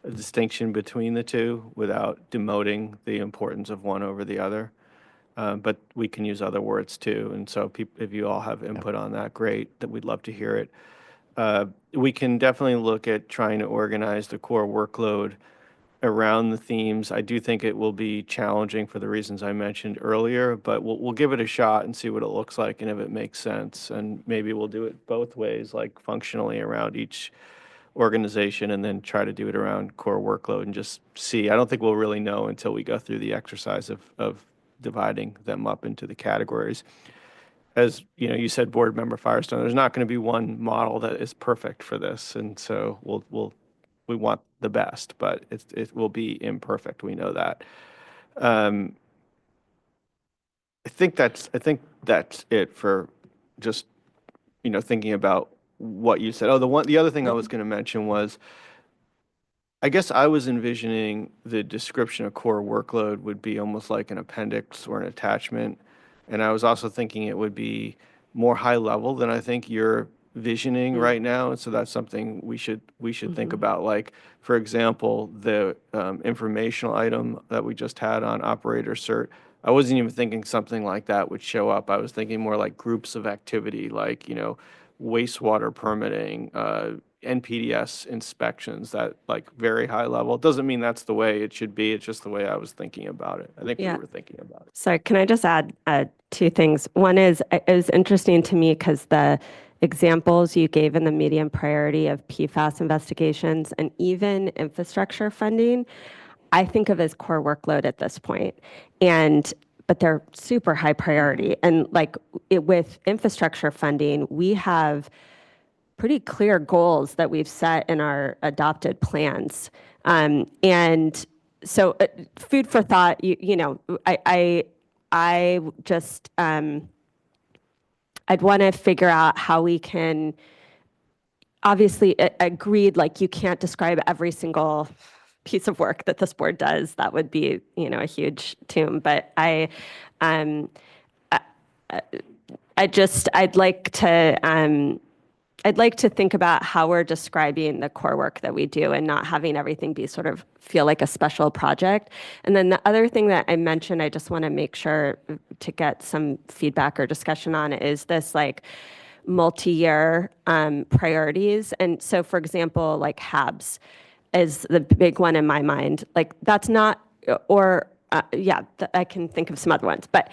a distinction between the two without demoting the importance of one over the other. But we can use other words too. And so if you all have input on that, great, that we'd love to hear it. We can definitely look at trying to organize the core workload around the themes. I do think it will be challenging for the reasons I mentioned earlier, but we'll give it a shot and see what it looks like and if it makes sense. And maybe we'll do it both ways, like functionally around each organization and then try to do it around core workload and just see. I don't think we'll really know until we go through the exercise of dividing them up into the categories. As you said, board member Firestone, there's not going to be one model that is perfect for this. And so we want the best, but it will be imperfect. We know that. I think that's it for just thinking about what you said. Oh, the other thing I was going to mention was, I guess I was envisioning the description of core workload would be almost like an appendix or an attachment, and I was also thinking it would be more high level than I think you're visioning right now, and so that's something we should think about. Like, for example, the informational item that we just had on operator cert, I wasn't even thinking something like that would show up. I was thinking more like groups of activity, like wastewater permitting, NPDS inspections, that like very high level. It doesn't mean that's the way it should be. It's just the way I was thinking about it. I think we were thinking about it. So can I just add two things? One is, it was interesting to me because the examples you gave in the medium priority of PFAS investigations and even infrastructure funding, I think of as core workload at this point. But they're super high priority. And like with infrastructure funding, we have pretty clear goals that we've set in our adopted plans. And so food for thought, I just, I'd want to figure out how we can, obviously agreed, like you can't describe every single piece of work that this board does, that would be, a huge tomb. But um, I'd like to think about how we're describing the core work that we do and not having everything be sort of feel like a special project. And then the other thing that I mentioned, I just want to make sure to get some feedback or discussion on is this like multi-year priorities. And so, for example, like HABs is the big one in my mind. Like that's not, or I can think of some other ones, but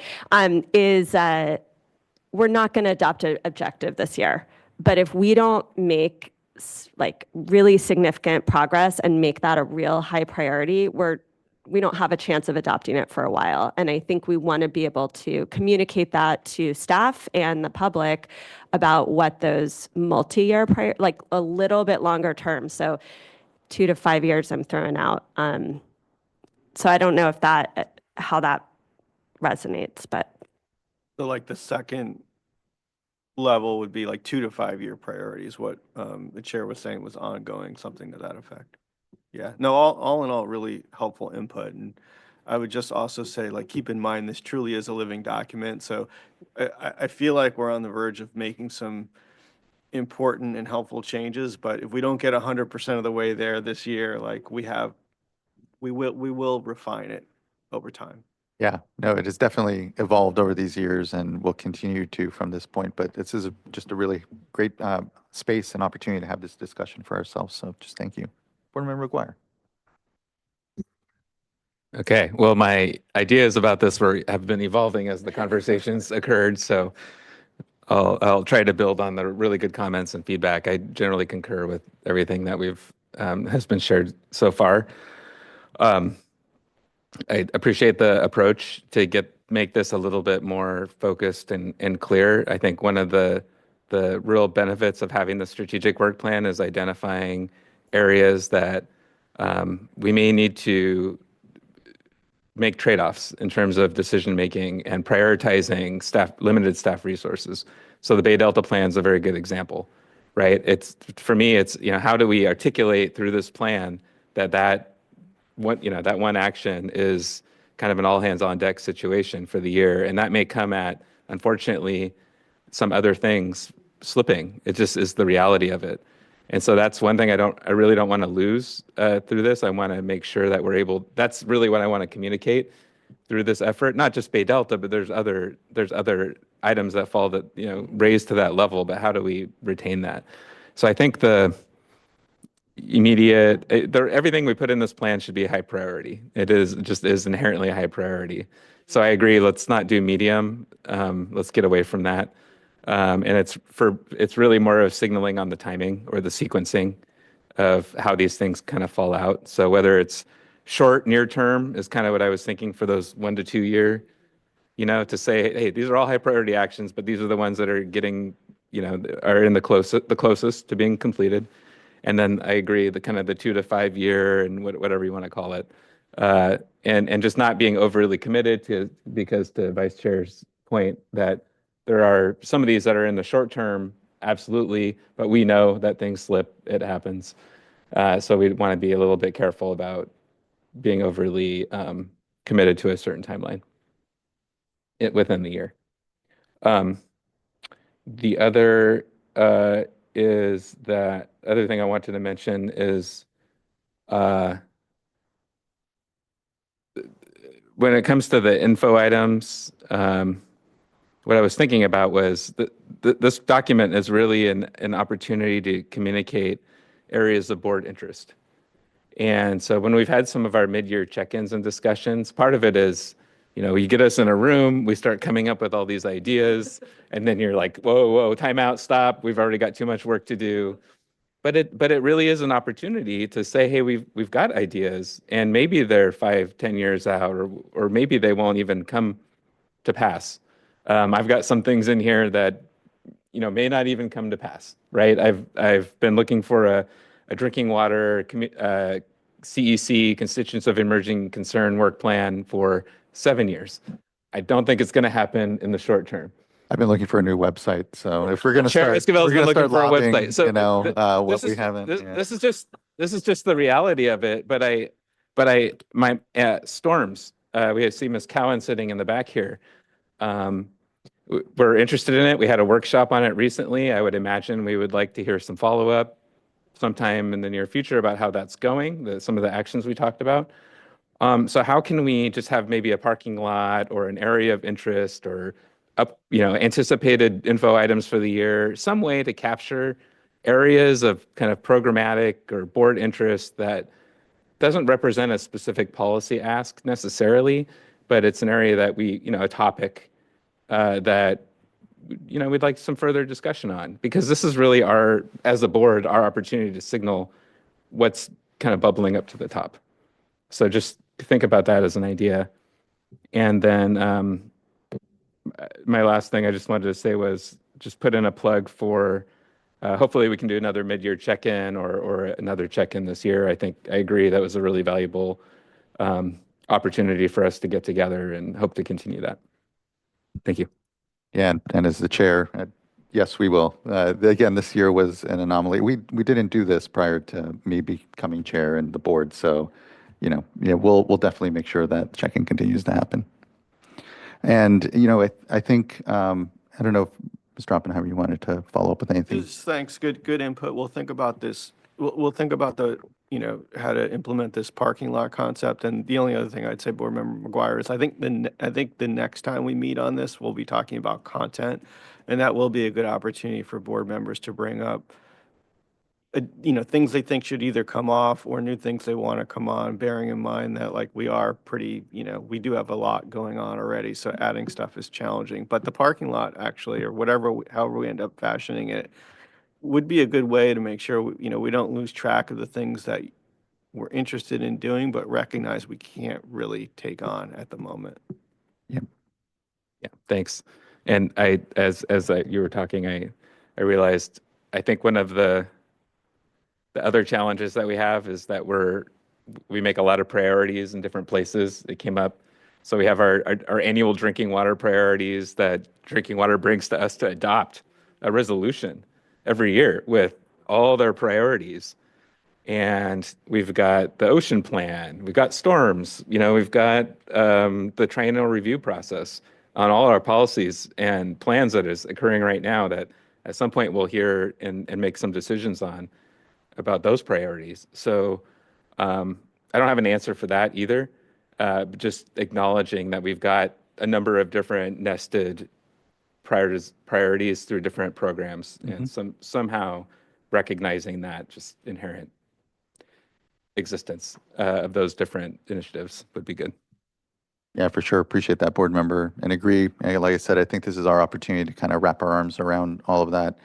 we're not going to adopt an objective this year. But if we don't make like really significant progress and make that a real high priority, we don't have a chance of adopting it for a while. And I think we want to be able to communicate that to staff and the public about what those multi-year, like a little bit longer term. So 2 to 5 years I'm throwing out. So I don't know if how that resonates, but. So like the second level would be like 2 to 5 year priorities. What the chair was saying was ongoing, something to that effect. Yeah, no, all in all, really helpful input. And I would just also say, like, keep in mind, this truly is a living document. So I feel like we're on the verge of making some important and helpful changes, but if we don't get 100% of the way there this year, like we will refine it over time. Yeah, no, it has definitely evolved over these years and will continue to from this point. But this is just a really great space and opportunity to have this discussion for ourselves. So just thank you. Board Member McGuire. Okay, well, my ideas about this have been evolving as the conversations occurred. So I'll try to build on the really good comments and feedback. I generally concur with everything that has been shared so far. I appreciate the approach to make this a little bit more focused and clear. I think one of the real benefits of having the strategic work plan is identifying areas that we may need to make trade-offs in terms of decision making and prioritizing limited staff resources. So the Bay Delta plan is a very good example, right? For me, it's how do we articulate through this plan that one action is kind of an all hands on deck situation for the year. And that may come at, unfortunately, some other things slipping. It just is the reality of it. And so that's one thing I really don't want to lose through this. I want to make sure that that's really what I want to communicate through this effort, not just Bay Delta, but there's other items that fall raise to that level, but how do we retain that? So I think everything we put in this plan should be a high priority. It is inherently a high priority. So I agree, let's not do medium. Let's get away from that. And it's really more of signaling on the timing or the sequencing of how these things kind of fall out. So whether it's short, near term is kind of what I was thinking for those 1 to 2 year, to say, hey, these are all high priority actions, but these are the ones that are getting, are in the closest to being completed. And then I agree, the kind of the 2 to 5 year and whatever you want to call it, and just not being overly committed because to Vice Chair's point that there are some of these that are in the short term, absolutely, but we know that things slip, it happens. So we want to be a little bit careful about being overly committed to a certain timeline within the year. The other other thing I wanted to mention is when it comes to the info items, what I was thinking about was this document is really an opportunity to communicate areas of board interest. And so when we've had some of our mid-year check-ins and discussions, part of it is, you get us in a room, we start coming up with all these ideas, and then you're like, whoa, time out, stop, we've already got too much work to do. But it really is an opportunity to say, hey, we've got ideas, and maybe they're 5-10 years out, or maybe they won't even come to pass. I've got some things in here that may not even come to pass, right? I've been looking for a drinking water CEC, Constituents of Emerging Concern work plan for 7 years. I don't think it's going to happen in the short term. I've been looking for a new website, so if we're going to Chair start, Esquivel's been looking for a lobbying, website. So what we haven't. This is just the reality of it. But my storms, we see Ms. Cowan sitting in the back here. We're interested in it. We had a workshop on it recently. I would imagine we would like to hear some follow-up sometime in the near future about how that's going, some of the actions we talked about. So how can we just have maybe a parking lot or an area of interest or anticipated info items for the year, some way to capture areas of kind of programmatic or board interest that doesn't represent a specific policy ask necessarily, but it's an area that a topic that we'd like some further discussion on, because this is really as a board, our opportunity to signal what's kind of bubbling up to the top. So just think about that as an idea. And then my last thing I just wanted to say was just put in a plug for hopefully we can do another mid-year check-in or another check-in this year. I agree that was a really valuable opportunity for us to get together, and hope to continue that. Thank you. Yeah, and as the chair, yes, we will. Again, this year was an anomaly. We didn't do this prior to me becoming chair and the board, so we'll definitely make sure that checking continues to happen. And I think I don't know if Mr. Oppenheimer, you wanted to follow up with anything. Thanks. Good input. We'll think about this. We'll think about how to implement this parking lot concept. And the only other thing I'd say, Board Member McGuire, is I think the next time we meet on this, we'll be talking about content, and that will be a good opportunity for board members to bring up things they think should either come off or new things they want to come on, bearing in mind that we are pretty, we do have a lot going on already, so adding stuff is challenging. But the parking lot actually, or however we end up fashioning it, would be a good way to make sure, we don't lose track of the things that we're interested in doing, but recognize we can't really take on at the moment. Yeah. Yeah, thanks. And as you were talking, I realized, I think one of the other challenges that we have is that we make a lot of priorities in different places. It came up. So we have our annual drinking water priorities that drinking water brings to us to adopt a resolution every year with all their priorities. And we've got the ocean plan, we've got storms, we've got the triennial review process on all our policies and plans that is occurring right now that at some point we'll hear and make some decisions on about those priorities. So I don't have an answer for that either, but just acknowledging that we've got a number of different nested priorities through different programs, and somehow recognizing that just inherent existence of those different initiatives would be good. Yeah, for sure. Appreciate that, board member, and agree. And like I said, I think this is our opportunity to kind of wrap our arms around all of that.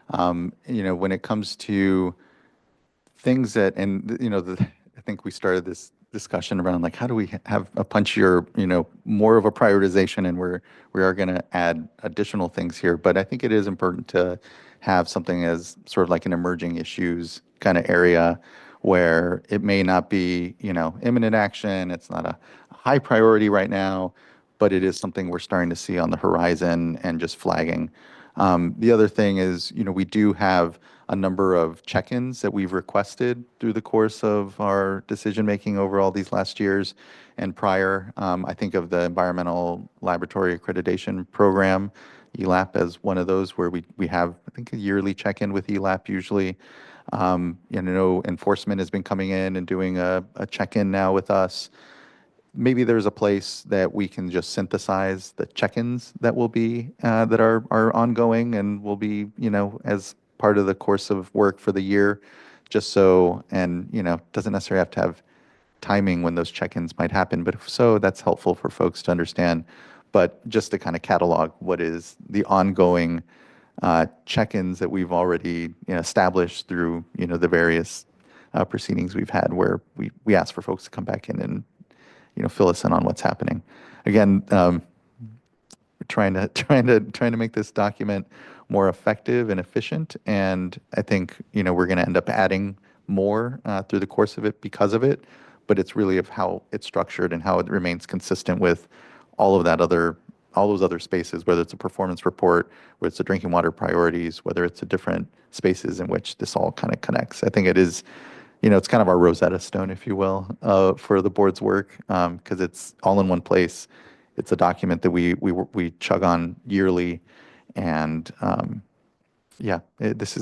When it comes to things that, I think we started this discussion around how do we have a punchier, more of a prioritization, and we are going to add additional things here. But I think it is important to have something as sort of like an emerging issues kind of area where it may not be, imminent action. It's not a high priority right now, but it is something we're starting to see on the horizon and just flagging. The other thing is, we do have a number of check-ins that we've requested through the course of our decision-making over all these last years and prior. I think of the Environmental Laboratory Accreditation Program, ELAP, as one of those where we have, I think, a yearly check-in with ELAP usually. Enforcement has been coming in and doing a check-in now with us. Maybe there's a place that we can just synthesize the check-ins that will be that are ongoing and will be, as part of the course of work for the year, just so, and doesn't necessarily have to have timing when those check-ins might happen, but if so, that's helpful for folks to understand. But just to kind of catalog what is the ongoing check-ins that we've already established through the various proceedings we've had, where we ask for folks to come back in and fill us in on what's happening. Again, we're trying to make this document more effective and efficient, and I think we're going to end up adding more through the course of it because of it. But it's really of how it's structured and how it remains consistent with all those other spaces, whether it's a performance report, whether it's the drinking water priorities, whether it's the different spaces in which this all kind of connects. I think it is, it's kind of our Rosetta Stone, if you will, for the board's work, because it's all in one place. It's a document that we chug on yearly, and yeah,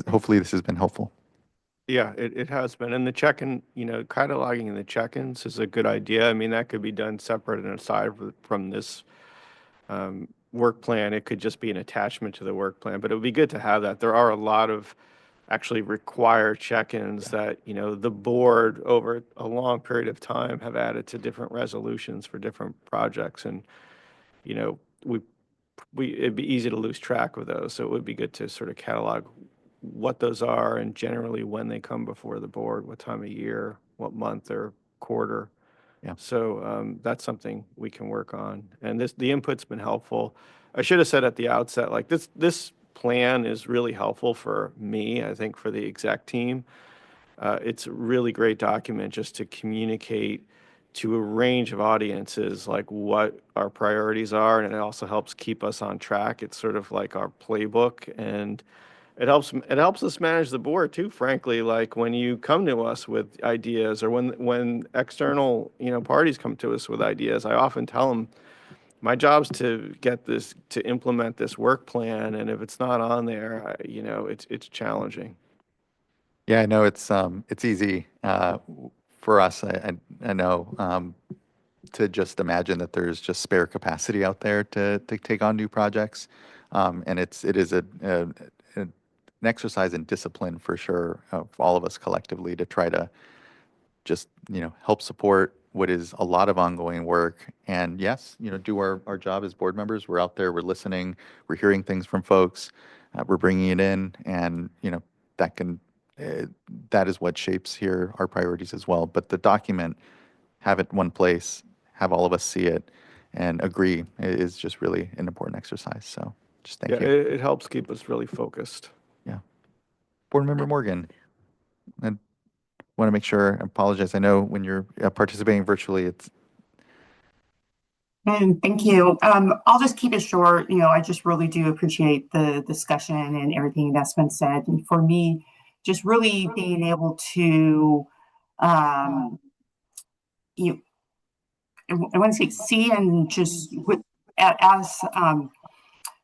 hopefully this has been helpful. Yeah, it has been. And the check-in, cataloging in the check-ins is a good idea. I mean, that could be done separate and aside from this work plan. It could just be an attachment to the work plan, but it would be good to have that. There are a lot of actually required check-ins that, the board over a long period of time have added to different resolutions for different projects. And, it'd be easy to lose track of those. So it would be good to sort of catalog what those are and generally when they come before the board, what time of year, what month or quarter. Yeah. So that's something we can work on. And the input's been helpful. I should have said at the outset, like this plan is really helpful for me, I think for the exec team. It's a really great document just to communicate to a range of audiences like what our priorities are, and it also helps keep us on track. It's sort of like our playbook, and it helps us manage the board too, frankly. Like when you come to us with ideas, or when external parties come to us with ideas, I often tell them my job's to implement this work plan, and if it's not on there, it's challenging. Yeah, I know it's easy for us. I know to just imagine that there's just spare capacity out there to take on new projects, and it is an exercise in discipline for sure of all of us collectively to try to just help support what is a lot of ongoing work. And yes, do our job as board members. We're out there, we're listening, we're hearing things from folks, we're bringing it in, and that can. That is what shapes here our priorities as well. But the document, have it one place, have all of us see it, and agree is just really an important exercise. So just thank you. It helps keep us really focused. Yeah. Board Member Morgan, I want to make sure, I apologize. I know when you're participating virtually, it's. And thank you. I'll just keep it short. I just really do appreciate the discussion and everything that's been said. And for me, just really being able to, I want to say, see and just as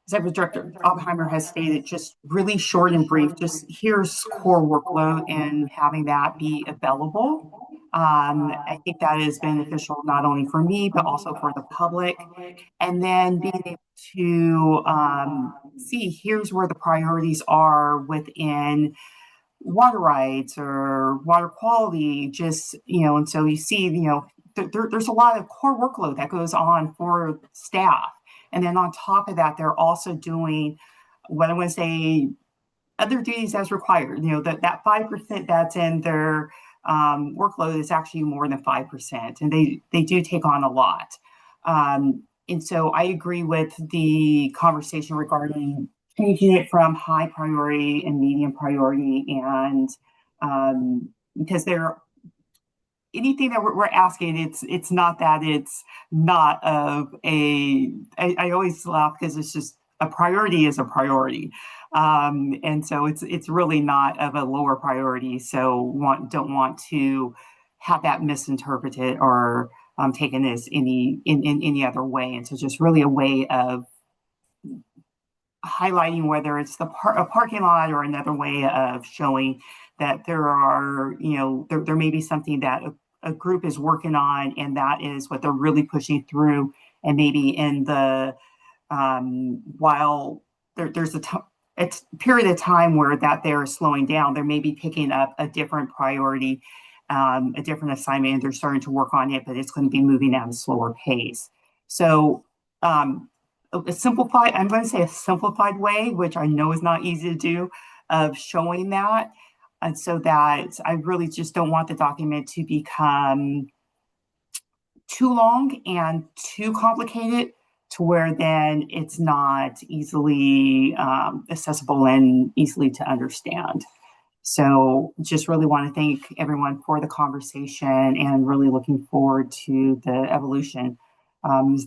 Executive Director Oppenheimer has stated, just really short and brief, just here's core workload and having that be available. I think that is beneficial not only for me, but also for the public. And then being able to see here's where the priorities are within water rights or water quality, and so you see, there's a lot of core workload that goes on for staff. And then on top of that, they're also doing what I want to say other duties as required. That 5% that's in their workload is actually more than 5%, and they do take on a lot. And so I agree with the conversation regarding changing it from high priority and medium priority, and because anything that we're asking, it's not that it's not of a. I always laugh because it's just a priority is a priority, and so it's really not of a lower priority. So don't want to have that misinterpreted or taken as in any other way. And so just really a way of highlighting whether it's a parking lot or another way of showing that there are, there may be something that a group is working on, and that is what they're really pushing through. And maybe in the while there's a period of time where that they're slowing down, they may be picking up a different priority, a different assignment, and they're starting to work on it, but it's going to be moving at a slower pace. So I'm going to say a simplified way, which I know is not easy to do, of showing that. And so that I really just don't want the document to become too long and too complicated to where then it's not easily accessible and easily to understand. So just really want to thank everyone for the conversation and really looking forward to the evolution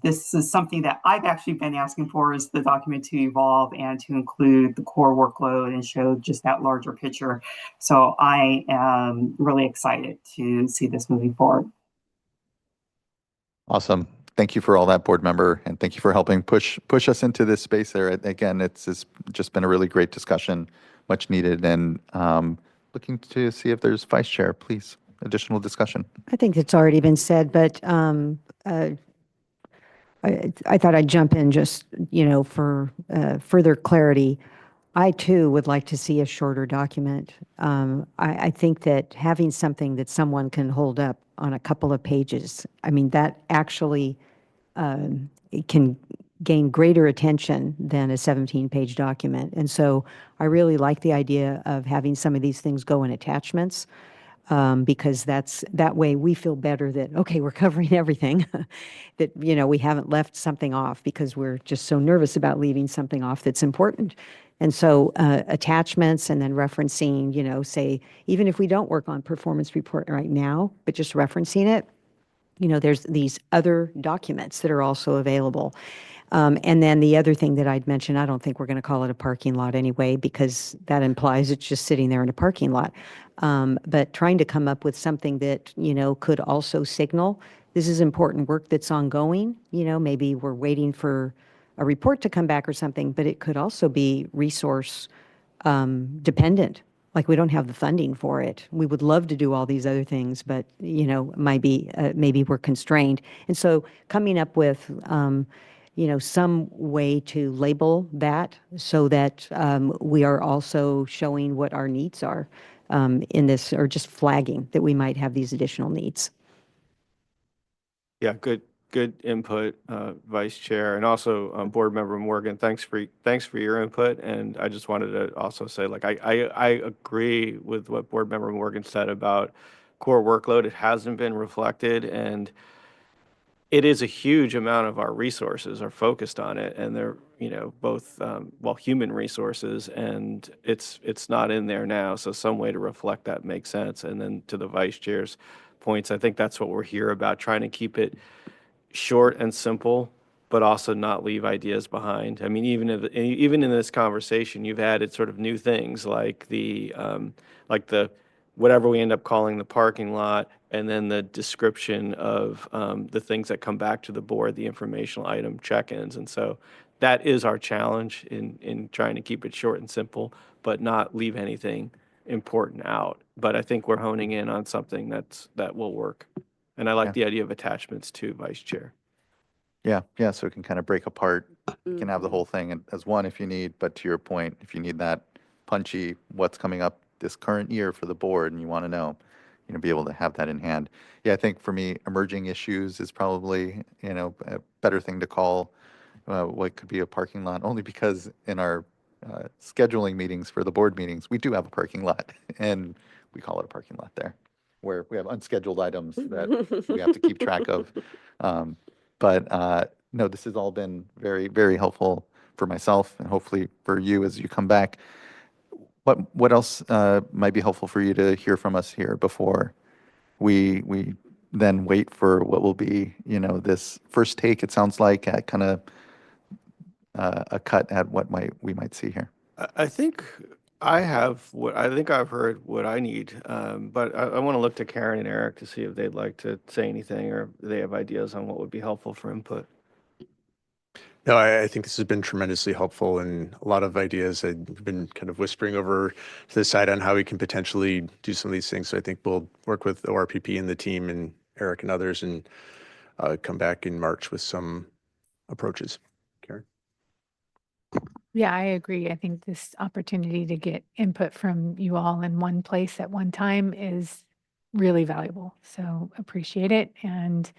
This is something that I've actually been asking for, is the document to evolve and to include the core workload and show just that larger picture. So I am really excited to see this moving forward. Awesome. Thank you for all that, board member, and thank you for helping push us into this space there. Again, it's just been a really great discussion, much needed, and looking to see if there's vice chair, please, additional discussion. I think it's already been said, but I thought I'd jump in just, for further clarity. I too would like to see a shorter document. I think that having something that someone can hold up on a couple of pages, I mean, that actually it can gain greater attention than a 17-page document. And so I really like the idea of having some of these things go in attachments, because that way we feel better that, okay, we're covering everything, that, we haven't left something off because we're just so nervous about leaving something off that's important. And so attachments and then referencing, say, even if we don't work on performance report right now, but just referencing it, there's these other documents that are also available. And then the other thing that I'd mentioned, I don't think we're going to call it a parking lot anyway, because that implies it's just sitting there in a parking lot. But trying to come up with something that, could also signal this is important work that's ongoing. Maybe we're waiting for a report to come back or something, but it could also be resource dependent. Like, we don't have the funding for it. We would love to do all these other things, but, maybe we're constrained. And so coming up with, some way to label that so that we are also showing what our needs are in this, or just flagging that we might have these additional needs. Yeah, good input, Vice Chair, and also Board Member Morgan. Thanks for your input. And I just wanted to also say, like, I agree with what Board Member Morgan said about core workload. It hasn't been reflected, and it is a huge amount of our resources are focused on it, and they're both human resources, and it's not in there now. So some way to reflect that makes sense. And then to the Vice Chair's points, I think that's what we're here about, trying to keep it short and simple, but also not leave ideas behind. I mean, even in this conversation, you've added sort of new things like the whatever we end up calling the parking lot, and then the description of the things that come back to the board, the informational item check-ins. And so that is our challenge in trying to keep it short and simple, but not leave anything important out. But I think we're honing in on something that will work. And I like the idea of attachments too, Vice Chair. Yeah, so it can kind of break apart. You can have the whole thing as one if you need, but to your point, if you need that punchy, what's coming up this current year for the board and you want to know, be able to have that in hand. Yeah, I think for me, emerging issues is probably, a better thing to call what could be a parking lot, only because in our scheduling meetings for the board meetings, we do have a parking lot, and we call it a parking lot there, where we have unscheduled items that we have to keep track of. But no, this has all been very, very helpful for myself, and hopefully for you as you come back. What else might be helpful for you to hear from us here before we then wait for what will be, this first take, it sounds like, at kind of a cut at what we might see here? I think I've heard what I need, but I want to look to Karen and Eric to see if they'd like to say anything, or if they have ideas on what would be helpful for input. No, I think this has been tremendously helpful, and a lot of ideas. I've been kind of whispering over to the side on how we can potentially do some of these things. So I think we'll work with ORPP and the team and Eric and others, and come back in March with some approaches. Karen? Yeah, I agree. I think this opportunity to get input from you all in one place at one time is really valuable. So appreciate it. And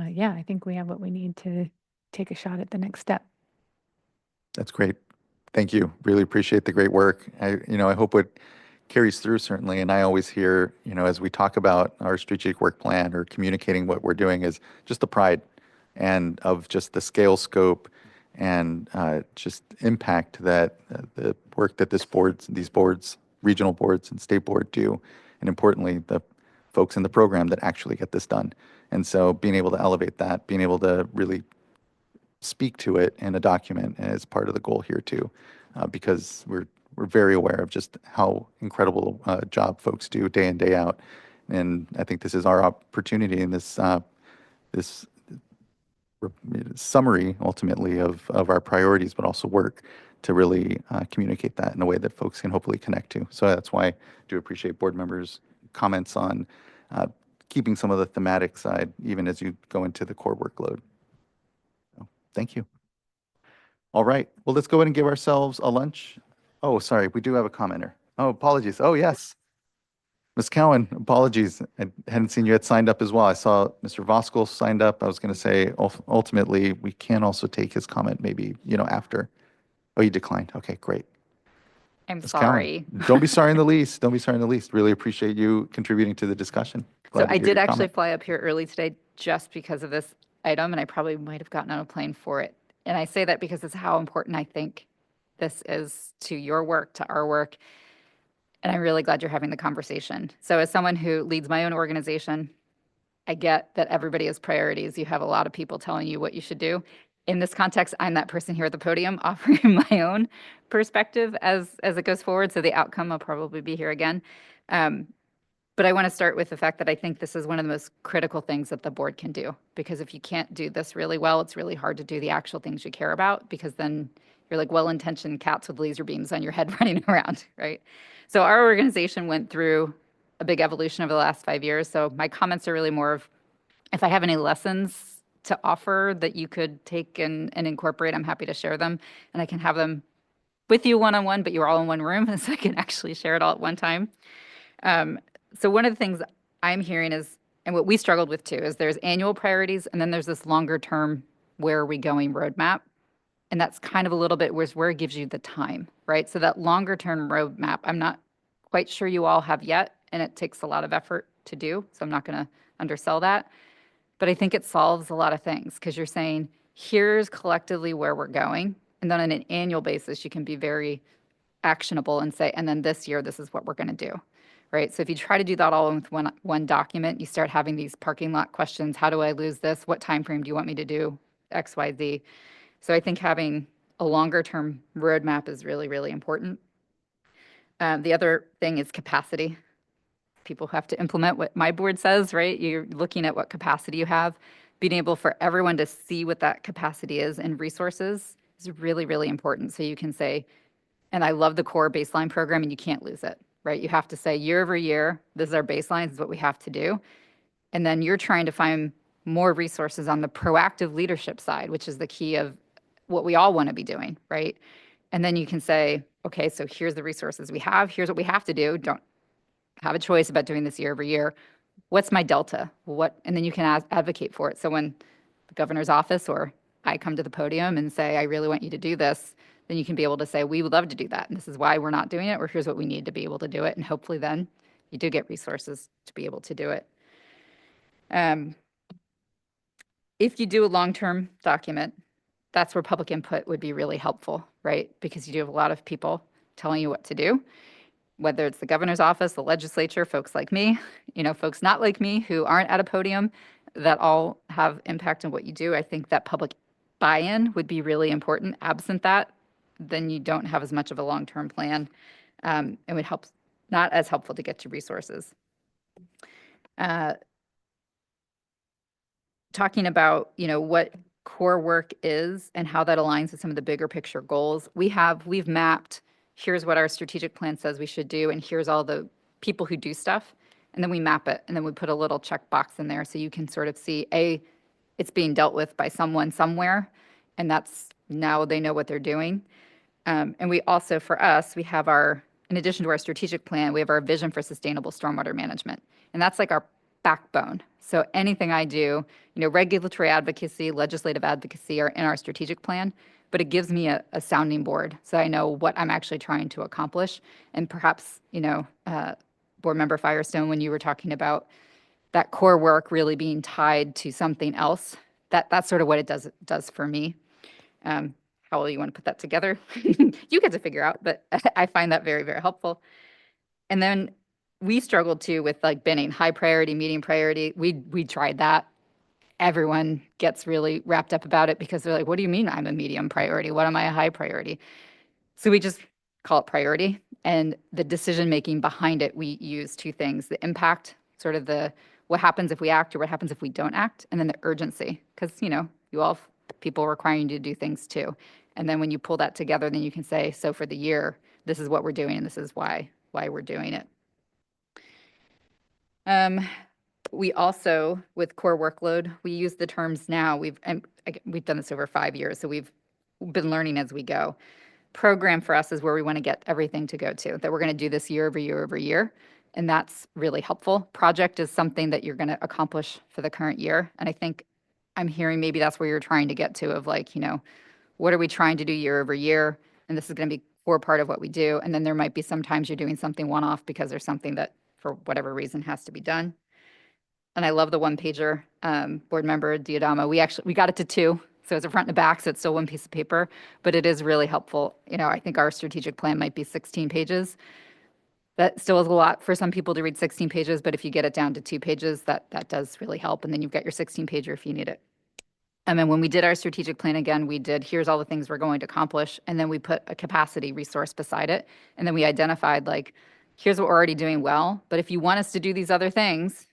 yeah, I think we have what we need to take a shot at the next step. That's great. Thank you. Really appreciate the great work. I hope it carries through, certainly. And I always hear, as we talk about our strategic work plan or communicating what we're doing, is just the pride and of just the scale, scope, and just impact that the work that these boards, regional boards and state board do, and importantly, the folks in the program that actually get this done. And so being able to elevate that, being able to really speak to it in a document is part of the goal here too, because we're very aware of just how incredible job folks do day in, day out. And I think this is our opportunity in this this summary ultimately of our priorities, but also work to really communicate that in a way that folks can hopefully connect to. So that's why I do appreciate board members' comments on keeping some of the thematic side, even as you go into the core workload. So, thank you. All right, well, let's go ahead and give ourselves a lunch. Oh, sorry, we do have a commenter. Oh, apologies. Oh, yes. Ms. Cowan, apologies. I hadn't seen you had signed up as well. I saw Mr. Voskel signed up. I was going to say, ultimately, we can also take his comment maybe, after. Oh, you declined. Okay, great. I'm Ms. Cowan, sorry. don't be sorry in the least. Don't be sorry in the least. Really appreciate you contributing to the discussion. Glad So to I hear did your actually comment. fly up here early today just because of this item, and I probably might have gotten on a plane for it. And I say that because it's how important I think this is to your work, to our work. And I'm really glad you're having the conversation. So as someone who leads my own organization, I get that everybody has priorities. You have a lot of people telling you what you should do. In this context, I'm that person here at the podium offering my own perspective as it goes forward. So the outcome will probably be here again. But I want to start with the fact that I think this is one of the most critical things that the board can do. Because if you can't do this really well, it's really hard to do the actual things you care about, because then you're like well-intentioned cats with laser beams on your head running around, right? So our organization went through a big evolution over the last 5 years. So my comments are really more of, if I have any lessons to offer that you could take and incorporate, I'm happy to share them. And I can have them with you one-on-one, but you're all in one room, so I can actually share it all at one time. So one of the things I'm hearing is, and what we struggled with too, is there's annual priorities, and then there's this longer term, where are we going roadmap? And that's kind of a little bit where it gives you the time, right? So that longer term roadmap, I'm not quite sure you all have yet, and it takes a lot of effort to do. So I'm not going to undersell that. But I think it solves a lot of things, because you're saying, here's collectively where we're going. And then on an annual basis, you can be very actionable and say, and then this year, this is what we're going to do, right? So if you try to do that all with one document, you start having these parking lot questions. How do I lose this? What time frame do you want me to do X, Y, Z? So I think having a longer term roadmap is really, really important. The other thing is capacity. People have to implement what my board says, right? You're looking at what capacity you have. Being able for everyone to see what that capacity is and resources is really, really important. So you can say, and I love the core baseline program, and you can't lose it, right? You have to say year over year, this is our baseline, this is what we have to do. And then you're trying to find more resources on the proactive leadership side, which is the key of what we all want to be doing, right? And then you can say, okay, so here's the resources we have. Here's what we have to do. Don't have a choice about doing this year over year. What's my delta? And then you can advocate for it. So when the governor's office or I come to the podium and say, I really want you to do this, then you can be able to say, we would love to do that. And this is why we're not doing it, or here's what we need to be able to do it. And hopefully then you do get resources to be able to do it. If you do a long-term document, that's where public input would be really helpful, right? Because you do have a lot of people telling you what to do, whether it's the governor's office, the legislature, folks like me, folks not like me who aren't at a podium, that all have impact on what you do. I think that public buy-in would be really important. Absent that, then you don't have as much of a long-term plan. It would help, not as helpful to get to resources. Talking about, what core work is and how that aligns with some of the bigger picture goals. We've mapped, here's what our strategic plan says we should do, and here's all the people who do stuff. And then we map it, and then we put a little checkbox in there so you can sort of see, it's being dealt with by someone somewhere, and that's now they know what they're doing. And we also, for us, we have in addition to our strategic plan, we have our vision for sustainable stormwater management. And that's like our backbone. So anything I do, regulatory advocacy, legislative advocacy are in our strategic plan, but it gives me a sounding board so I know what I'm actually trying to accomplish. And perhaps, Board Member Firestone, when you were talking about that core work really being tied to something else, that's sort of what it does for me. How will you want to put that together? You get to figure out, but I find that very, very helpful. And then we struggled too with like binning high priority, medium priority. We tried that. everyone gets really wrapped up about it because they're like, what do you mean I'm a medium priority? What am I a high priority? So we just call it priority. And the decision making behind it, we use two things: the impact, sort of the what happens if we act or what happens if we don't act, and then the urgency, because you all have people requiring you to do things too. And then when you pull that together, then you can say, so for the year, this is what we're doing and this is why we're doing it. We also, with core workload, we use the terms now. We've done this over 5 years, so we've been learning as we go. Program for us is where we want to get everything to go to, that we're going to do this year over year over year. And that's really helpful. Project is something that you're going to accomplish for the current year. And I think I'm hearing maybe that's where you're trying to get to, of like, what are we trying to do year over year? And this is going to be core part of what we do. And then there might be sometimes you're doing something one-off because there's something that for whatever reason has to be done. And I love the one pager, board member Diadama. We got it to 2. So it's a front and a back, so it's still one piece of paper, but it is really helpful. I think our strategic plan might be 16 pages. That still is a lot for some people to read 16 pages, but if you get it down to 2 pages, that does really help. And then you've got your 16 pager if you need it. And then when we did our strategic plan again, we did, here's all the things we're going to accomplish. And then we put a capacity resource beside it. And then we identified, like, here's what we're already doing well, but if you want us to do these other things,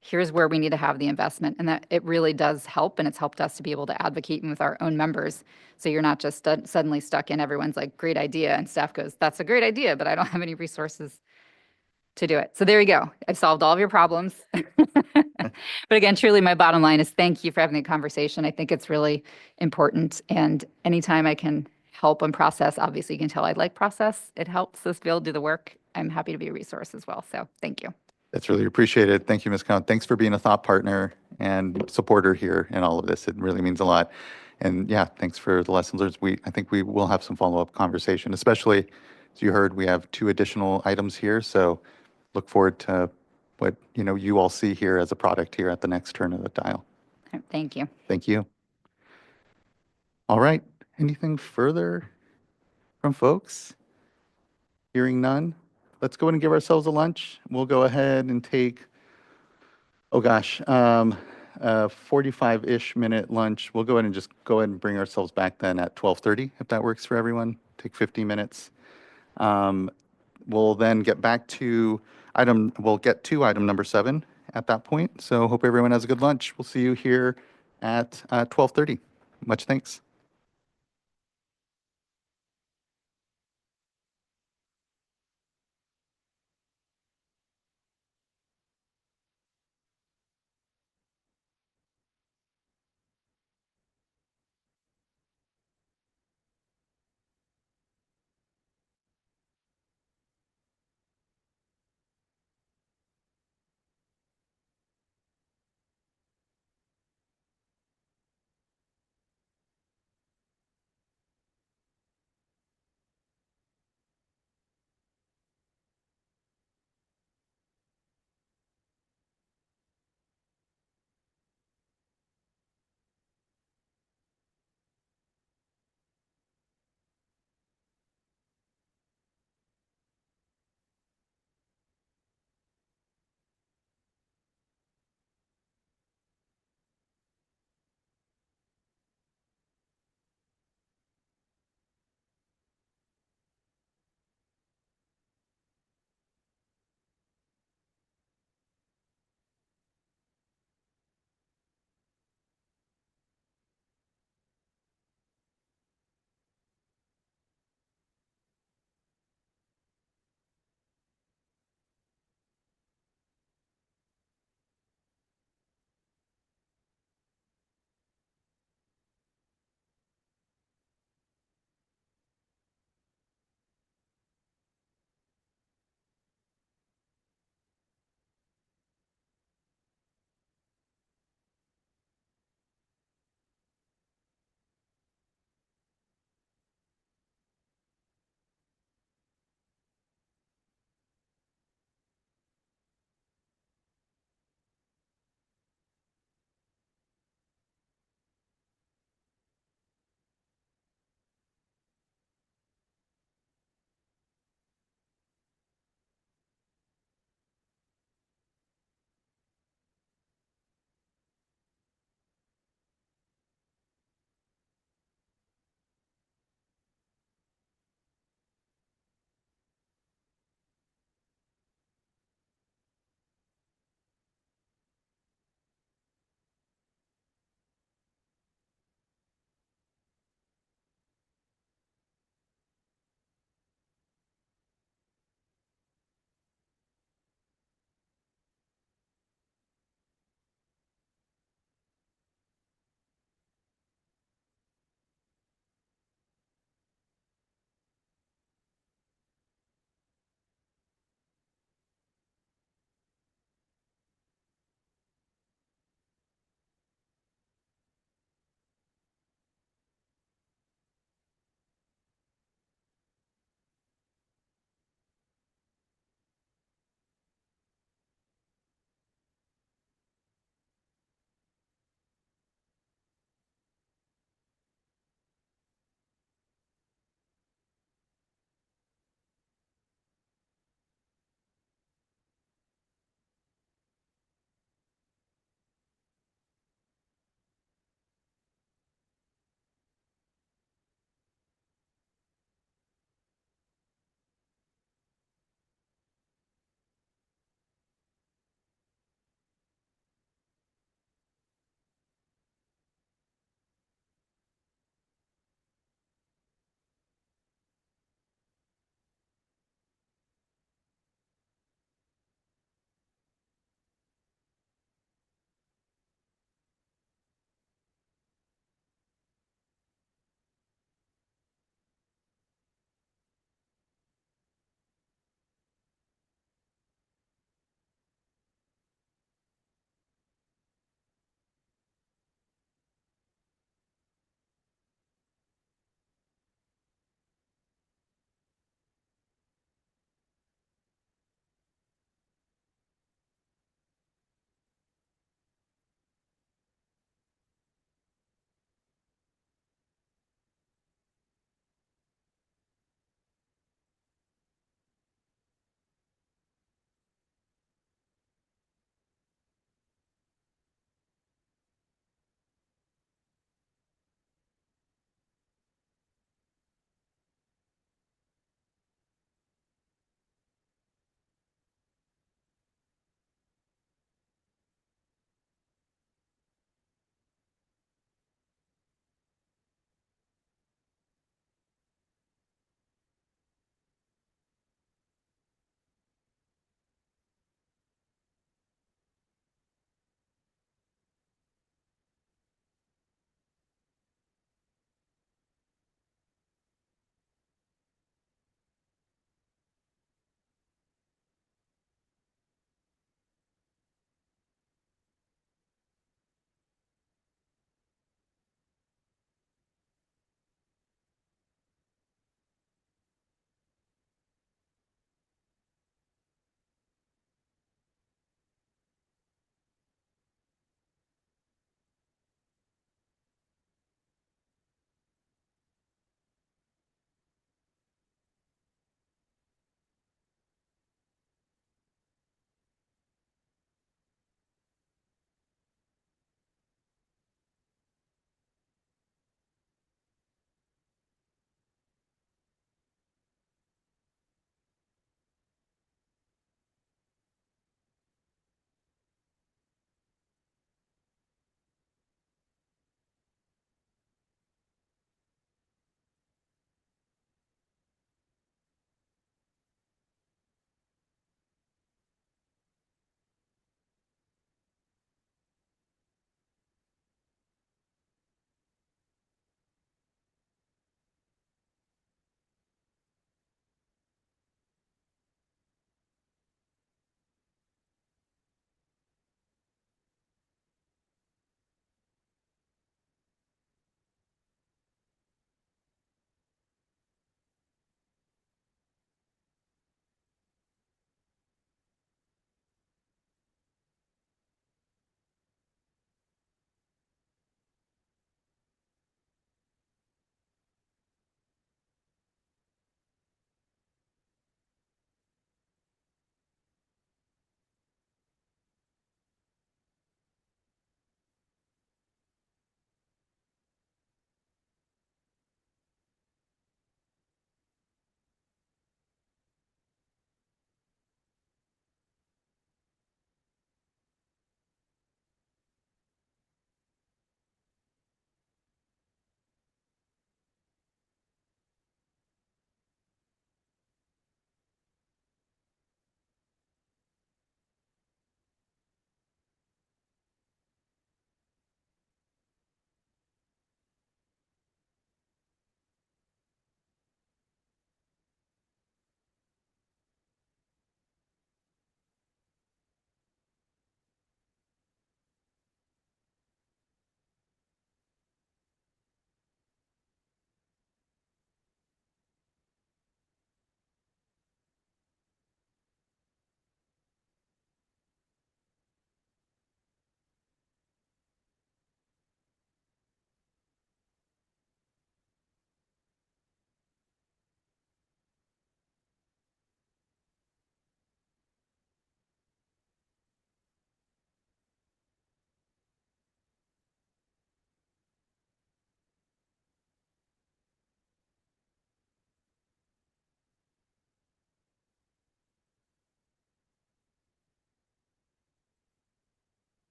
here's where we need to have the investment. And that it really does help. And it's helped us to be able to advocate with our own members. So you're not just suddenly stuck in everyone's like, great idea. And staff goes, that's a great idea, but I don't have any resources to do it. So there you go. I've solved all of your problems. But again, truly my bottom line is thank you for having the conversation. I think it's really important. And anytime I can help and process, obviously you can tell I like process. It helps us be able to do the work. I'm happy to be a resource as well. So thank you. That's really appreciated. Thank you, Ms. Count. Thanks for being a thought partner and supporter here in all of this. It really means a lot. And yeah, thanks for the lessons learned. I think we will have some follow-up conversation, especially as you heard, we have 2 additional items here. So look forward to what you all see here as a product here at the next turn of the dial. Thank you. Thank you. All right. Anything further from folks? Hearing none. Let's go ahead and give ourselves a lunch. We'll go ahead and take, a 45-ish minute lunch. We'll go ahead and bring ourselves back then at 12:30, if that works for everyone. Take 50 minutes. We'll then get back to item number 7 at that point. So hope everyone has a good lunch. We'll see you here at 12:30. Much thanks.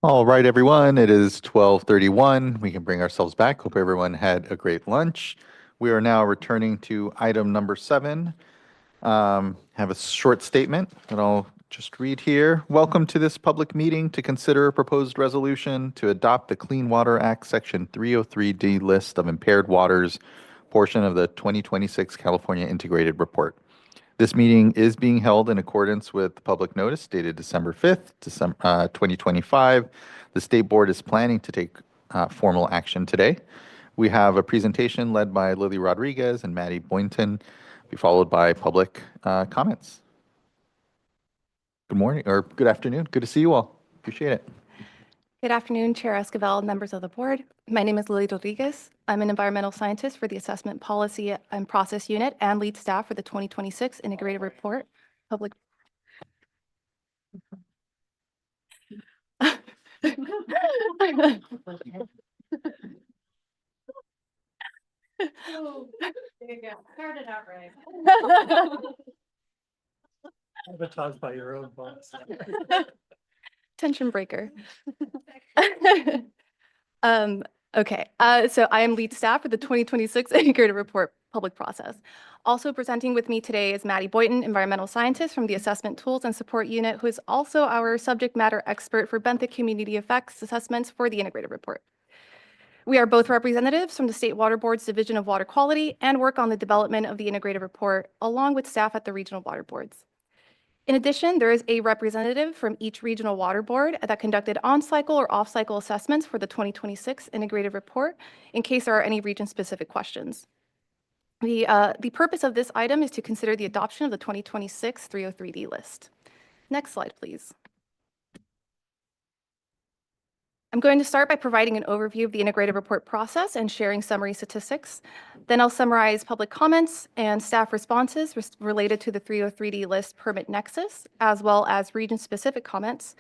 All right, everyone, it is 12:31. We can bring ourselves back. Hope everyone had a great lunch. We are now returning to item number 7. Have a short statement that I'll just read here. Welcome to this public meeting to consider a proposed resolution to adopt the Clean Water Act Section 303D list of impaired waters portion of the 2026 California Integrated Report. This meeting is being held in accordance with the public notice dated December 5th, 2025. The State Board is planning to take formal action today. We have a presentation led by Lily Rodriguez and Maddie Boynton, be followed by public comments. Good morning, or good afternoon. Good to see you all. Appreciate it. Good afternoon, Chair Esquivel, members of the board. My name is Lily Rodriguez. I'm an environmental scientist for the Assessment Policy and Process Unit and lead staff for the 2026 Integrated Report. Public. Started out right. Sabotaged by your own boss. Tension breaker. Okay, so I am lead staff for the 2026 Integrated Report public process. Also presenting with me today is Maddie Boynton, environmental scientist from the Assessment Tools and Support Unit, who is also our subject matter expert for benthic community effects assessments for the Integrated Report. We are both representatives from the State Water Board's Division of Water Quality and work on the development of the Integrated Report along with staff at the regional water boards. In addition, there is a representative from each regional water board that conducted on-cycle or off-cycle assessments for the 2026 Integrated Report in case there are any region-specific questions. The purpose of this item is to consider the adoption of the 2026 303D list. Next slide, please. I'm going to start by providing an overview of the Integrated Report process and sharing summary statistics. Then I'll summarize public comments and staff responses related to the 303D list permit nexus, as well as region-specific comments.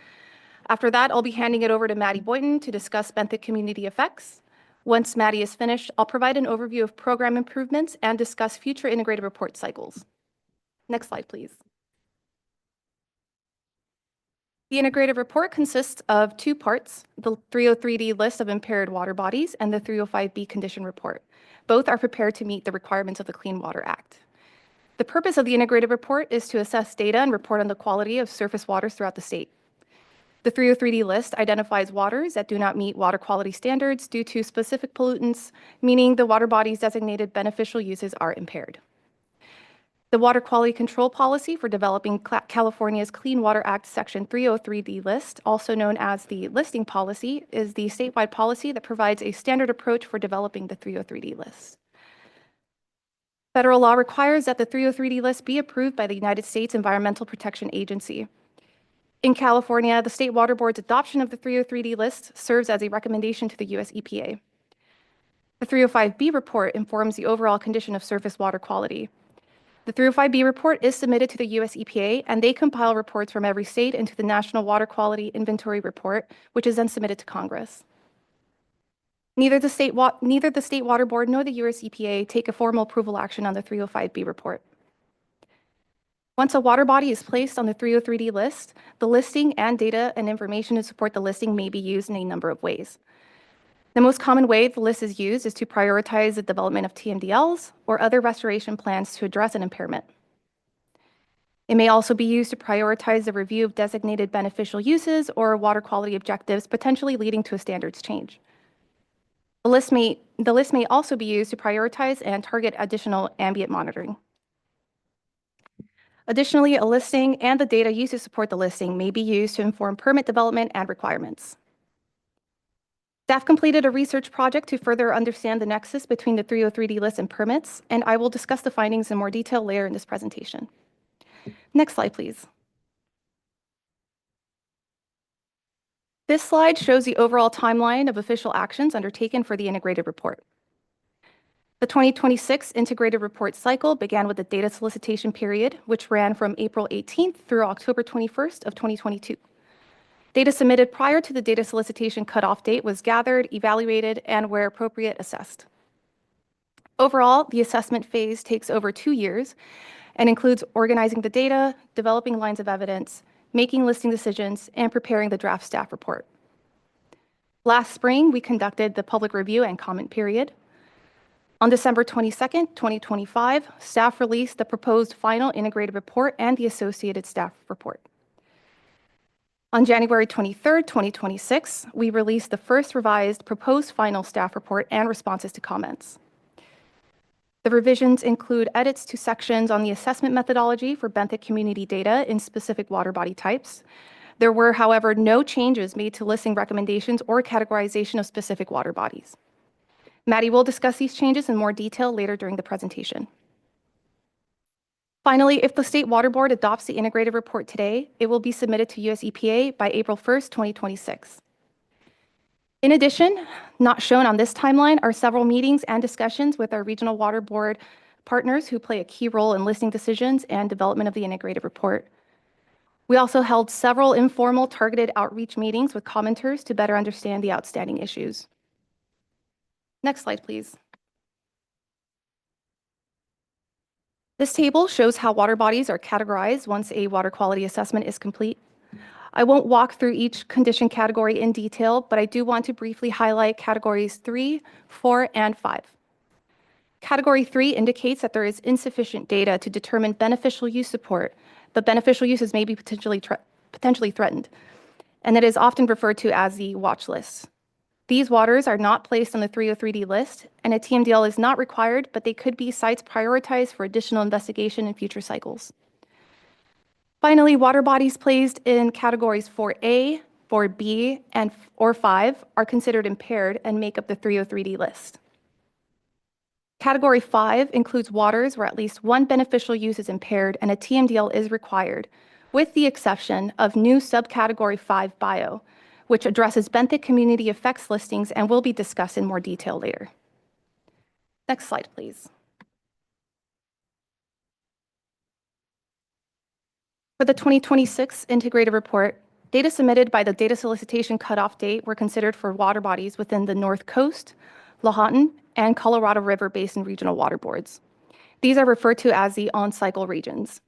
After that, I'll be handing it over to Maddie Boynton to discuss benthic community effects. Once Maddie is finished, I'll provide an overview of program improvements and discuss future Integrated Report cycles. Next slide, please. The Integrated Report consists of 2 parts, the 303D list of impaired water bodies and the 305B condition report. Both are prepared to meet the requirements of the Clean Water Act. The purpose of the Integrated Report is to assess data and report on the quality of surface waters throughout the state. The 303D list identifies waters that do not meet water quality standards due to specific pollutants, meaning the water body's designated beneficial uses are impaired. The Water Quality Control Policy for developing California's Clean Water Act Section 303D list, also known as the listing policy, is the statewide policy that provides a standard approach for developing the 303D list. Federal law requires that the 303D list be approved by the United States Environmental Protection Agency. In California, the State Water Board's adoption of the 303D list serves as a recommendation to the US EPA. The 305B report informs the overall condition of surface water quality. The 305B report is submitted to the US EPA, and they compile reports from every state into the National Water Quality Inventory Report, which is then submitted to Congress. Neither the State Water Board nor the US EPA take a formal approval action on the 305B report. Once a water body is placed on the 303D list, the listing and data and information to support the listing may be used in a number of ways. The most common way the list is used is to prioritize the development of TMDLs or other restoration plans to address an impairment. It may also be used to prioritize the review of designated beneficial uses or water quality objectives, potentially leading to a standards change. The list may also be used to prioritize and target additional ambient monitoring. Additionally, a listing and the data used to support the listing may be used to inform permit development and requirements. Staff completed a research project to further understand the nexus between the 303D list and permits, and I will discuss the findings in more detail later in this presentation. Next slide, please. This slide shows the overall timeline of official actions undertaken for the Integrated Report. The 2026 Integrated Report cycle began with the data solicitation period, which ran from April 18th through October 21st of 2022. Data submitted prior to the data solicitation cutoff date was gathered, evaluated, and where appropriate, assessed. Overall, the assessment phase takes over 2 years and includes organizing the data, developing lines of evidence, making listing decisions, and preparing the draft staff report. Last spring, we conducted the public review and comment period. On December 22nd, 2025, staff released the proposed final integrated report and the associated staff report. On January 23rd, 2026, we released the first revised proposed final staff report and responses to comments. The revisions include edits to sections on the assessment methodology for benthic community data in specific water body types. There were, however, no changes made to listing recommendations or categorization of specific water bodies. Maddie will discuss these changes in more detail later during the presentation. Finally, if the State Water Board adopts the integrated report today, it will be submitted to US EPA by April 1st, 2026. In addition, not shown on this timeline are several meetings and discussions with our regional water board partners who play a key role in listing decisions and development of the integrated report. We also held several informal targeted outreach meetings with commenters to better understand the outstanding issues. Next slide, please. This table shows how water bodies are categorized once a water quality assessment is complete. I won't walk through each condition category in detail, but I do want to briefly highlight categories 3, 4, and 5. Category 3 indicates that there is insufficient data to determine beneficial use support, but beneficial uses may be potentially threatened, and it is often referred to as the watch list. These waters are not placed on the 303D list, and a TMDL is not required, but they could be sites prioritized for additional investigation in future cycles. Finally, water bodies placed in categories 4A, 4B, or 5 are considered impaired and make up the 303D list. Category 5 includes waters where at least one beneficial use is impaired and a TMDL is required, with the exception of new subcategory 5 bio, which addresses benthic community effects listings and will be discussed in more detail later. Next slide, please. For the 2026 integrated report, data submitted by the data solicitation cutoff date were considered for water bodies within the North Coast, Lahontan, and Colorado River Basin regional water boards. These are referred to as the on-cycle regions.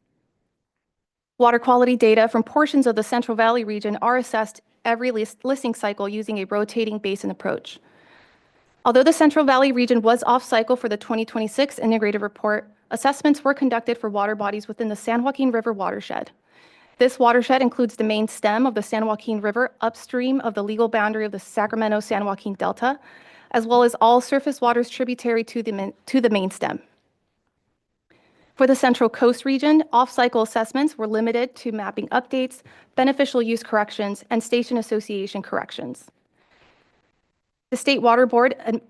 Water quality data from portions of the Central Valley region are assessed every listing cycle using a rotating basin approach. Although the Central Valley region was off-cycle for the 2026 integrated report, assessments were conducted for water bodies within the San Joaquin River watershed. This watershed includes the main stem of the San Joaquin River upstream of the legal boundary of the Sacramento-San Joaquin Delta, as well as all surface waters tributary to the main stem. For the Central Coast region, off-cycle assessments were limited to mapping updates, beneficial use corrections, and station association corrections. The State Water Board and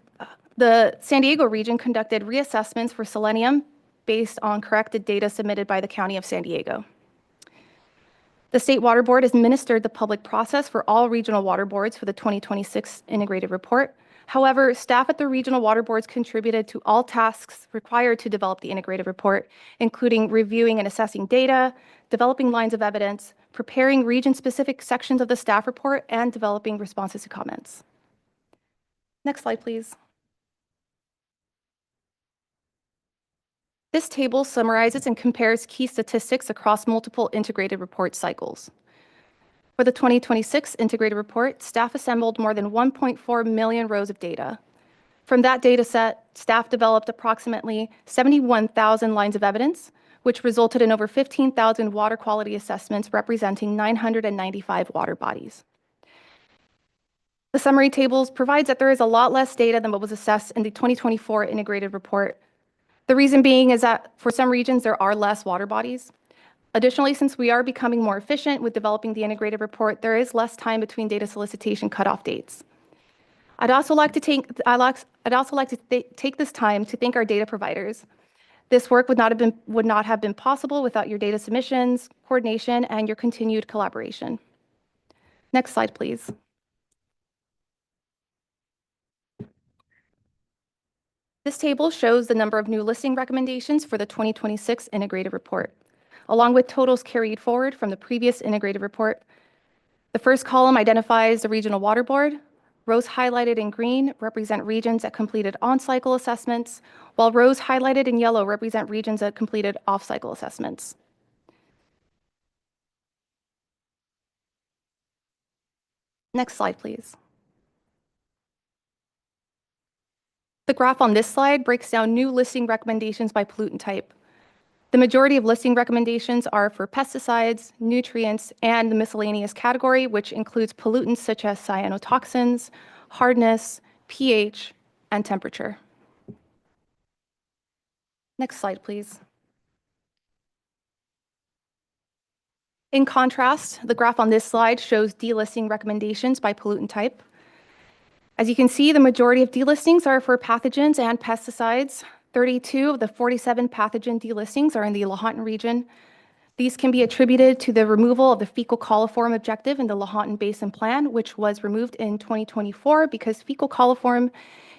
the San Diego region conducted reassessments for selenium based on corrected data submitted by the County of San Diego. The State Water Board administered the public process for all regional water boards for the 2026 integrated report. However, staff at the regional water boards contributed to all tasks required to develop the integrated report, including reviewing and assessing data, developing lines of evidence, preparing region-specific sections of the staff report, and developing responses to comments. Next slide, please. This table summarizes and compares key statistics across multiple integrated report cycles. For the 2026 integrated report, staff assembled more than 1.4 million rows of data. From that data set, staff developed approximately 71,000 lines of evidence, which resulted in over 15,000 water quality assessments representing 995 water bodies. The summary tables provides that there is a lot less data than what was assessed in the 2024 integrated report. The reason being is that for some regions, there are less water bodies. Additionally, since we are becoming more efficient with developing the integrated report, there is less time between data solicitation cutoff dates. I'd also like to take this time to thank our data providers. This work would not have been possible without your data submissions, coordination, and your continued collaboration. Next slide, please. This table shows the number of new listing recommendations for the 2026 integrated report, along with totals carried forward from the previous integrated report. The first column identifies the regional water board. Rows highlighted in green represent regions that completed on-cycle assessments, while rows highlighted in yellow represent regions that completed off-cycle assessments. Next slide, please. The graph on this slide breaks down new listing recommendations by pollutant type. The majority of listing recommendations are for pesticides, nutrients, and the miscellaneous category, which includes pollutants such as cyanotoxins, hardness, pH, and temperature. Next slide, please. In contrast, the graph on this slide shows delisting recommendations by pollutant type. As you can see, the majority of delistings are for pathogens and pesticides. 32 of the 47 pathogen delistings are in the Lahontan region. These can be attributed to the removal of the fecal coliform objective in the Lahontan Basin Plan, which was removed in 2024 because fecal coliform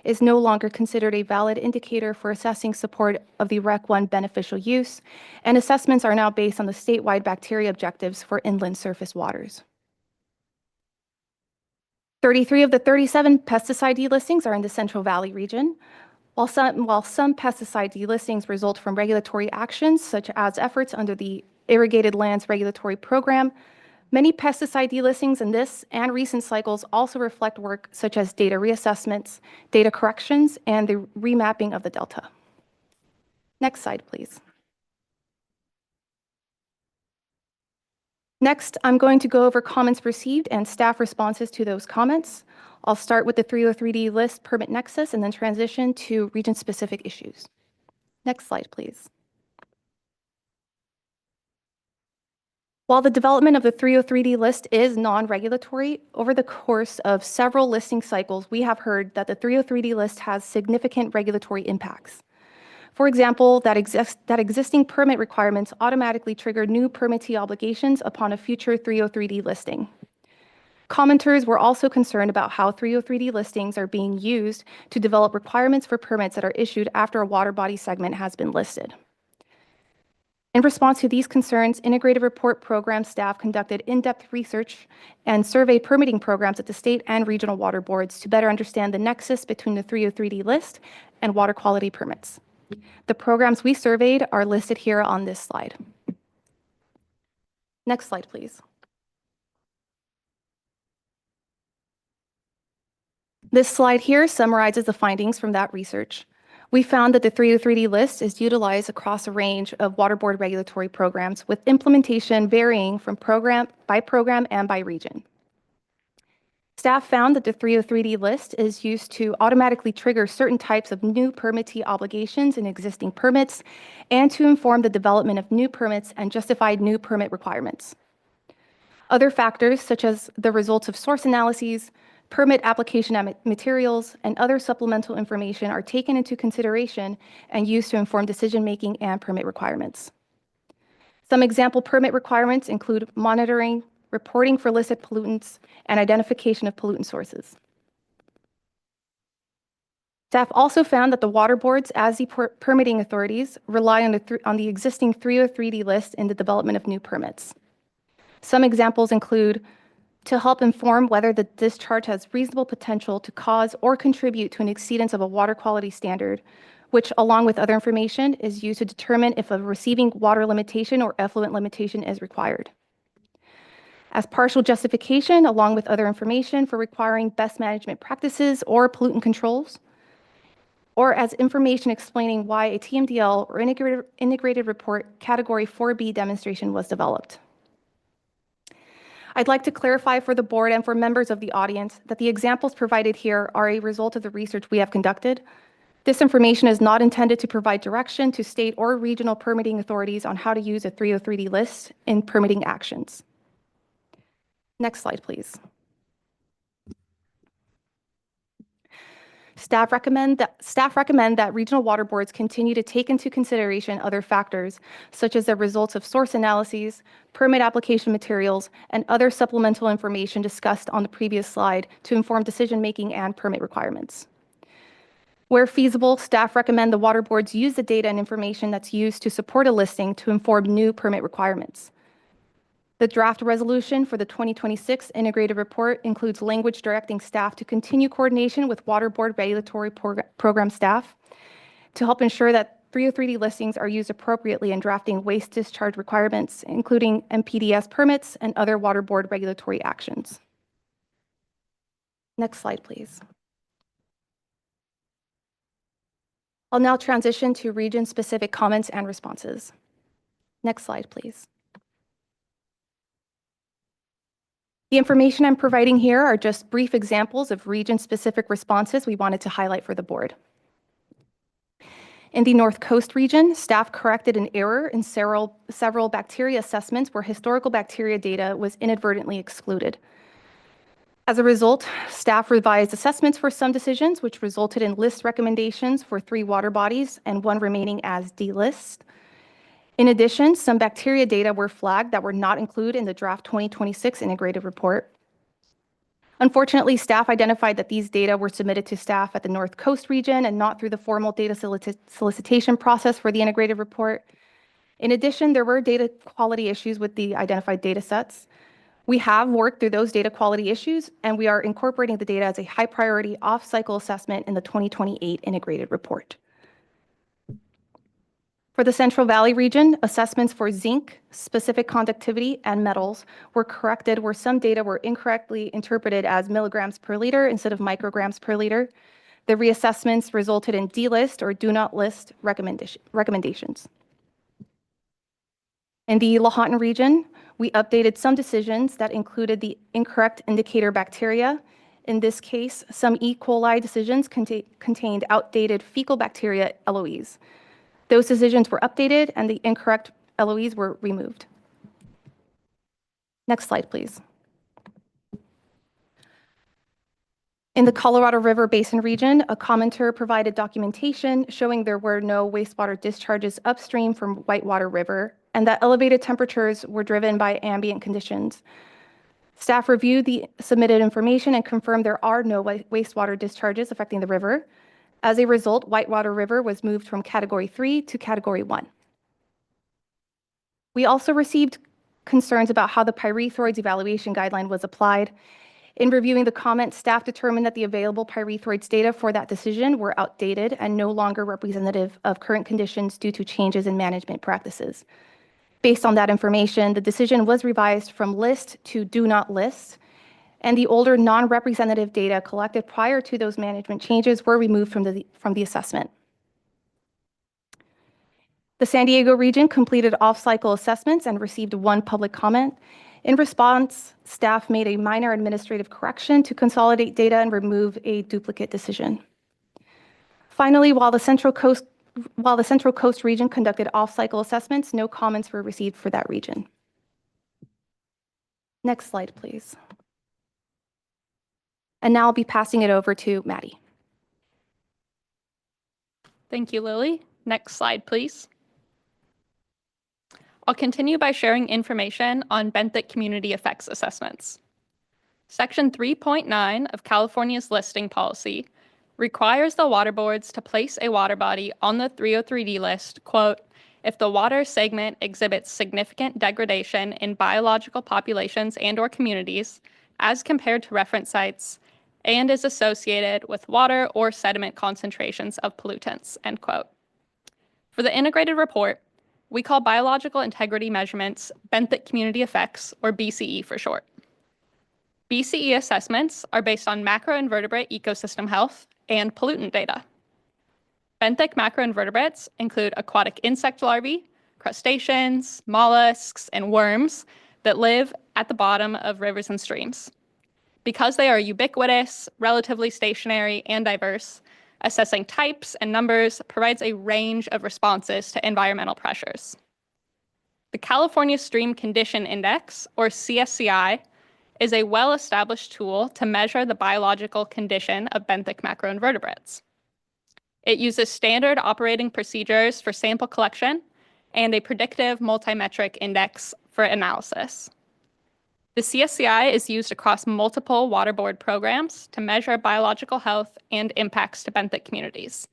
is no longer considered a valid indicator for assessing support of the REC 1 beneficial use, and assessments are now based on the statewide bacteria objectives for inland surface waters. 33 of the 37 pesticide delistings are in the Central Valley region. While some pesticide delistings result from regulatory actions, such as efforts under the Irrigated Lands Regulatory Program, many pesticide delistings in this and recent cycles also reflect work such as data reassessments, data corrections, and the remapping of the delta. Next slide, please. Next, I'm going to go over comments received and staff responses to those comments. I'll start with the 303D list permit nexus and then transition to region-specific issues. Next slide, please. While the development of the 303D list is non-regulatory, over the course of several listing cycles, we have heard that the 303D list has significant regulatory impacts. For example, that existing permit requirements automatically trigger new permittee obligations upon a future 303D listing. Commenters were also concerned about how 303D listings are being used to develop requirements for permits that are issued after a water body segment has been listed. In response to these concerns, Integrated Report Program staff conducted in-depth research and surveyed permitting programs at the state and regional water boards to better understand the nexus between the 303D list and water quality permits. The programs we surveyed are listed here on this slide. Next slide, please. This slide here summarizes the findings from that research. We found that the 303D list is utilized across a range of water board regulatory programs, with implementation varying from program and by region. Staff found that the 303D list is used to automatically trigger certain types of new permittee obligations in existing permits and to inform the development of new permits and justified new permit requirements. Other factors, such as the results of source analyses, permit application materials, and other supplemental information are taken into consideration and used to inform decision-making and permit requirements. Some example permit requirements include monitoring, reporting for illicit pollutants, and identification of pollutant sources. Staff also found that the water boards, as the permitting authorities, rely on the existing 303D list in the development of new permits. Some examples include to help inform whether the discharge has reasonable potential to cause or contribute to an exceedance of a water quality standard, which, along with other information, is used to determine if a receiving water limitation or effluent limitation is required. As partial justification, along with other information for requiring best management practices or pollutant controls, or as information explaining why a TMDL or integrated report category 4B demonstration was developed. I'd like to clarify for the board and for members of the audience that the examples provided here are a result of the research we have conducted. This information is not intended to provide direction to state or regional permitting authorities on how to use a 303D list in permitting actions. Next slide, please. Staff recommend that regional water boards continue to take into consideration other factors, such as the results of source analyses, permit application materials, and other supplemental information discussed on the previous slide to inform decision-making and permit requirements. Where feasible, staff recommend the water boards use the data and information that's used to support a listing to inform new permit requirements. The draft resolution for the 2026 integrated report includes language directing staff to continue coordination with water board regulatory program staff to help ensure that 303D listings are used appropriately in drafting waste discharge requirements, including MPDS permits and other water board regulatory actions. Next slide, please. I'll now transition to region-specific comments and responses. Next slide, please. The information I'm providing here are just brief examples of region-specific responses we wanted to highlight for the board. In the North Coast region, staff corrected an error in several bacteria assessments where historical bacteria data was inadvertently excluded. As a result, staff revised assessments for some decisions, which resulted in list recommendations for 3 water bodies and 1 remaining as delist. In addition, some bacteria data were flagged that were not included in the draft 2026 integrated report. Unfortunately, staff identified that these data were submitted to staff at the North Coast region and not through the formal data solicitation process for the integrated report. In addition, there were data quality issues with the identified data sets. We have worked through those data quality issues, and we are incorporating the data as a high priority off-cycle assessment in the 2028 integrated report. For the Central Valley region, assessments for zinc, specific conductivity, and metals were corrected where some data were incorrectly interpreted as milligrams per liter instead of micrograms per liter. The reassessments resulted in delist or do not list recommendations. In the Lahontan region, we updated some decisions that included the incorrect indicator bacteria. In this case, some E. coli decisions contained outdated fecal bacteria LOEs. Those decisions were updated and the incorrect LOEs were removed. Next slide, please. In the Colorado River Basin region, a commenter provided documentation showing there were no wastewater discharges upstream from Whitewater River and that elevated temperatures were driven by ambient conditions. Staff reviewed the submitted information and confirmed there are no wastewater discharges affecting the river. As a result, Whitewater River was moved from Category 3 to Category 1. We also received concerns about how the pyrethroids evaluation guideline was applied. In reviewing the comments, staff determined that the available pyrethroids data for that decision were outdated and no longer representative of current conditions due to changes in management practices. Based on that information, the decision was revised from list to do not list, and the older non-representative data collected prior to those management changes were removed from the assessment. The San Diego region completed off-cycle assessments and received 1 public comment. In response, staff made a minor administrative correction to consolidate data and remove a duplicate decision. Finally, while the Central Coast region conducted off-cycle assessments, no comments were received for that region. Next slide, please. And now I'll be passing it over to Maddie. Thank you, Lily. Next slide, please. I'll continue by sharing information on benthic community effects assessments. Section 3.9 of California's listing policy requires the water boards to place a water body on the 303D list, quote, if the water segment exhibits significant degradation in biological populations and/or communities as compared to reference sites and is associated with water or sediment concentrations of pollutants, end quote. For the integrated report, we call biological integrity measurements benthic community effects, or BCE for short. BCE assessments are based on macroinvertebrate ecosystem health and pollutant data. Benthic macroinvertebrates include aquatic insect larvae, crustaceans, mollusks, and worms that live at the bottom of rivers and streams. Because they are ubiquitous, relatively stationary, and diverse, assessing types and numbers provides a range of responses to environmental pressures. The California Stream Condition Index, or CSCI, is a well-established tool to measure the biological condition of benthic macroinvertebrates. It uses standard operating procedures for sample collection and a predictive multimetric index for analysis. The CSCI is used across multiple water board programs to measure biological health and impacts to benthic communities.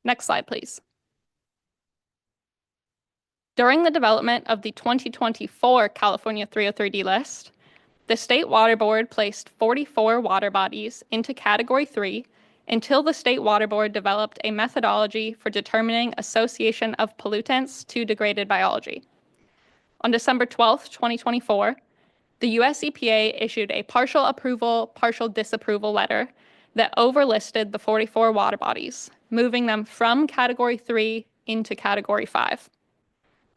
Next slide, please. During the development of the 2024 California 303D list, the State Water Board placed 44 water bodies into Category 3 until the State Water Board developed a methodology for determining association of pollutants to degraded biology. On December 12, 2024, the US EPA issued a partial approval, partial disapproval letter that overlisted the 44 water bodies, moving them from Category 3 into Category 5.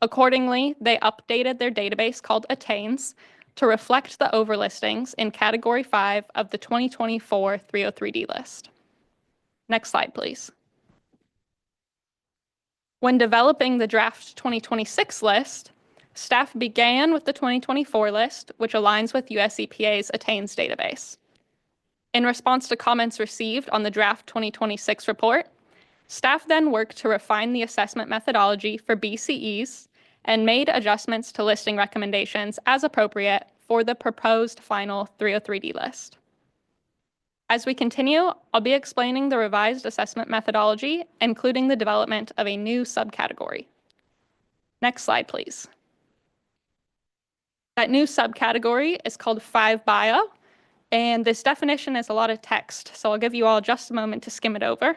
Accordingly, they updated their database called Attains to reflect the overlistings in Category 5 of the 2024 303D list. Next slide, please. When developing the draft 2026 list, staff began with the 2024 list, which aligns with US EPA's Attains database. In response to comments received on the draft 2026 report, staff then worked to refine the assessment methodology for BCEs and made adjustments to listing recommendations as appropriate for the proposed final 303D list. As we continue, I'll be explaining the revised assessment methodology, including the development of a new subcategory. Next slide, please. That new subcategory is called 5-bio, and this definition is a lot of text, so I'll give you all just a moment to skim it over.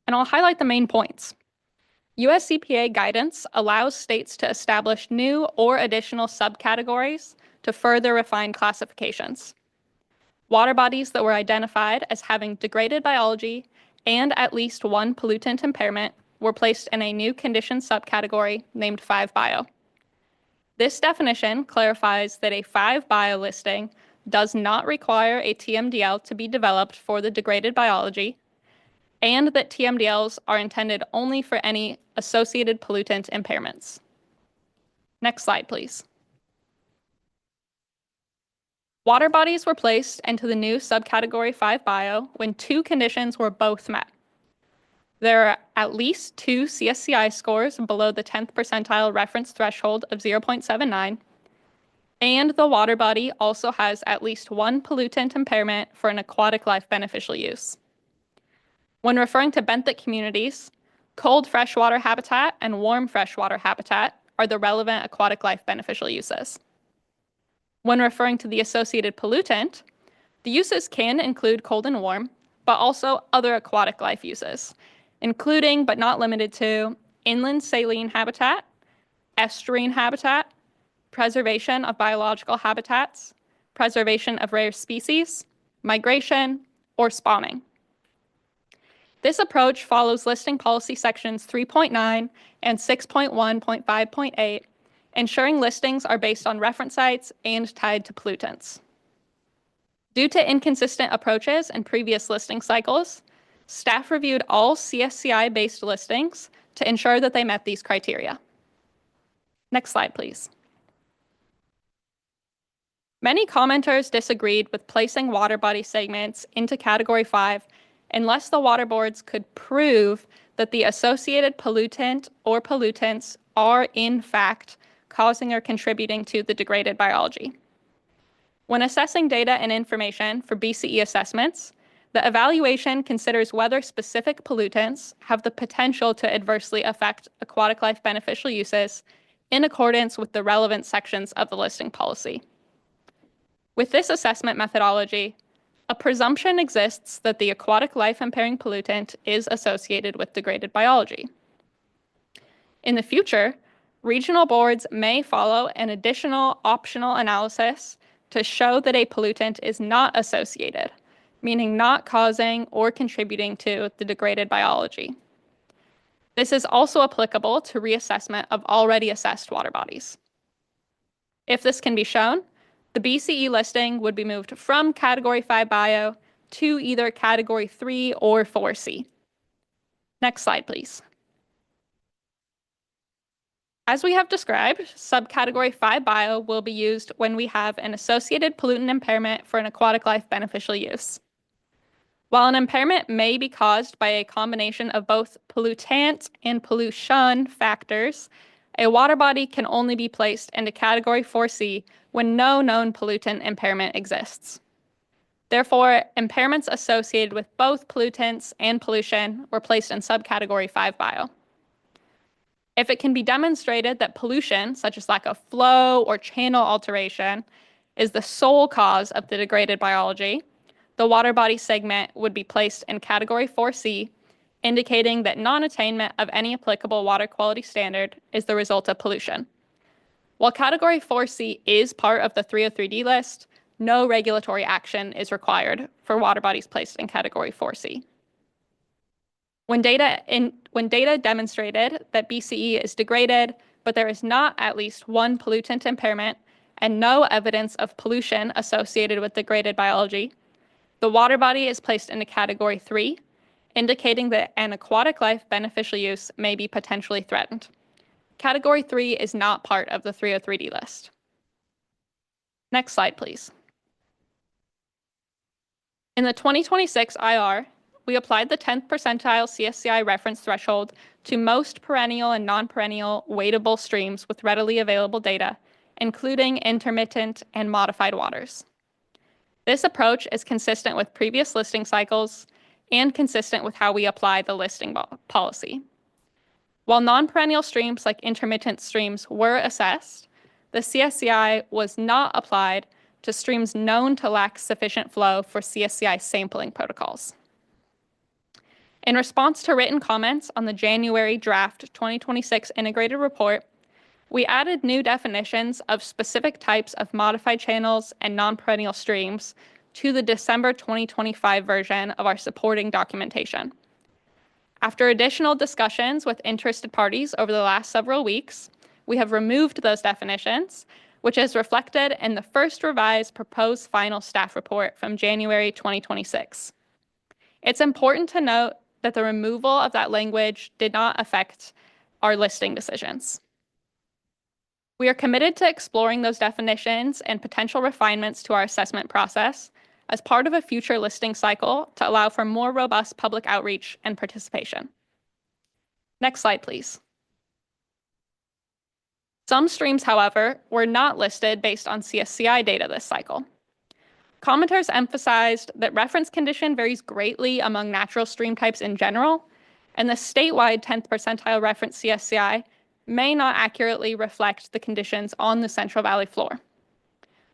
And I'll highlight the main points. US EPA guidance allows states to establish new or additional subcategories to further refine classifications. Water bodies that were identified as having degraded biology and at least one pollutant impairment were placed in a new condition subcategory named 5-bio. This definition clarifies that a 5-bio listing does not require a TMDL to be developed for the degraded biology, and that TMDLs are intended only for any associated pollutant impairments. Next slide, please. Water bodies were placed into the new subcategory 5-bio when two conditions were both met. There are at least 2 CSCI scores below the 10th percentile reference threshold of 0.79, and the water body also has at least one pollutant impairment for an aquatic life beneficial use. When referring to benthic communities, cold freshwater habitat and warm freshwater habitat are the relevant aquatic life beneficial uses. When referring to the associated pollutant, the uses can include cold and warm, but also other aquatic life uses, including but not limited to inland saline habitat, estuarine habitat, preservation of biological habitats, preservation of rare species, migration, or spawning. This approach follows listing policy sections 3.9 and 6.1.5.8, ensuring listings are based on reference sites and tied to pollutants. Due to inconsistent approaches in previous listing cycles, staff reviewed all CSCI-based listings to ensure that they met these criteria. Next slide, please. Many commenters disagreed with placing water body segments into Category 5 unless the water boards could prove that the associated pollutant or pollutants are in fact causing or contributing to the degraded biology. When assessing data and information for BCE assessments, the evaluation considers whether specific pollutants have the potential to adversely affect aquatic life beneficial uses in accordance with the relevant sections of the listing policy. With this assessment methodology, a presumption exists that the aquatic life impairing pollutant is associated with degraded biology. In the future, regional boards may follow an additional optional analysis to show that a pollutant is not associated, meaning not causing or contributing to the degraded biology. This is also applicable to reassessment of already assessed water bodies. If this can be shown, the BCE listing would be moved from Category 5-bio to either Category 3 or 4C. Next slide, please. As we have described, subcategory 5-bio will be used when we have an associated pollutant impairment for an aquatic life beneficial use. While an impairment may be caused by a combination of both pollutant and pollution factors, a water body can only be placed into Category 4C when no known pollutant impairment exists. Therefore, impairments associated with both pollutants and pollution were placed in subcategory 5-bio. If it can be demonstrated that pollution, such as lack of flow or channel alteration, is the sole cause of the degraded biology, the water body segment would be placed in Category 4C, indicating that non-attainment of any applicable water quality standard is the result of pollution. While Category 4C is part of the 303D list, no regulatory action is required for water bodies placed in Category 4C. When data demonstrated that BCE is degraded, but there is not at least one pollutant impairment and no evidence of pollution associated with degraded biology, the water body is placed into Category 3, indicating that an aquatic life beneficial use may be potentially threatened. Category 3 is not part of the 303D list. Next slide, please. In the 2026 IR, we applied the 10th percentile CSCI reference threshold to most perennial and non-perennial wadable streams with readily available data, including intermittent and modified waters. This approach is consistent with previous listing cycles and consistent with how we apply the listing policy. While non-perennial streams like intermittent streams were assessed, the CSCI was not applied to streams known to lack sufficient flow for CSCI sampling protocols. In response to written comments on the January draft 2026 integrated report, we added new definitions of specific types of modified channels and non-perennial streams to the December 2025 version of our supporting documentation. After additional discussions with interested parties over the last several weeks, we have removed those definitions, which is reflected in the first revised proposed final staff report from January 2026. It's important to note that the removal of that language did not affect our listing decisions. We are committed to exploring those definitions and potential refinements to our assessment process as part of a future listing cycle to allow for more robust public outreach and participation. Next slide, please. Some streams, however, were not listed based on CSCI data this cycle. Commenters emphasized that reference condition varies greatly among natural stream types in general, and the statewide 10th percentile reference CSCI may not accurately reflect the conditions on the Central Valley floor.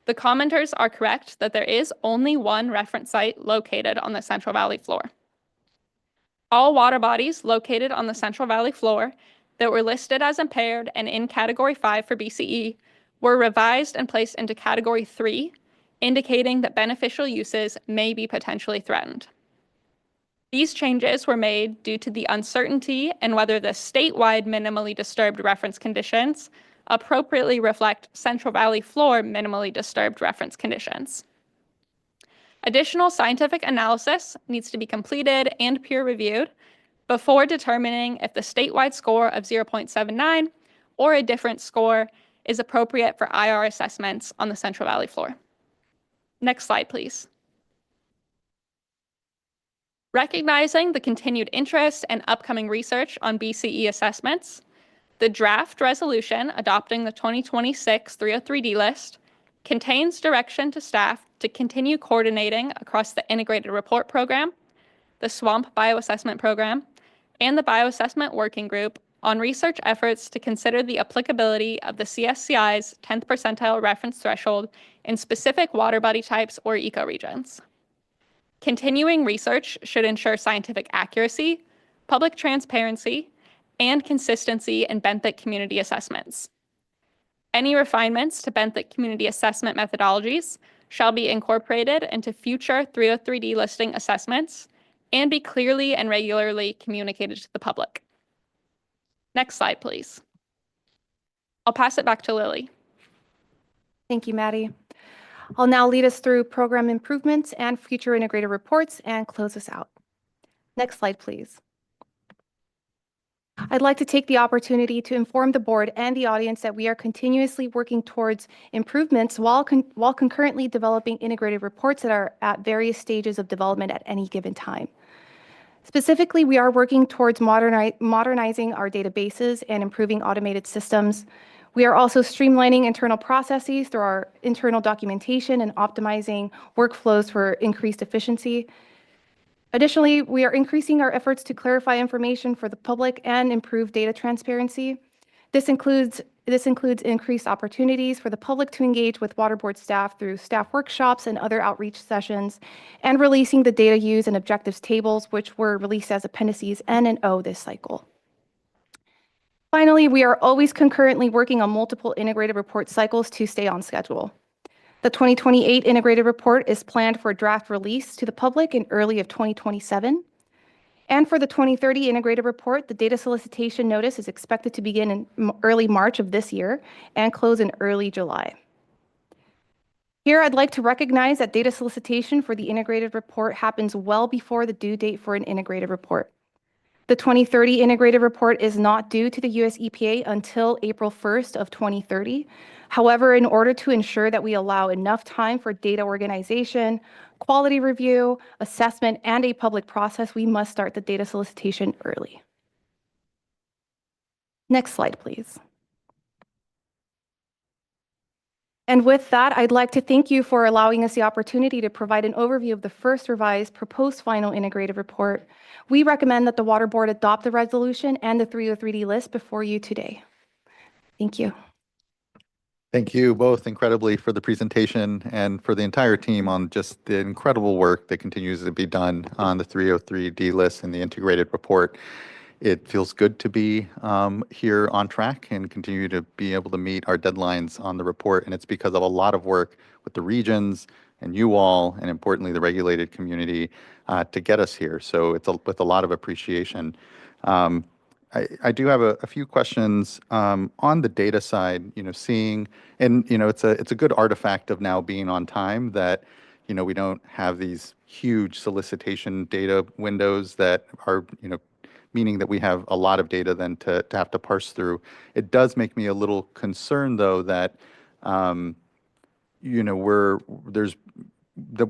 The commenters are correct that there is only one reference site located on the Central Valley floor. All water bodies located on the Central Valley floor that were listed as impaired and in Category 5 for BCE were revised and placed into Category 3, indicating that beneficial uses may be potentially threatened. These changes were made due to the uncertainty in whether the statewide minimally disturbed reference conditions appropriately reflect Central Valley floor minimally disturbed reference conditions. Additional scientific analysis needs to be completed and peer-reviewed before determining if the statewide score of 0.79 or a different score is appropriate for IR assessments on the Central Valley floor. Next slide, please. Recognizing the continued interest and upcoming research on BCE assessments, the draft resolution adopting the 2026 303D list contains direction to staff to continue coordinating across the Integrated Report Program, the SWAMP Bioassessment Program, and the Bioassessment Working Group on research efforts to consider the applicability of the CSCI's 10th percentile reference threshold in specific water body types or ecoregions. Continuing research should ensure scientific accuracy, public transparency, and consistency in benthic community assessments. Any refinements to benthic community assessment methodologies shall be incorporated into future 303D listing assessments and be clearly and regularly communicated to the public. Next slide, please. I'll pass it back to Lily. Thank you, Maddie. I'll now lead us through program improvements and future integrated reports and close us out. Next slide, please. I'd like to take the opportunity to inform the board and the audience that we are continuously working towards improvements while concurrently developing integrated reports that are at various stages of development at any given time. Specifically, we are working towards modernizing our databases and improving automated systems. We are also streamlining internal processes through our internal documentation and optimizing workflows for increased efficiency. Additionally, we are increasing our efforts to clarify information for the public and improve data transparency. This includes increased opportunities for the public to engage with water board staff through staff workshops and other outreach sessions, and releasing the data use and objectives tables, which were released as appendices N and O this cycle. Finally, we are always concurrently working on multiple integrated report cycles to stay on schedule. The 2028 integrated report is planned for draft release to the public in early of 2027. And for the 2030 integrated report, the data solicitation notice is expected to begin in early March of this year and close in early July. Here, I'd like to recognize that data solicitation for the integrated report happens well before the due date for an integrated report. The 2030 integrated report is not due to the US EPA until April 1st of 2030. However, in order to ensure that we allow enough time for data organization, quality review, assessment, and a public process, we must start the data solicitation early. Next slide, please. And with that, I'd like to thank you for allowing us the opportunity to provide an overview of the first revised proposed final integrated report. We recommend that the Water Board adopt the resolution and the 303D list before you today. Thank you. Thank you both incredibly for the presentation and for the entire team on just the incredible work that continues to be done on the 303D list and the integrated report. It feels good to be here on track and continue to be able to meet our deadlines on the report. And it's because of a lot of work with the regions and you all, and importantly, the regulated community to get us here. So it's with a lot of appreciation. I do have a few questions on the data side, seeing, and, it's a good artifact of now being on time that, we don't have these huge solicitation data windows that are, meaning that we have a lot of data then to have to parse through. It does make me a little concerned, though, that,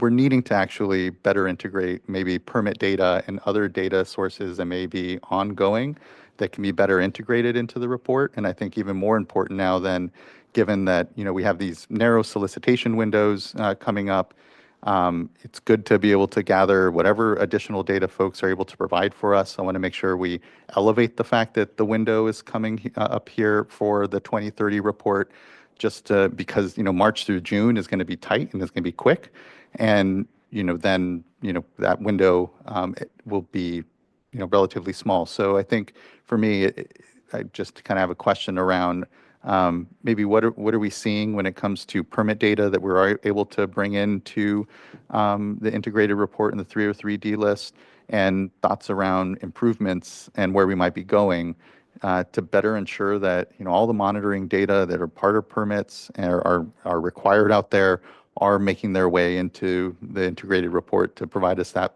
we're needing to actually better integrate maybe permit data and other data sources that may be ongoing that can be better integrated into the report. And I think even more important now than given that, we have these narrow solicitation windows coming up, it's good to be able to gather whatever additional data folks are able to provide for us. I want to make sure we elevate the fact that the window is coming up here for the 2030 report, just because, March through June is going to be tight and it's going to be quick. And, then, that window it will be, relatively small. So I think for me, I just kind of have a question around maybe what are we seeing when it comes to permit data that we're able to bring into the integrated report in the 303D list, and thoughts around improvements and where we might be going to better ensure that all the monitoring data that are part of permits are required out there are making their way into the integrated report to provide us that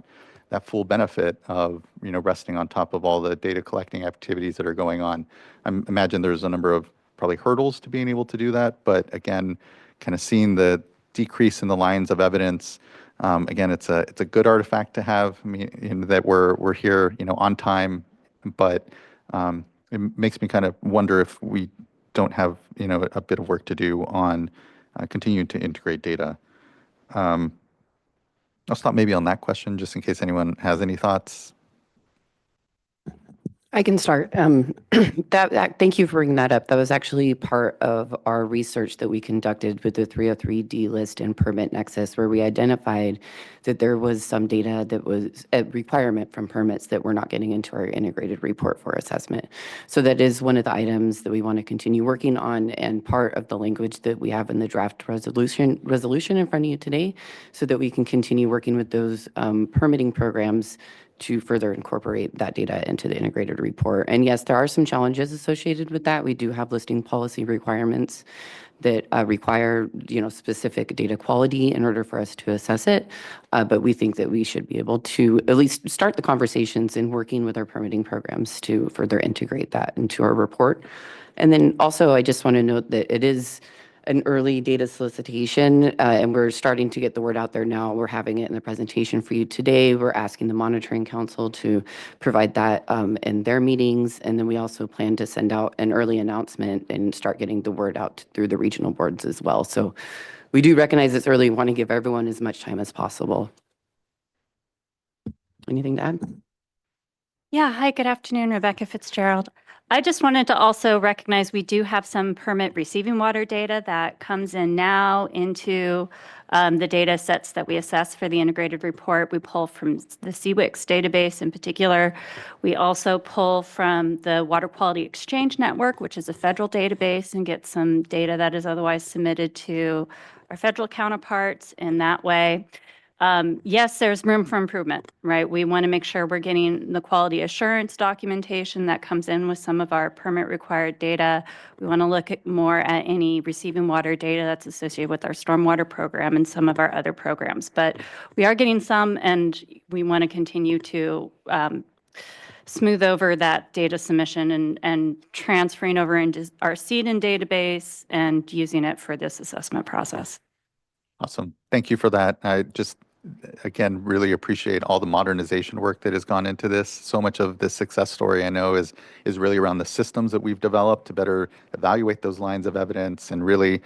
full benefit of resting on top of all the data collecting activities that are going on. I imagine there's a number of probably hurdles to being able to do that, but again, kind of seeing the decrease in the lines of evidence. Again, it's a good artifact to have. I mean, that we're here, on time, but it makes me kind of wonder if we don't have, a bit of work to do on continuing to integrate data. I'll stop maybe on that question just in case anyone has any thoughts. I can start. Thank you for bringing that up. That was actually part of our research that we conducted with the 303D list and permit nexus, where we identified that there was some data that was a requirement from permits that we're not getting into our integrated report for assessment. So that is one of the items that we want to continue working on, and part of the language that we have in the draft resolution in front of you today, so that we can continue working with those permitting programs to further incorporate that data into the integrated report. And yes, there are some challenges associated with that. We do have listing policy requirements that require, specific data quality in order for us to assess it. But we think that we should be able to at least start the conversations in working with our permitting programs to further integrate that into our report. And then also, I just want to note that it is an early data solicitation, and we're starting to get the word out there now. We're having it in the presentation for you today. We're asking the Monitoring Council to provide that in their meetings, and then we also plan to send out an early announcement and start getting the word out through the regional boards as well. So we do recognize it's early. We want to give everyone as much time as possible. Anything to add? Yeah, hi, good afternoon, Rebecca Fitzgerald. I just wanted to also recognize we do have some permit receiving water data that comes in now into the data sets that we assess for the integrated report. We pull from the CWIX database in particular. We also pull from the Water Quality Exchange Network, which is a federal database, and get some data that is otherwise submitted to our federal counterparts in that way. Yes, there's room for improvement, right? We want to make sure we're getting the quality assurance documentation that comes in with some of our permit required data. We want to look at more at any receiving water data that's associated with our stormwater program and some of our other programs. But we are getting some, and we want to continue to smooth over that data submission and transferring over into our CEDN database and using it for this assessment process. Awesome. Thank you for that. I just, again, really appreciate all the modernization work that has gone into this. So much of this success story I know is really around the systems that we've developed to better evaluate those lines of evidence and really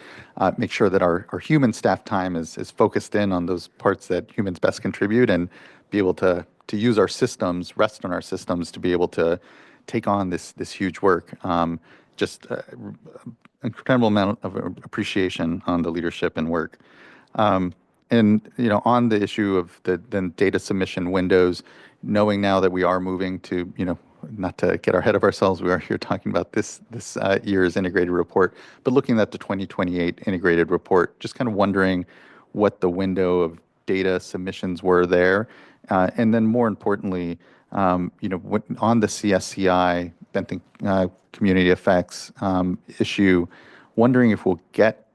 make sure that our human staff time is focused in on those parts that humans best contribute and be able to use our systems, rest on our systems to be able to take on this huge work. Just incredible amount of appreciation on the leadership and work. And, you know, on the issue of the data submission windows, knowing now that we are moving to, you know, not to get ahead of ourselves, we are here talking about this year's integrated report, but looking at the 2028 integrated report, just kind of wondering what the window of data submissions were there. And then more importantly, you know, on the CSCI, Bentham community effects issue, wondering if we'll get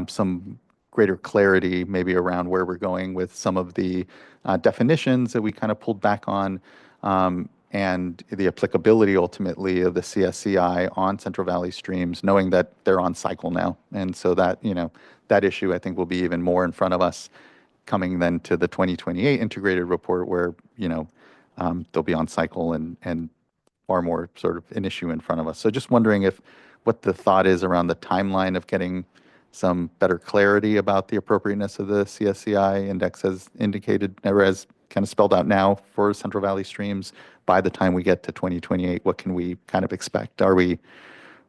some greater clarity maybe around where we're going with some of the definitions that we kind of pulled back on and the applicability ultimately of the CSCI on Central Valley streams, knowing that they're on cycle now. And so that, you know, that issue I think will be even more in front of us coming then to the 2028 integrated report where, you know, they'll be on cycle and far more sort of an issue in front of us. So just wondering if what the thought is around the timeline of getting some better clarity about the appropriateness of the CSCI index as indicated or as kind of spelled out now for Central Valley streams by the time we get to 2028. What can we kind of expect? Are we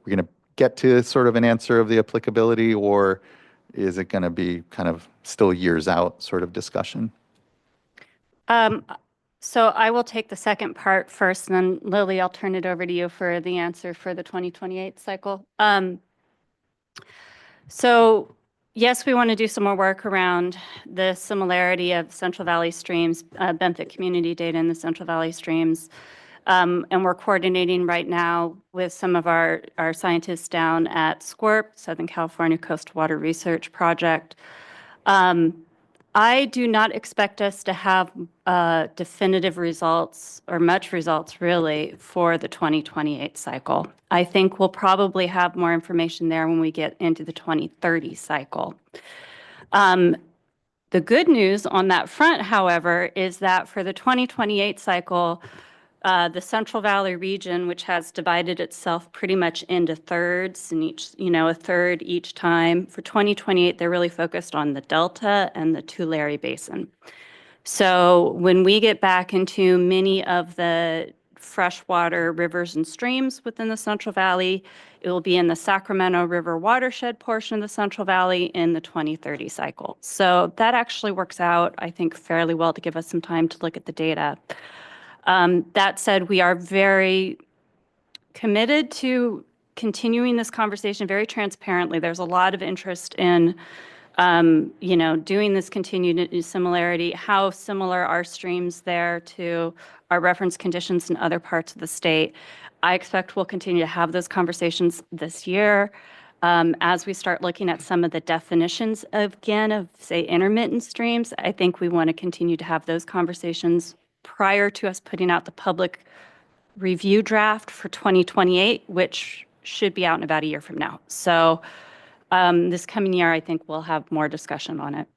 going to get to sort of an answer of the applicability, or is it going to be kind of still years out sort of discussion? So I will take the second part first, and then Lily, I'll turn it over to you for the answer for the 2028 cycle. So yes, we want to do some more work around the similarity of Central Valley streams, benefit community data in the Central Valley streams. And we're coordinating right now with some of our scientists down at SWRCB, Southern California Coastal Water Research Project. I do not expect us to have definitive results or much results really for the 2028 cycle. I think we'll probably have more information there when we get into the 2030 cycle. The good news on that front, however, is that for the 2028 cycle, the Central Valley region, which has divided itself pretty much into thirds and each, you know, a third each time. For 2028, they're really focused on the Delta and the Tulare Basin. So when we get back into many of the freshwater rivers and streams within the Central Valley, it will be in the Sacramento River watershed portion of the Central Valley in the 2030 cycle. So that actually works out, I think, fairly well to give us some time to look at the data. That said, we are very committed to continuing this conversation very transparently. There's a lot of interest in, you know, doing this continued similarity, how similar are streams there to our reference conditions in other parts of the state. I expect we'll continue to have those conversations this year. As we start looking at some of the definitions again of, say, intermittent streams, I think we want to continue to have those conversations prior to us putting out the public review draft for 2028, which should be out in about a year from now. So this coming year, I think we'll have more discussion on it.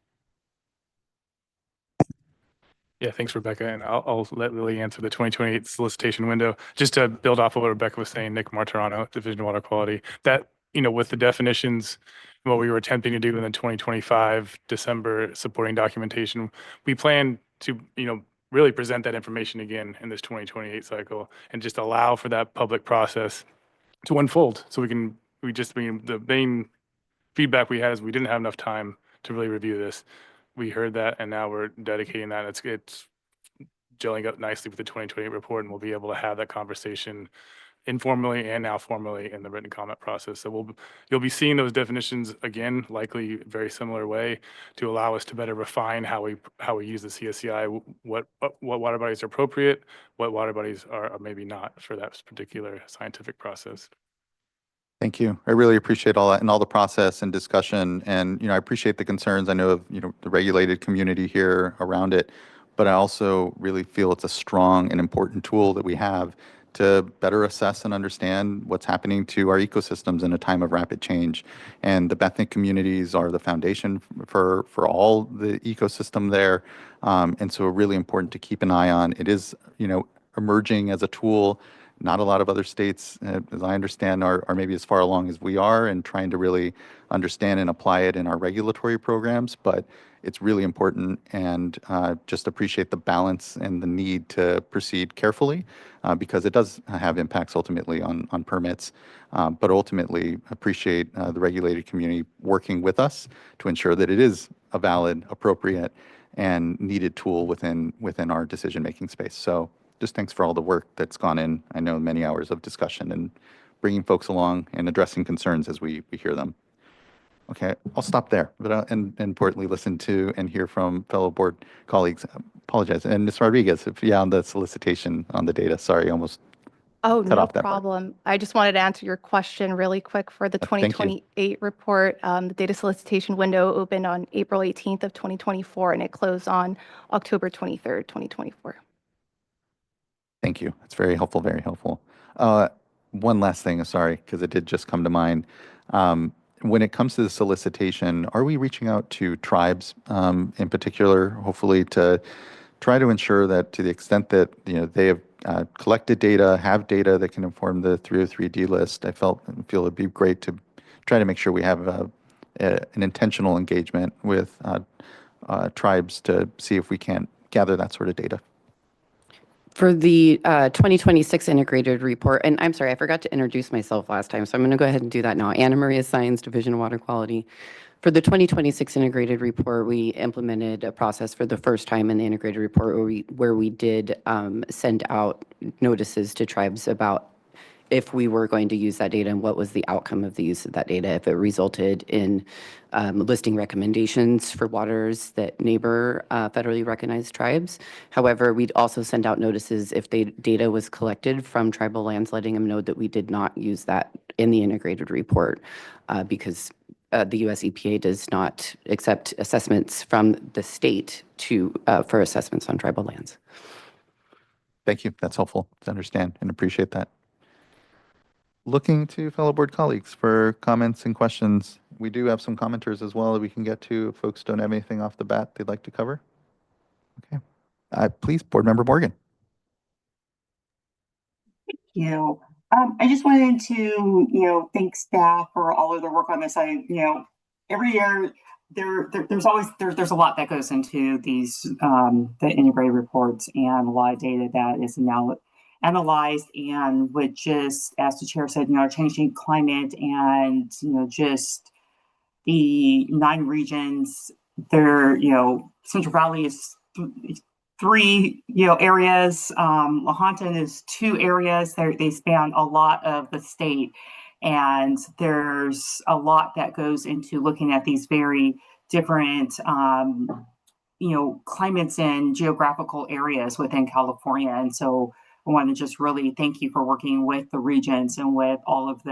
Yeah, thanks, Rebecca. And I'll let Lily answer the 2028 solicitation window. Just to build off of what Rebecca was saying, Nick Martirano, Division of Water Quality, that, you know, with the definitions, what we were attempting to do in the 2025 December supporting documentation, we plan to, you know, really present that information again in this 2028 cycle and just allow for that public process to unfold. So the main feedback we had is we didn't have enough time to really review this. We heard that, and now we're dedicating that. It's gelling up nicely with the 2028 report, and we'll be able to have that conversation informally and now formally in the written comment process. So you'll be seeing those definitions again, likely very similar way, to allow us to better refine how we use the CSCI, what water bodies are appropriate, what water bodies are maybe not for that particular scientific process. Thank you. I really appreciate all that and all the process and discussion. And, I appreciate the concerns. I know of, the regulated community here around it, but I also really feel it's a strong and important tool that we have to better assess and understand what's happening to our ecosystems in a time of rapid change. And the Bethnic communities are the foundation for all the ecosystem there. And so really important to keep an eye on. It is, emerging as a tool. Not a lot of other states, as I understand, are maybe as far along as we are in trying to really understand and apply it in our regulatory programs, but it's really important, and just appreciate the balance and the need to proceed carefully because it does have impacts ultimately on permits, but ultimately appreciate the regulated community working with us to ensure that it is a valid, appropriate, and needed tool within our decision-making space. So just thanks for all the work that's gone in. I know many hours of discussion and bringing folks along and addressing concerns as we hear them. Okay, I'll stop there, but and importantly, listen to and hear from fellow board colleagues. Apologize. And Ms. Rodriguez, on the solicitation on the data, sorry, almost Oh, cut no off that part. problem. I just wanted to answer your question really quick for the Thank you. 2028 report. The data solicitation window opened on April 18th of 2024, and it closed on October 23rd, 2024. Thank you. That's very helpful, very helpful. One last thing, sorry, because it did just come to mind. When it comes to the solicitation, are we reaching out to tribes in particular, hopefully to try to ensure that to the extent that they have collected data, have data that can inform the 303D list, I feel it'd be great to try to make sure we have an intentional engagement with tribes to see if we can gather that sort of data. For the 2026 integrated report, and I'm sorry, I forgot to introduce myself last time, so I'm going to go ahead and do that now. Anna Maria Science, Division of Water Quality. For the 2026 integrated report, we implemented a process for the first time in the integrated report where we did send out notices to tribes about if we were going to use that data and what was the outcome of the use of that data, if it resulted in listing recommendations for waters that neighbor federally recognized tribes. However, we'd also send out notices if the data was collected from tribal lands, letting them know that we did not use that in the integrated report because the US EPA does not accept assessments from the state for assessments on tribal lands. Thank you. That's helpful to understand and appreciate that. Looking to fellow board colleagues for comments and questions. We do have some commenters as well that we can get to if folks don't have anything off the bat they'd like to cover. Okay. Please, Board Member Morgan. Thank you. I just wanted to, thank staff for all of their work on this. Every year there's a lot that goes into these the integrated reports and a lot of data that is analyzed, and with just, as the chair said, changing climate and, just the 9 regions there, Central Valley is 3, areas. Lahontan is 2 areas. They span a lot of the state. And there's a lot that goes into looking at these very different, climates and geographical areas within California. And so I want to just really thank you for working with the regions and with all of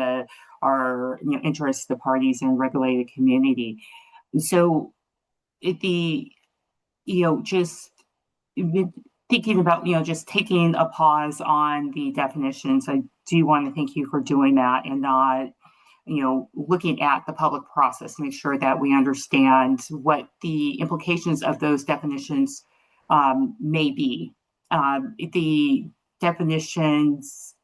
our interested parties and regulated community. So just thinking about, just taking a pause on the definitions, I do want to thank you for doing that and not, looking at the public process to make sure that we understand what the implications of those definitions may be. The definitions,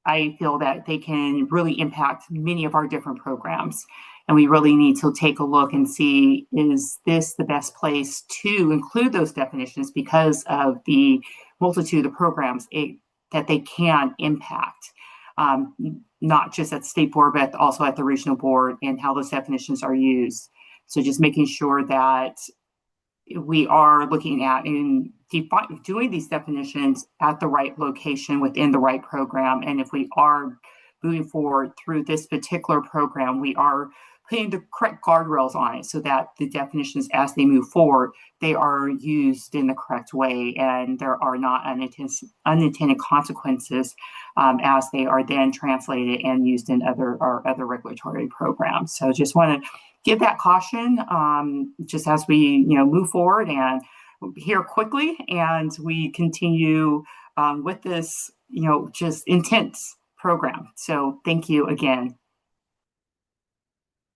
I feel that they can really impact many of our different programs. And we really need to take a look and see, is this the best place to include those definitions because of the multitude of programs that they can impact, not just at the state board, but also at the regional board, and how those definitions are used. So just making sure that we are looking at and doing these definitions at the right location within the right program. And if we are moving forward through this particular program, we are putting the correct guardrails on it so that the definitions, as they move forward, they are used in the correct way and there are not unintended consequences as they are then translated and used in other regulatory programs. So just want to give that caution just as we move forward and here quickly, and we continue with this just intense program. So thank you again.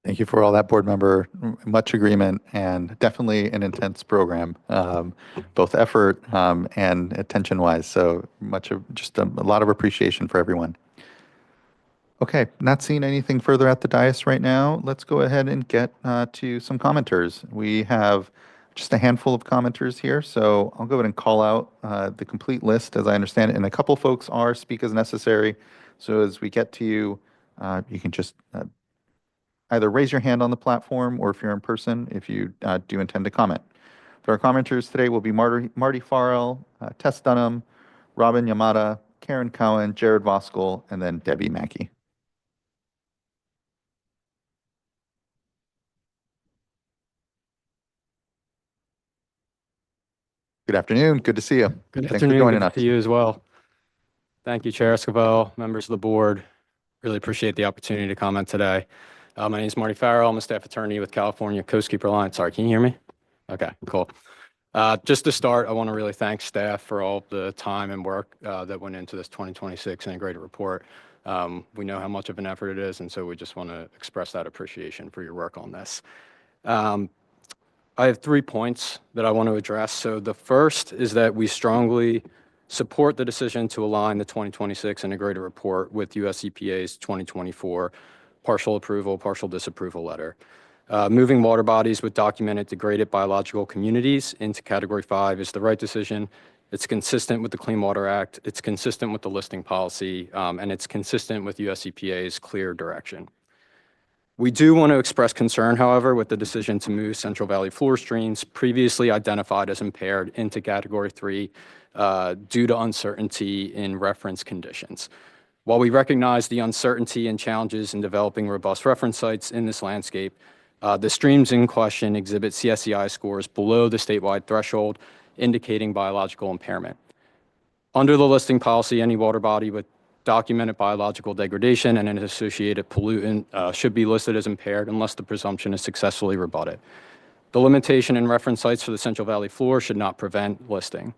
Thank you for all that, board member. Much agreement, and definitely an intense program, both effort and attention-wise. So just a lot of appreciation for everyone. Okay, not seeing anything further at the dais right now. Let's go ahead and get to some commenters. We have just a handful of commenters here, so I'll go ahead and call out the complete list as I understand it. And a couple folks are speak as necessary. So as we get to you, you can just either raise your hand on the platform or if you're in person, if you do intend to comment. So our commenters today will be Marty Farrell, Tess Dunham, Robin Yamada, Karen Cowan, Jared Voskel, and then Debbie Mackey. Good afternoon. Good to see you. Good Thanks afternoon. for joining Good us. to you as well. Thank you, Chair Esquivel, members of the board. Really appreciate the opportunity to comment today. My name is Marty Farrell. I'm a staff attorney with California Coastkeeper Alliance. Sorry, can you hear me? Okay, cool. Just to start, I want to really thank staff for all the time and work that went into this 2026 integrated report. We know how much of an effort it is, and so we just want to express that appreciation for your work on this. I have 3 points that I want to address. So the first is that we strongly support the decision to align the 2026 integrated report with US EPA's 2024 partial approval, partial disapproval letter. Moving water bodies with documented degraded biological communities into Category 5 is the right decision. It's consistent with the Clean Water Act, it's consistent with the listing policy, and it's consistent with US EPA's clear direction. We do want to express concern, however, with the decision to move Central Valley floor streams previously identified as impaired into Category 3 due to uncertainty in reference conditions. While we recognize the uncertainty and challenges in developing robust reference sites in this landscape, the streams in question exhibit CSCI scores below the statewide threshold, indicating biological impairment. Under the listing policy, any water body with documented biological degradation and an associated pollutant should be listed as impaired unless the presumption is successfully rebutted. The limitation in reference sites for the Central Valley floor should not prevent listing.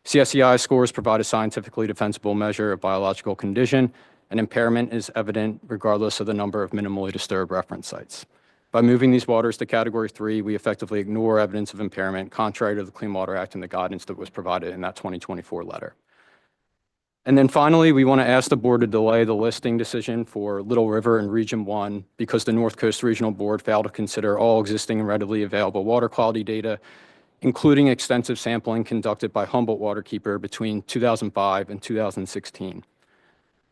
CSCI scores provide a scientifically defensible measure of biological condition, and impairment is evident regardless of the number of minimally disturbed reference sites. By moving these waters to Category 3, we effectively ignore evidence of impairment, contrary to the Clean Water Act and the guidance that was provided in that 2024 letter. And then finally, we want to ask the board to delay the listing decision for Little River in Region 1 because the North Coast Regional Board failed to consider all existing and readily available water quality data, including extensive sampling conducted by Humboldt Waterkeeper between 2005 and 2016.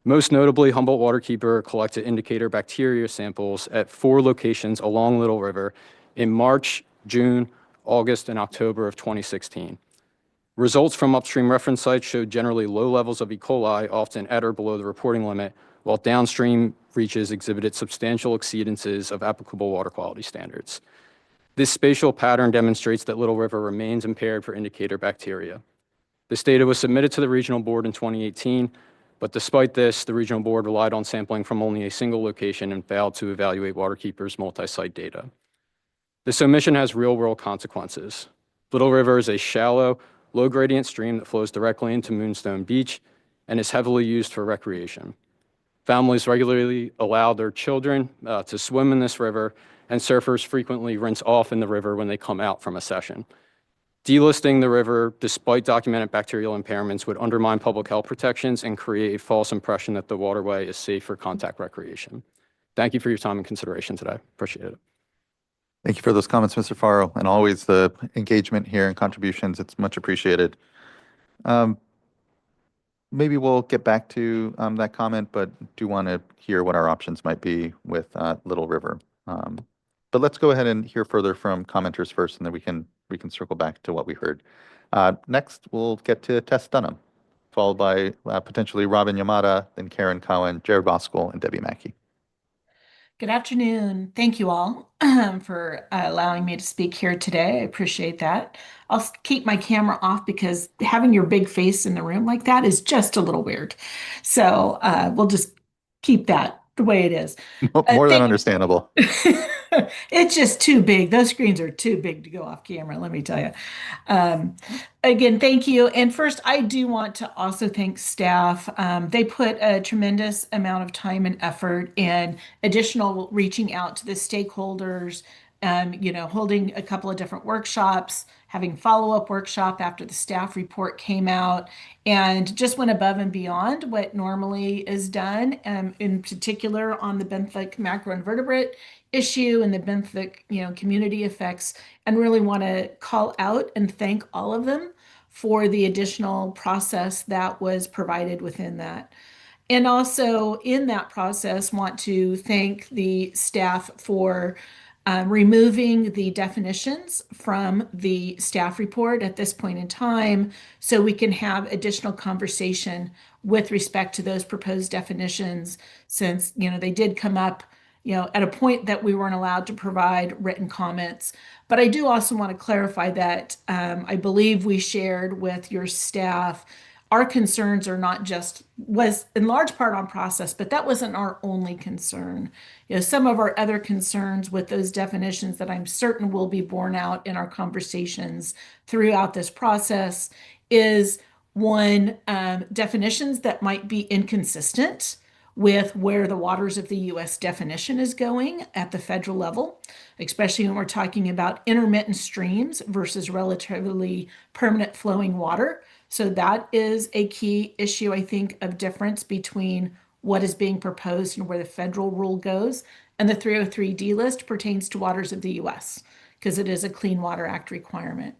Most notably, Humboldt Waterkeeper collected indicator bacteria samples at 4 locations along Little River in March, June, August, and October of 2016. Results from upstream reference sites showed generally low levels of E. coli, often at or below the reporting limit, while downstream reaches exhibited substantial exceedances of applicable water quality standards. This spatial pattern demonstrates that Little River remains impaired for indicator bacteria. This data was submitted to the regional board in 2018, but despite this, the regional board relied on sampling from only a single location and failed to evaluate Waterkeeper's multi-site data. This omission has real-world consequences. Little River is a shallow, low-gradient stream that flows directly into Moonstone Beach and is heavily used for recreation. Families regularly allow their children to swim in this river, and surfers frequently rinse off in the river when they come out from a session. Delisting the river, despite documented bacterial impairments, would undermine public health protections and create a false impression that the waterway is safe for contact recreation. Thank you for your time and consideration today. Appreciate it. Thank you for those comments, Mr. Faro, and always the engagement here and contributions. It's much appreciated. Maybe we'll get back to that comment, but do want to hear what our options might be with Little River. But let's go ahead and hear further from commenters first, and then we can circle back to what we heard. Next, we'll get to Tess Dunham, followed by potentially Robin Yamada, then Karen Cowan, Jared Voskuhl, and Debbie Mackey. Good afternoon. Thank you all for allowing me to speak here today. I appreciate that. I'll keep my camera off because having your big face in the room like that is just a little weird. So we'll just keep that the way it is. More than understandable. It's just too big. Those screens are too big to go off camera, let me tell you. Again, thank you. And first, I do want to also thank staff. They put a tremendous amount of time and effort in additional reaching out to the stakeholders, holding a couple of different workshops, having follow-up workshop after the staff report came out, and just went above and beyond what normally is done, in particular on the benthic macroinvertebrate issue and the benthic, community effects, and really want to call out and thank all of them for the additional process that was provided within that. And also in that process, want to thank the staff for removing the definitions from the staff report at this point in time so we can have additional conversation with respect to those proposed definitions, since they did come up at a point that we weren't allowed to provide written comments. But I do also want to clarify that I believe we shared with your staff our concerns are not just, was in large part on process, but that wasn't our only concern. Some of our other concerns with those definitions that I'm certain will be borne out in our conversations throughout this process is one, definitions that might be inconsistent with where the waters of the U.S. definition is going at the federal level, especially when we're talking about intermittent streams versus relatively permanent flowing water. So that is a key issue, I think, of difference between what is being proposed and where the federal rule goes. And the 303D list pertains to waters of the U.S. because it is a Clean Water Act requirement.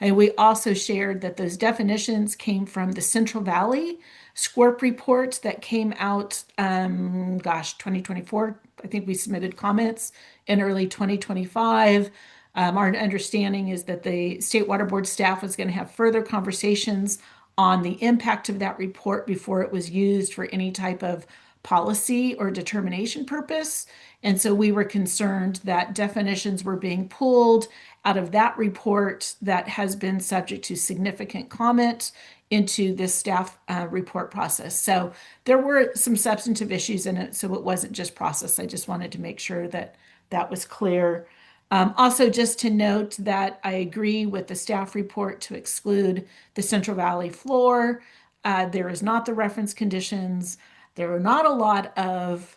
And we also shared that those definitions came from the Central Valley SWRCB report that came out, 2024. I think we submitted comments in early 2025. Our understanding is that the State Water Board staff was going to have further conversations on the impact of that report before it was used for any type of policy or determination purpose. And so we were concerned that definitions were being pulled out of that report that has been subject to significant comment into this staff report process. So there were some substantive issues in it, so it wasn't just process. I just wanted to make sure that that was clear. Also, just to note that I agree with the staff report to exclude the Central Valley floor. There is not the reference conditions. There are not a lot of,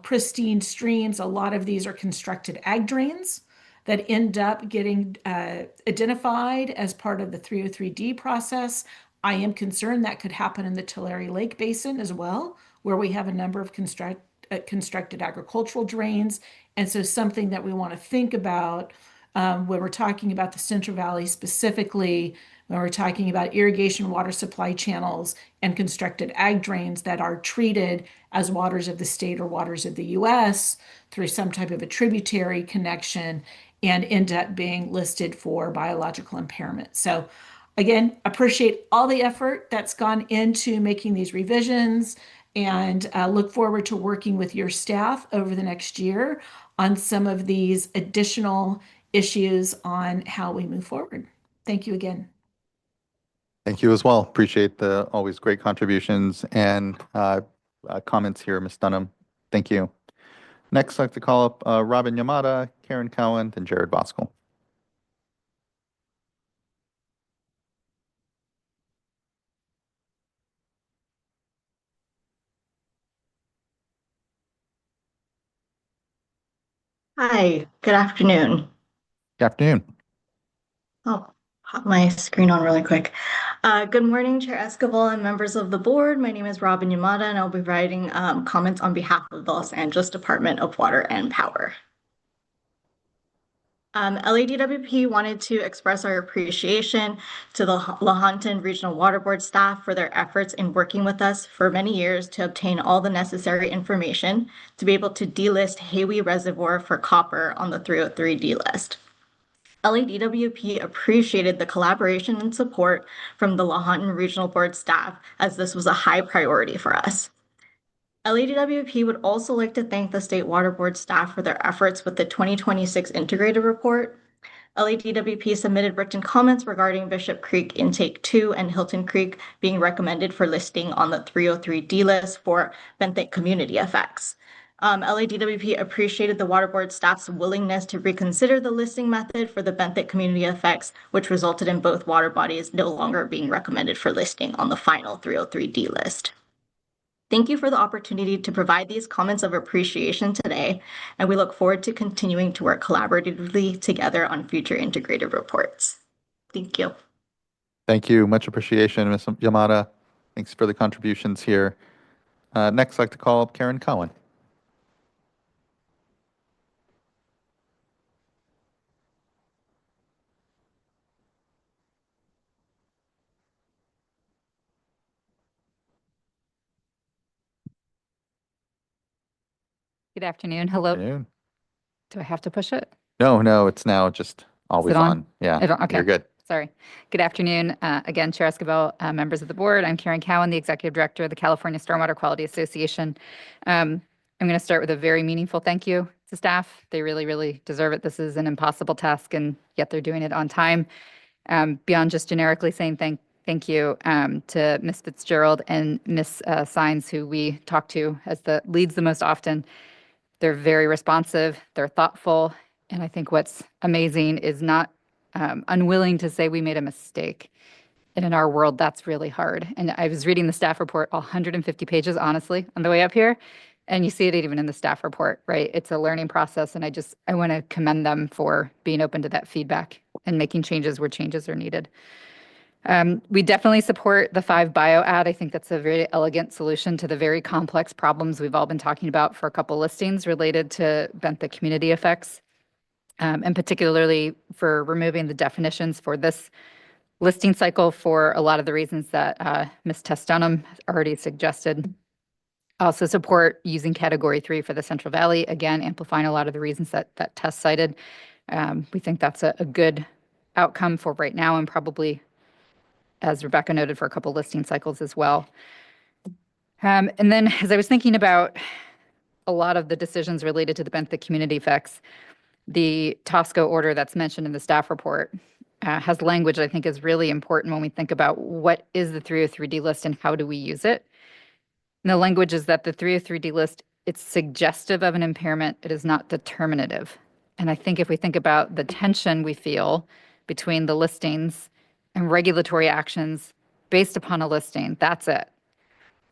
pristine streams. A lot of these are constructed ag drains that end up getting identified as part of the 303D process. I am concerned that could happen in the Tulare Lake Basin as well, where we have a number of constructed agricultural drains. And so something that we want to think about when we're talking about the Central Valley specifically, when we're talking about irrigation water supply channels and constructed ag drains that are treated as waters of the state or waters of the U.S. through some type of a tributary connection and end up being listed for biological impairment. So again, appreciate all the effort that's gone into making these revisions and look forward to working with your staff over the next year on some of these additional issues on how we move forward. Thank you again. Thank you as well. Appreciate the always great contributions and comments here, Ms. Dunham. Thank you. Next, I'd like to call up Robin Yamada, Karen Cowan, and Jared Voskuhl. Hi, good afternoon. Good afternoon. Oh, pop my screen on really quick. Good morning, Chair Esquivel and members of the board. My name is Robin Yamada, and I'll be providing comments on behalf of the Los Angeles Department of Water and Power. LADWP wanted to express our appreciation to the Lahontan Regional Water Board staff for their efforts in working with us for many years to obtain all the necessary information to be able to delist Haywee Reservoir for copper on the 303D list. LADWP appreciated the collaboration and support from the Lahontan Regional Board staff, as this was a high priority for us. LADWP would also like to thank the State Water Board staff for their efforts with the 2026 Integrated Report. LADWP submitted written comments regarding Bishop Creek Intake 2 and Hilton Creek being recommended for listing on the 303D list for benthic community effects. LADWP appreciated the Water Board staff's willingness to reconsider the listing method for the benthic community effects, which resulted in both water bodies no longer being recommended for listing on the final 303D list. Thank you for the opportunity to provide these comments of appreciation today, and we look forward to continuing to work collaboratively together on future integrated reports. Thank you. Thank you. Much appreciation, Ms. Yamada. Thanks for the contributions here. Next, I'd like to call up Karen Cohen. Good afternoon. Hello. Afternoon. Do I have to push it? No, it's now just always it on? on. Yeah, Okay. you're good. Sorry. Good afternoon. Again, Chair Esquivel, members of the board. I'm Karen Cowan, the Executive Director of the California Stormwater Quality Association. I'm going to start with a very meaningful thank you to staff. They really, really deserve it. This is an impossible task, and yet they're doing it on time. Beyond just generically saying thank you to Ms. Fitzgerald and Ms. Sines, who we talk to as the leads the most often. They're very responsive, they're thoughtful, and I think what's amazing is not unwilling to say we made a mistake. And in our world, that's really hard. And I was reading the staff report, 150 pages, honestly, on the way up here. And you see it even in the staff report, right? It's a learning process. And I want to commend them for being open to that feedback and making changes where changes are needed. We definitely support the 5 bio ad. I think that's a very elegant solution to the very complex problems we've all been talking about for a couple listings related to benthic community effects, and particularly for removing the definitions for this listing cycle for a lot of the reasons that Ms. Testonum already suggested. Also support using Category 3 for the Central Valley, again, amplifying a lot of the reasons that Tess cited. We think that's a good outcome for right now, and probably, as Rebecca noted, for a couple listing cycles as well. And then as I was thinking about a lot of the decisions related to the benthic community effects, the TSCO order that's mentioned in the staff report has language I think is really important when we think about what is the 303D list and how do we use it. And the language is that the 303D list, it's suggestive of an impairment, it is not determinative. And I think if we think about the tension we feel between the listings and regulatory actions based upon a listing, that's it.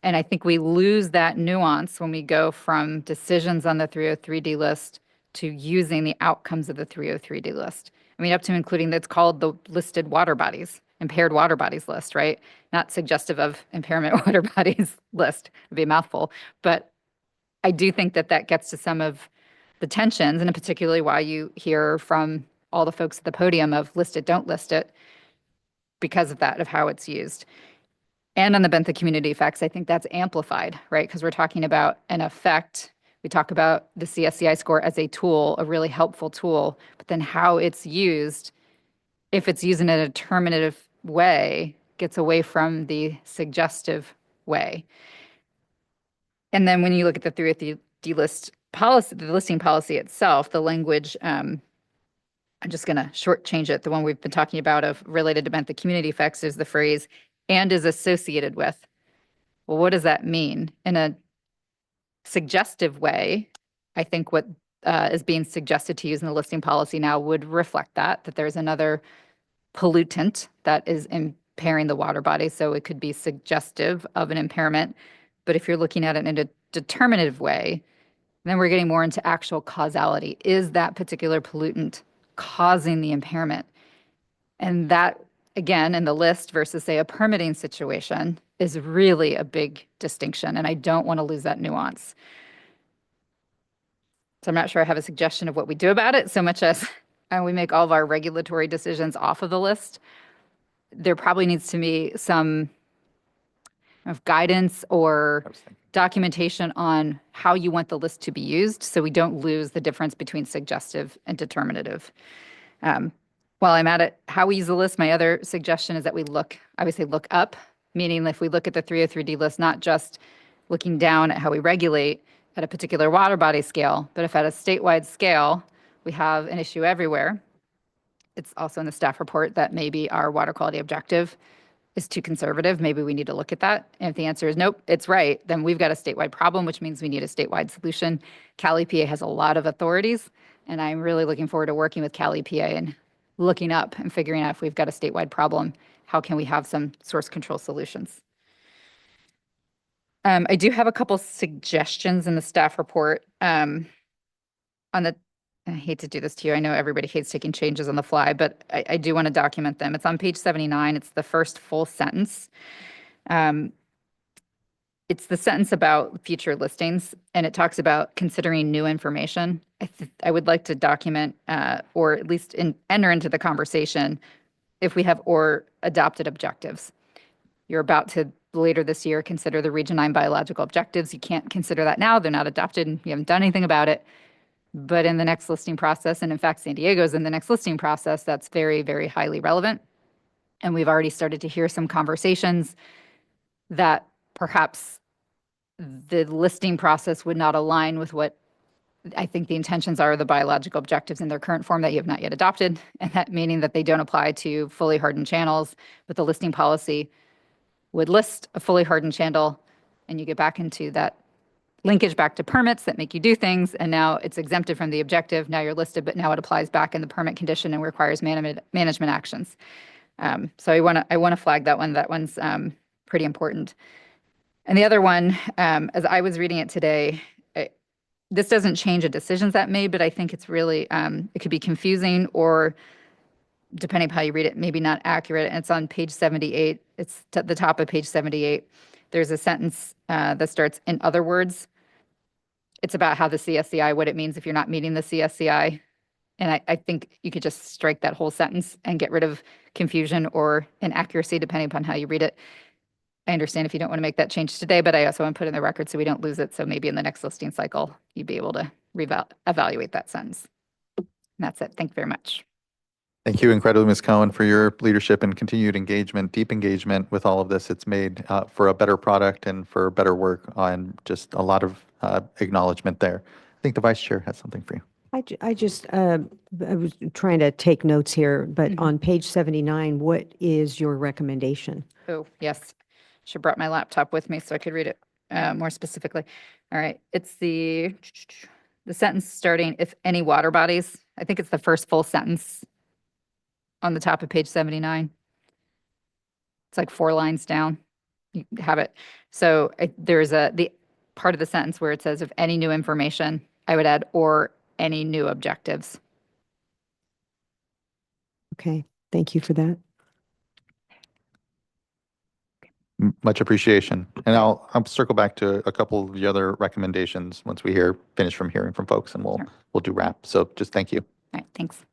And I think we lose that nuance when we go from decisions on the 303D list to using the outcomes of the 303D list. I mean, up to including that's called the listed water bodies, impaired water bodies list, right? Not suggestive of impairment water bodies list, would be a mouthful. But I do think that gets to some of the tensions, and particularly why you hear from all the folks at the podium of list it, don't list it, because of that, of how it's used. And on the benthic community effects, I think that's amplified, right? Because we're talking about an effect. We talk about the CSCI score as a tool, a really helpful tool, but then how it's used, if it's used in a determinative way, gets away from the suggestive way. And then when you look at the 303D list policy, the listing policy itself, the language, I'm just going to shortchange it. The one we've been talking about of related to benthic community effects is the phrase, and is associated with. Well, what does that mean? In a suggestive way, I think what is being suggested to use in the listing policy now would reflect that there's another pollutant that is impairing the water body. So it could be suggestive of an impairment. But if you're looking at it in a determinative way, then we're getting more into actual causality. Is that particular pollutant causing the impairment? And that again, in the list versus, say, a permitting situation is really a big distinction, and I don't want to lose that nuance. So I'm not sure I have a suggestion of what we do about it, so much as we make all of our regulatory decisions off of the list. There probably needs to be some of guidance or documentation on how you want the list to be used, so we don't lose the difference between suggestive and determinative. While I'm at it, how we use the list, my other suggestion is that I would say look up, meaning if we look at the 303D list, not just looking down at how we regulate at a particular water body scale, but if at a statewide scale, we have an issue everywhere. It's also in the staff report that maybe our water quality objective is too conservative. Maybe we need to look at that. And if the answer is nope, it's right, then we've got a statewide problem, which means we need a statewide solution. Cal EPA has a lot of authorities, and I'm really looking forward to working with Cal EPA and looking up and figuring out if we've got a statewide problem, how can we have some source control solutions? I do have a couple suggestions in the staff report I hate to do this to you. I know everybody hates taking changes on the fly, but I do want to document them. It's on page 79. It's the first full sentence. It's the sentence about future listings, and it talks about considering new information. I would like to document or at least enter into the conversation if we have or adopted objectives. You're about to later this year consider the Region 9 biological objectives. You can't consider that now. They're not adopted and you haven't done anything about it. But in the next listing process, and in fact, San Diego's in the next listing process, that's very, very highly relevant. And we've already started to hear some conversations that perhaps the listing process would not align with what I think the intentions are of the biological objectives in their current form that you have not yet adopted, and that meaning that they don't apply to fully hardened channels, but the listing policy would list a fully hardened channel, and you get back into that linkage back to permits that make you do things, and now it's exempted from the objective. Now you're listed, but now it applies back in the permit condition and requires management actions. So I want to flag that one. That one's pretty important. And the other one, as I was reading it today, this doesn't change the decisions that made, but I think it's really it could be confusing or, depending on how you read it, maybe not accurate. And it's on page 78. It's at the top of page 78. There's a sentence that starts, in other words. It's about how the CSCI, what it means if you're not meeting the CSCI. And I think you could just strike that whole sentence and get rid of confusion or inaccuracy, depending upon how you read it. I understand if you don't want to make that change today, but I also want to put in the record so we don't lose it. So maybe in the next listing cycle, you'd be able to evaluate that sentence. And that's it. Thank you very much. Thank you incredibly, Ms. Cohen, for your leadership and continued engagement, deep engagement with all of this. It's made for a better product and for better work, and just a lot of acknowledgement there. I think the Vice Chair has something for you. I was trying to take notes here, but on page 79, what is your recommendation? Oh, yes. Should have brought my laptop with me so I could read it more specifically. All right. It's the sentence starting, if any water bodies. I think it's the first full sentence on the top of page 79. It's like 4 lines down. You have it. So there's the part of the sentence where it says, if any new information, I would add, or any new objectives. Okay, thank you for that. Much appreciation. And I'll circle back to a couple of the other recommendations once we finish from hearing from folks, and we'll do wrap. So just thank you. All right, thanks.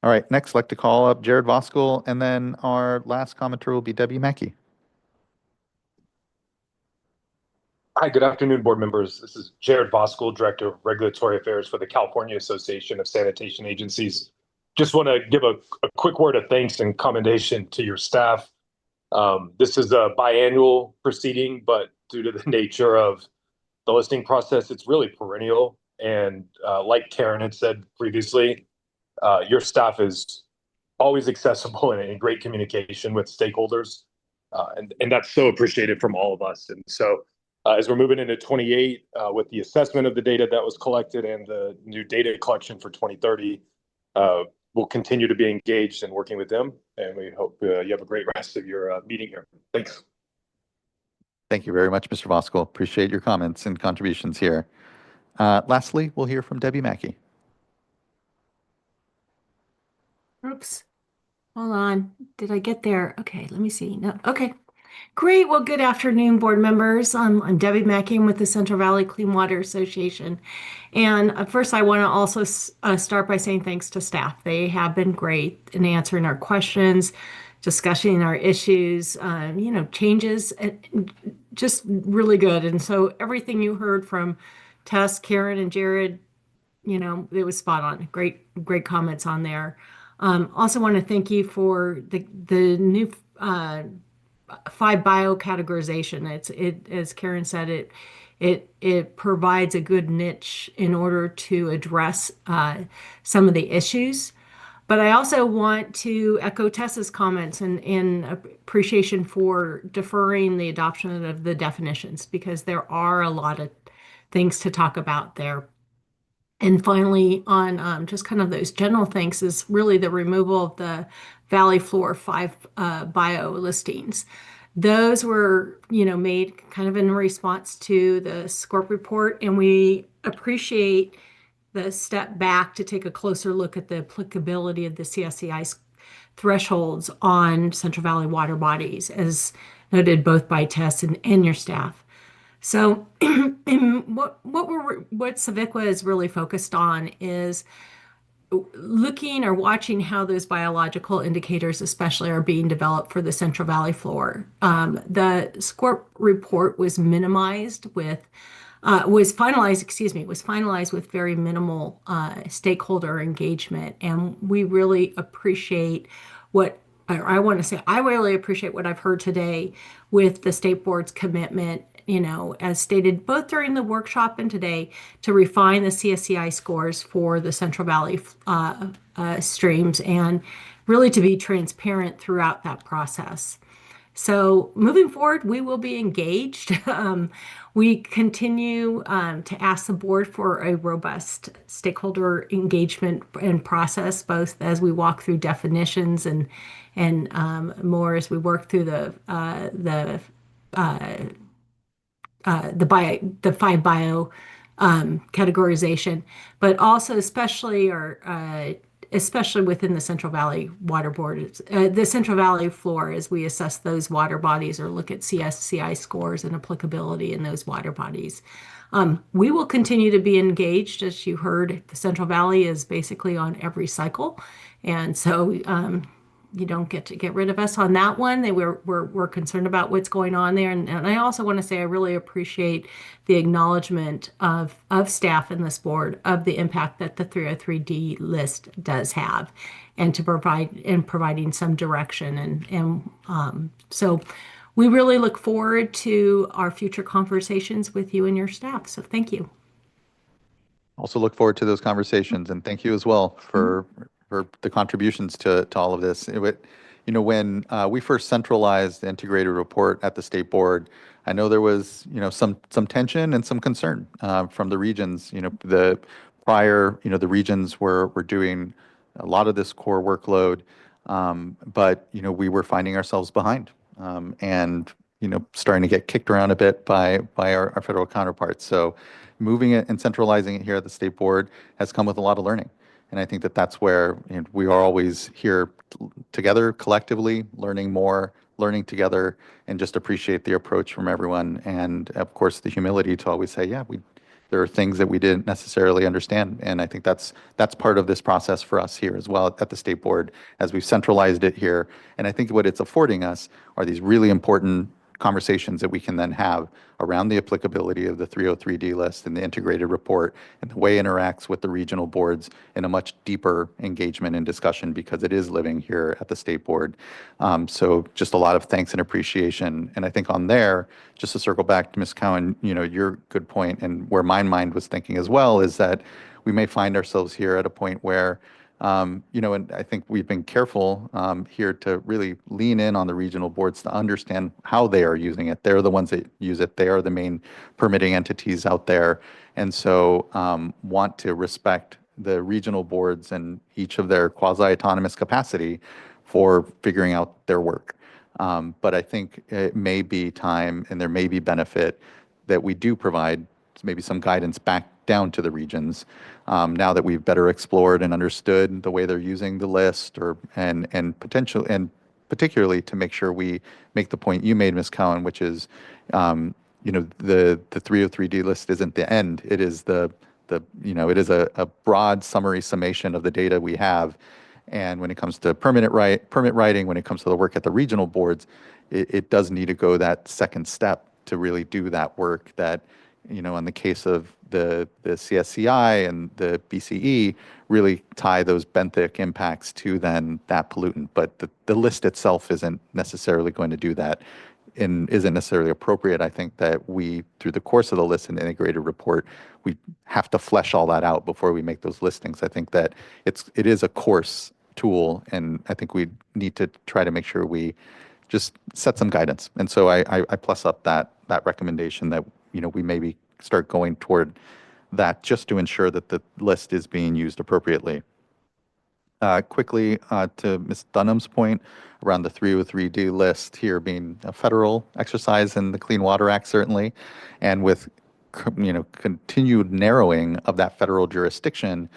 All right, next, I'd like to call up Jared Voskuhl, and then our last commenter will be Debbie Mackey. Hi, good afternoon, board members. This is Jared Voskuhl, Director of Regulatory Affairs for the California Association of Sanitation Agencies. Just want to give a quick word of thanks and commendation to your staff. This is a biannual proceeding, but due to the nature of the listing process, it's really perennial. And like Karen had said previously, your staff is always accessible and in great communication with stakeholders. And that's so appreciated from all of us. And so as we're moving into 28 with the assessment of the data that was collected and the new data collection for 2030, we'll continue to be engaged and working with them. And we hope you have a great rest of your meeting here. Thanks. Thank you very much, Mr. Voskuhl. Appreciate your comments and contributions here. Lastly, we'll hear from Debbie Mackey. Oops. Hold on. Did I get there? Okay, let me see. No. Okay. Great. Well, good afternoon, board members. I'm Debbie Mackey. I'm with the Central Valley Clean Water Association. And first, I want to also start by saying thanks to staff. They have been great in answering our questions, discussing our issues, changes, just really good. And so everything you heard from Tess, Karen, and Jared, it was spot on. Great comments on there. Also want to thank you for the new 5 bio categorization. It as Karen said, it provides a good niche in order to address some of the issues. But I also want to echo Tessa's comments and appreciation for deferring the adoption of the definitions, because there are a lot of things to talk about there. And finally, on just kind of those general things, is really the removal of the Valley Floor 5 bio listings. Those were, made kind of in response to the SWRCB report, and we appreciate the step back to take a closer look at the applicability of the CSCI thresholds on Central Valley water bodies, as noted both by Tess and your staff. So what CVICWA is really focused on is looking or watching how those biological indicators especially are being developed for the Central Valley floor. The SWRCB report was finalized with very minimal stakeholder engagement. And we really appreciate I really appreciate what I've heard today with the state board's commitment, as stated both during the workshop and today, to refine the CSCI scores for the Central Valley streams and really to be transparent throughout that process. So moving forward, we will be engaged. We continue to ask the board for a robust stakeholder engagement and process, both as we walk through definitions and more as we work through the 5 bio categorization, but also especially within the Central Valley Water Board, the Central Valley floor, as we assess those water bodies or look at CSCI scores and applicability in those water bodies. We will continue to be engaged. As you heard, the Central Valley is basically on every cycle. And so you don't get to get rid of us on that one. We're concerned about what's going on there. And I also want to say I really appreciate the acknowledgement of staff in this board of the impact that the 303D list does have, and providing some direction. So we really look forward to our future conversations with you and your staff. So thank you. Also look forward to those conversations, and thank you as well for the contributions to all of this. When we first centralized the integrated report at the state board, I know there was some tension and some concern from the regions. The regions were doing a lot of this core workload, but we were finding ourselves behind and starting to get kicked around a bit by our federal counterparts. So moving it and centralizing it here at the state board has come with a lot of learning. And I think that's where we are always here together, collectively, learning more, learning together, and just appreciate the approach from everyone. And of course, the humility to always say, there are things that we didn't necessarily understand. And I think that's part of this process for us here as well at the state board, as we've centralized it here. And I think what it's affording us are these really important conversations that we can then have around the applicability of the 303D list and the integrated report and the way it interacts with the regional boards in a much deeper engagement and discussion, because it is living here at the state board. So just a lot of thanks and appreciation. And I think on there, just to circle back to Ms. Cowan, your good point, and where my mind was thinking as well, is that we may find ourselves here at a point where and I think we've been careful here to really lean in on the regional boards to understand how they are using it. They're the ones that use it. They are the main permitting entities out there. And so want to respect the regional boards and each of their quasi-autonomous capacity for figuring out their work. But I think it may be time, and there may be benefit that we do provide maybe some guidance back down to the regions. Now that we've better explored and understood the way they're using the list, and particularly to make sure we make the point you made, Ms. Cowan, which is, the 303D list isn't the end. It is it is a broad summary summation of the data we have. And when it comes to permit writing, when it comes to the work at the regional boards, it does need to go that second step to really do that work that, in the case of the CSCI and the BCE, really tie those benthic impacts to then that pollutant. But the list itself isn't necessarily going to do that and isn't necessarily appropriate. I think that we, through the course of the list and integrated report, we have to flesh all that out before we make those listings. I think that it is a course tool, and I think we need to try to make sure we just set some guidance. And so I plus up that recommendation that, we maybe start going toward that just to ensure that the list is being used appropriately. Quickly, to Ms. Dunham's point around the 303D list here being a federal exercise in the Clean Water Act, certainly, and with continued narrowing of that federal jurisdiction,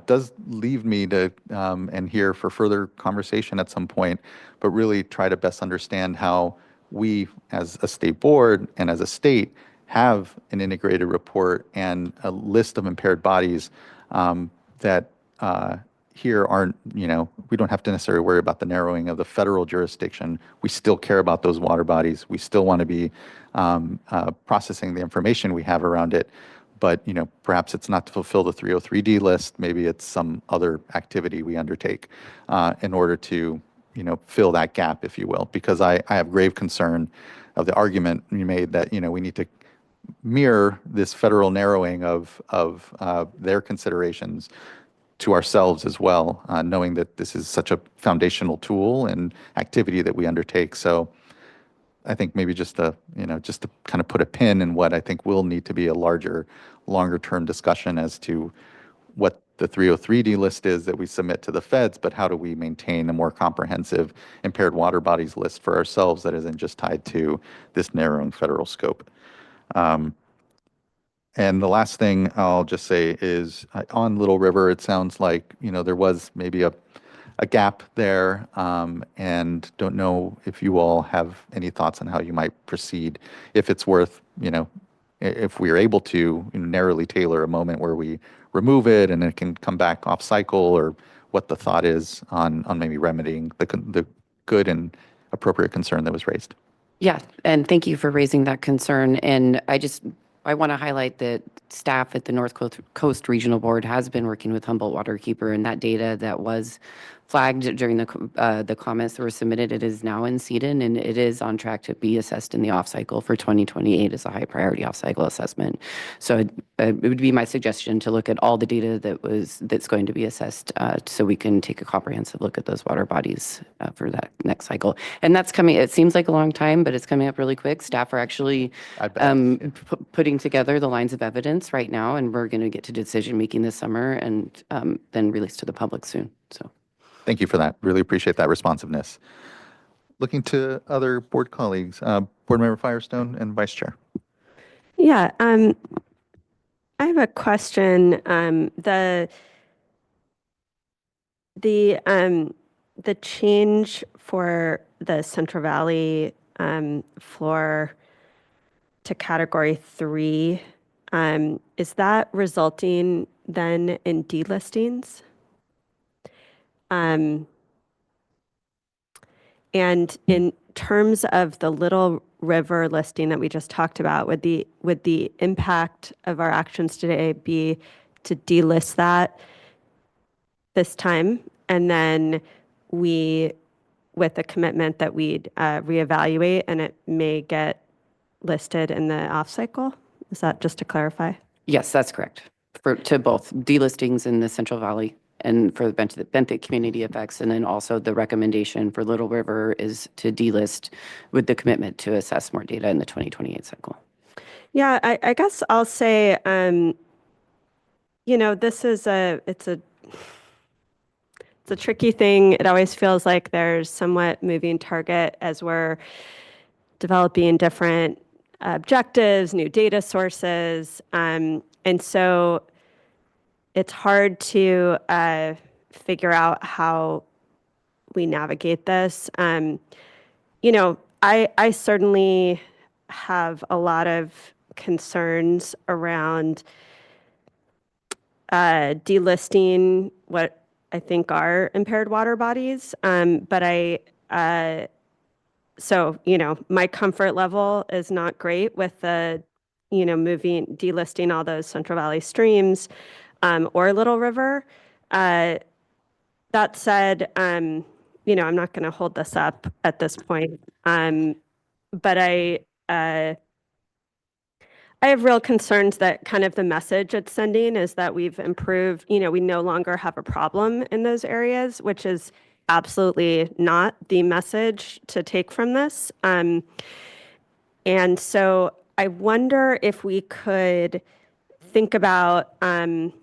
does leave me to and here for further conversation at some point, but really try to best understand how we, as a state board and as a state, have an integrated report and a list of impaired bodies that here aren't, we don't have to necessarily worry about the narrowing of the federal jurisdiction. We still care about those water bodies. We still want to be processing the information we have around it. But, perhaps it's not to fulfill the 303D list. Maybe it's some other activity we undertake in order to, fill that gap, if you will, because I have grave concern of the argument you made that, we need to mirror this federal narrowing of their considerations to ourselves as well, knowing that this is such a foundational tool and activity that we undertake. So I think maybe just to kind of put a pin in what I think will need to be a longer term discussion as to what the 303D list is that we submit to the feds, but how do we maintain a more comprehensive impaired water bodies list for ourselves that isn't just tied to this narrowing federal scope. And the last thing I'll just say is on Little River, it sounds like, there was maybe a gap there, and don't know if you all have any thoughts on how you might proceed, if it's worth, if we are able to narrowly tailor a moment where we remove it and it can come back off cycle, or what the thought is on maybe remedying the good and appropriate concern that was raised. Yeah, and thank you for raising that concern. And I want to highlight that staff at the North Coast Regional Board has been working with Humboldt Waterkeeper, and that data that was flagged during the comments that were submitted, it is now in CEDN, and it is on track to be assessed in the off-cycle for 2028 as a high-priority off-cycle assessment. So it would be my suggestion to look at all the data that's going to be assessed, so we can take a comprehensive look at those water bodies for that next cycle. And that's coming. It seems like a long time, but it's coming up really quick. Staff are actually putting together the lines of evidence right now, and we're going to get to decision making this summer, and then release to the public soon. So. Thank you for that. Really appreciate that responsiveness. Looking to other board colleagues, Board Member Firestone and Vice Chair. Yeah, I have a question. The change for the Central Valley floor to Category 3, is that resulting then in delistings? And in terms of the Little River listing that we just talked about, would the impact of our actions today be to delist that this time, and then with a commitment that we'd reevaluate and it may get listed in the off cycle? Is that just to clarify? Yes, that's correct. To both delistings in the Central Valley and for the benthic community effects, and then also the recommendation for Little River is to delist with the commitment to assess more data in the 2028 cycle. Yeah, I guess I'll say, this is it's a tricky thing. It always feels like there's somewhat moving target as we're developing different objectives, new data sources. And so it's hard to figure out how we navigate this. I certainly have a lot of concerns around delisting what I think are impaired water bodies. My comfort level is not great with the, delisting all those Central Valley streams or Little River. That said, I'm not going to hold this up at this point. But I have real concerns that kind of the message it's sending is that we've improved, we no longer have a problem in those areas, which is absolutely not the message to take from this. And so I wonder if we could think about, and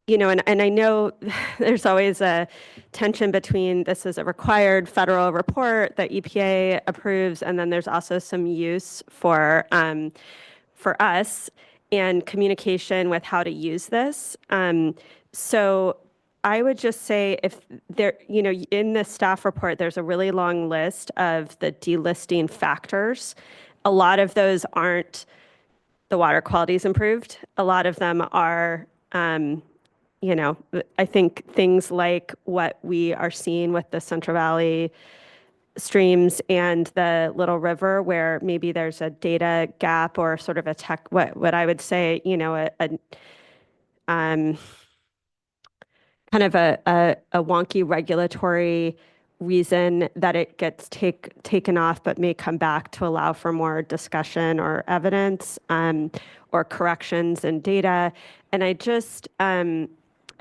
I know there's always a tension between this is a required federal report that EPA approves, and then there's also some use for us and communication with how to use this. So I would just say if there, in the staff report, there's a really long list of the delisting factors. A lot of those aren't the water quality is improved. A lot of them are, I think things like what we are seeing with the Central Valley streams and the Little River, where maybe there's a data gap or sort of a what I would say, kind of a wonky regulatory reason that it gets taken off, but may come back to allow for more discussion or evidence or corrections in data. And I just, I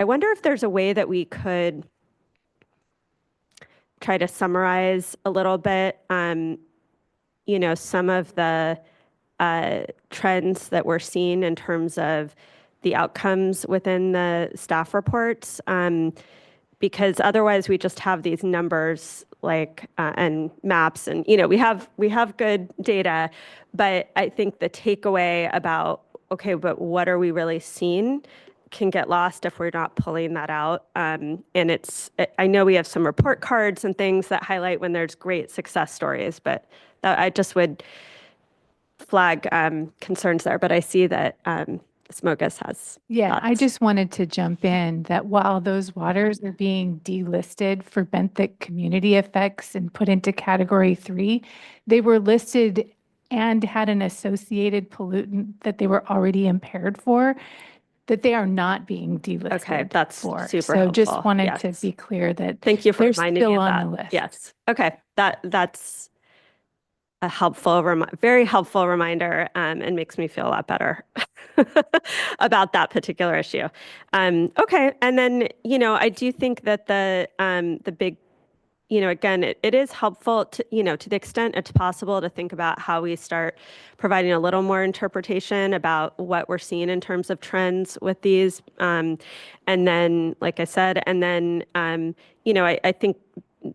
wonder if there's a way that we could try to summarize a little bit, some of the trends that we're seeing in terms of the outcomes within the staff reports, because otherwise we just have these numbers and maps, and we have good data, but I think the takeaway about but what are we really seeing can get lost if we're not pulling that out. And I know we have some report cards and things that highlight when there's great success stories, but I just would flag concerns there. But I see that Smogus has Yeah, I thoughts. just wanted to jump in that while those waters are being delisted for benthic community effects and put into category 3, they were listed and had an associated pollutant that they were already impaired for, that they are not being delisted. Okay, that's for. super So helpful. just wanted Yes. to be clear that Thank you for they're reminding still me of on that. the list. Yes. Okay. That's a helpful, very helpful reminder, and makes me feel a lot better about that particular issue. Okay. And then, I do think that the big, again, it is helpful to, to the extent it's possible to think about how we start providing a little more interpretation about what we're seeing in terms of trends with these. And then, like I said, and then, I think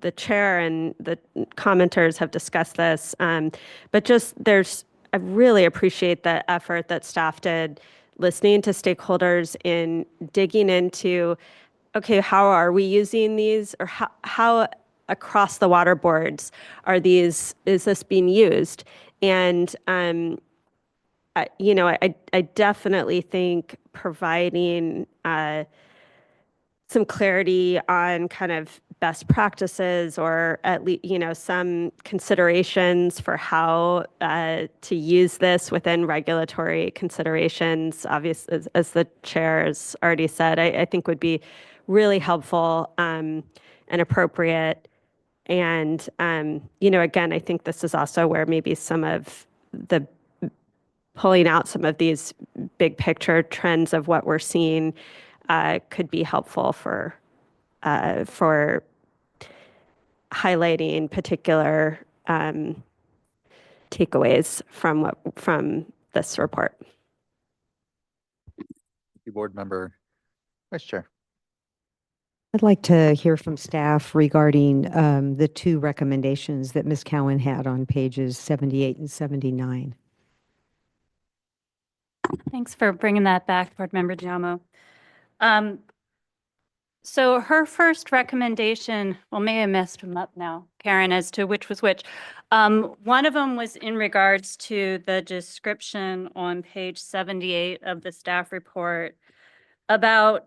the chair and the commenters have discussed this, but I really appreciate the effort that staff did listening to stakeholders in digging into, how are we using these, or how across the water boards is this being used? And, I definitely think providing some clarity on kind of best practices, or at least, some considerations for how to use this within regulatory considerations, obviously, as the chair has already said, I think would be really helpful and appropriate. And, again, I think this is also where maybe some of the pulling out some of these big picture trends of what we're seeing could be helpful for highlighting particular takeaways from this report. Board Member Vice Chair. I'd like to hear from staff regarding the two recommendations that Ms. Cowan had on pages 78 and 79. Thanks for bringing that back, Board Member Giamo. So her first recommendation, well, may I messed them up now, Karen, as to which was which. One of them was in regards to the description on page 78 of the staff report about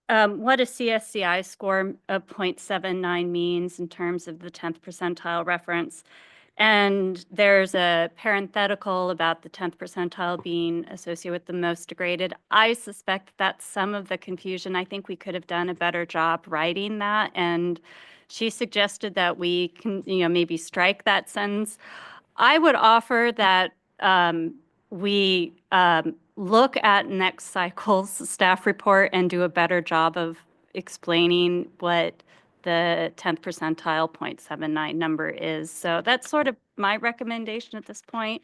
what a CSCI score of 0.79 means in terms of the 10th percentile reference. And there's a parenthetical about the 10th percentile being associated with the most degraded. I suspect that's some of the confusion. I think we could have done a better job writing that. And she suggested that we can, maybe strike that sentence. I would offer that we look at next cycle's staff report and do a better job of explaining what the 10th percentile 0.79 number is. So that's sort of my recommendation at this point.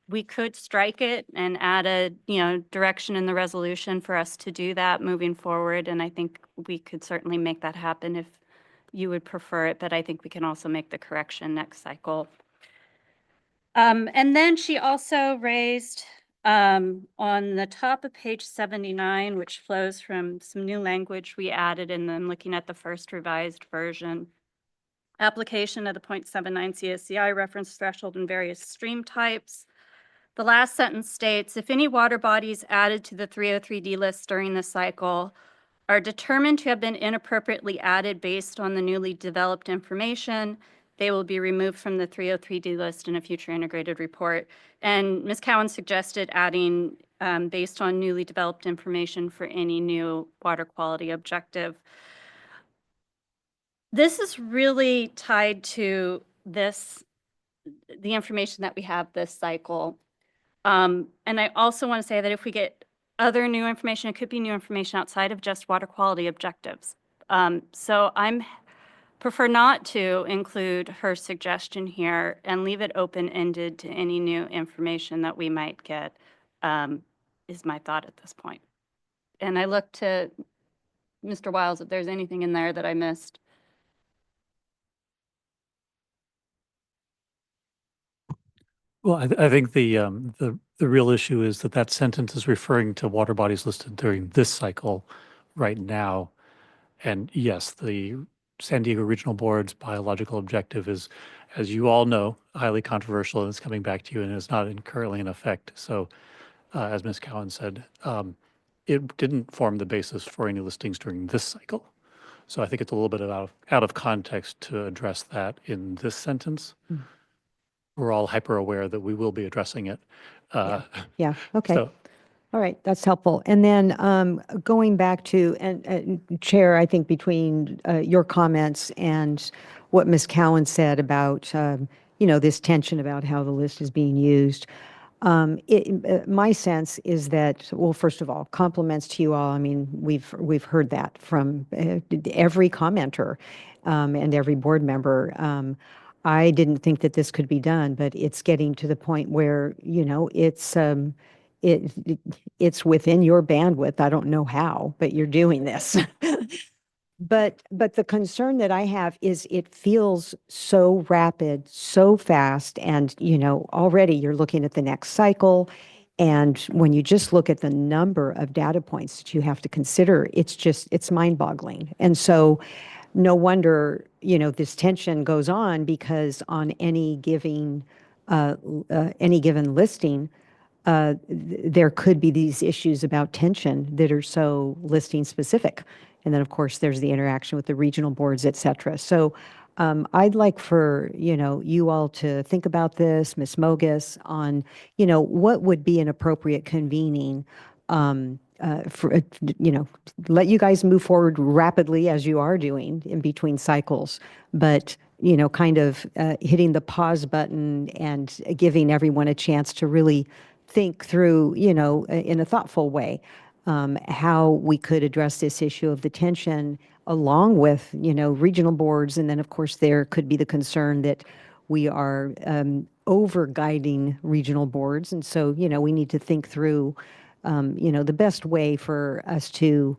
We could strike it and add a, direction in the resolution for us to do that moving forward. And I think we could certainly make that happen if you would prefer it, but I think we can also make the correction next cycle. And then she also raised on the top of page 79, which flows from some new language we added and then looking at the first revised version, application of the 0.79 CSCI reference threshold in various stream types. The last sentence states, if any water bodies added to the 303D list during the cycle are determined to have been inappropriately added based on the newly developed information, they will be removed from the 303D list in a future integrated report. And Ms. Cowan suggested adding based on newly developed information for any new water quality objective. This is really tied to the information that we have this cycle. And I also want to say that if we get other new information, it could be new information outside of just water quality objectives. So I'm prefer not to include her suggestion here and leave it open-ended to any new information that we might get, is my thought at this point. And I look to Mr. Wiles if there's anything in there that I missed. Well, I think the real issue is that sentence is referring to water bodies listed during this cycle right now. And yes, the San Diego Regional Board's biological objective is, as you all know, highly controversial, and it's coming back to you and is not currently in effect. So as Ms. Cowan said, it didn't form the basis for any listings during this cycle. So I think it's a little bit out of context to address that in this sentence. Mm. We're all hyper aware that we will be addressing it. Yeah. Okay. So, all right, that's helpful. And then going back to, and Chair, I think between your comments and what Ms. Cowan said about, this tension about how the list is being used, my sense is that, well, first of all, compliments to you all. I mean, we've heard that from every commenter and every board member. I didn't think that this could be done, but it's getting to the point where, it's within your bandwidth. I don't know how, but you're doing this. But the concern that I have is it feels so rapid, so fast, and already you're looking at the next cycle. And when you just look at the number of data points that you have to consider, it's mind-boggling. And so no wonder, this tension goes on, because on any given listing, there could be these issues about tension that are so listing specific. And then, of course, there's the interaction with the regional boards, et cetera. So I'd like for, you all to think about this, Ms. Mogus, on, what would be an appropriate convening for, let you guys move forward rapidly as you are doing in between cycles, but, kind of hitting the pause button and giving everyone a chance to really think through, in a thoughtful way, how we could address this issue of the tension along with, regional boards. And then, of course, there could be the concern that we are over-guiding regional boards. And so, we need to think through, the best way for us to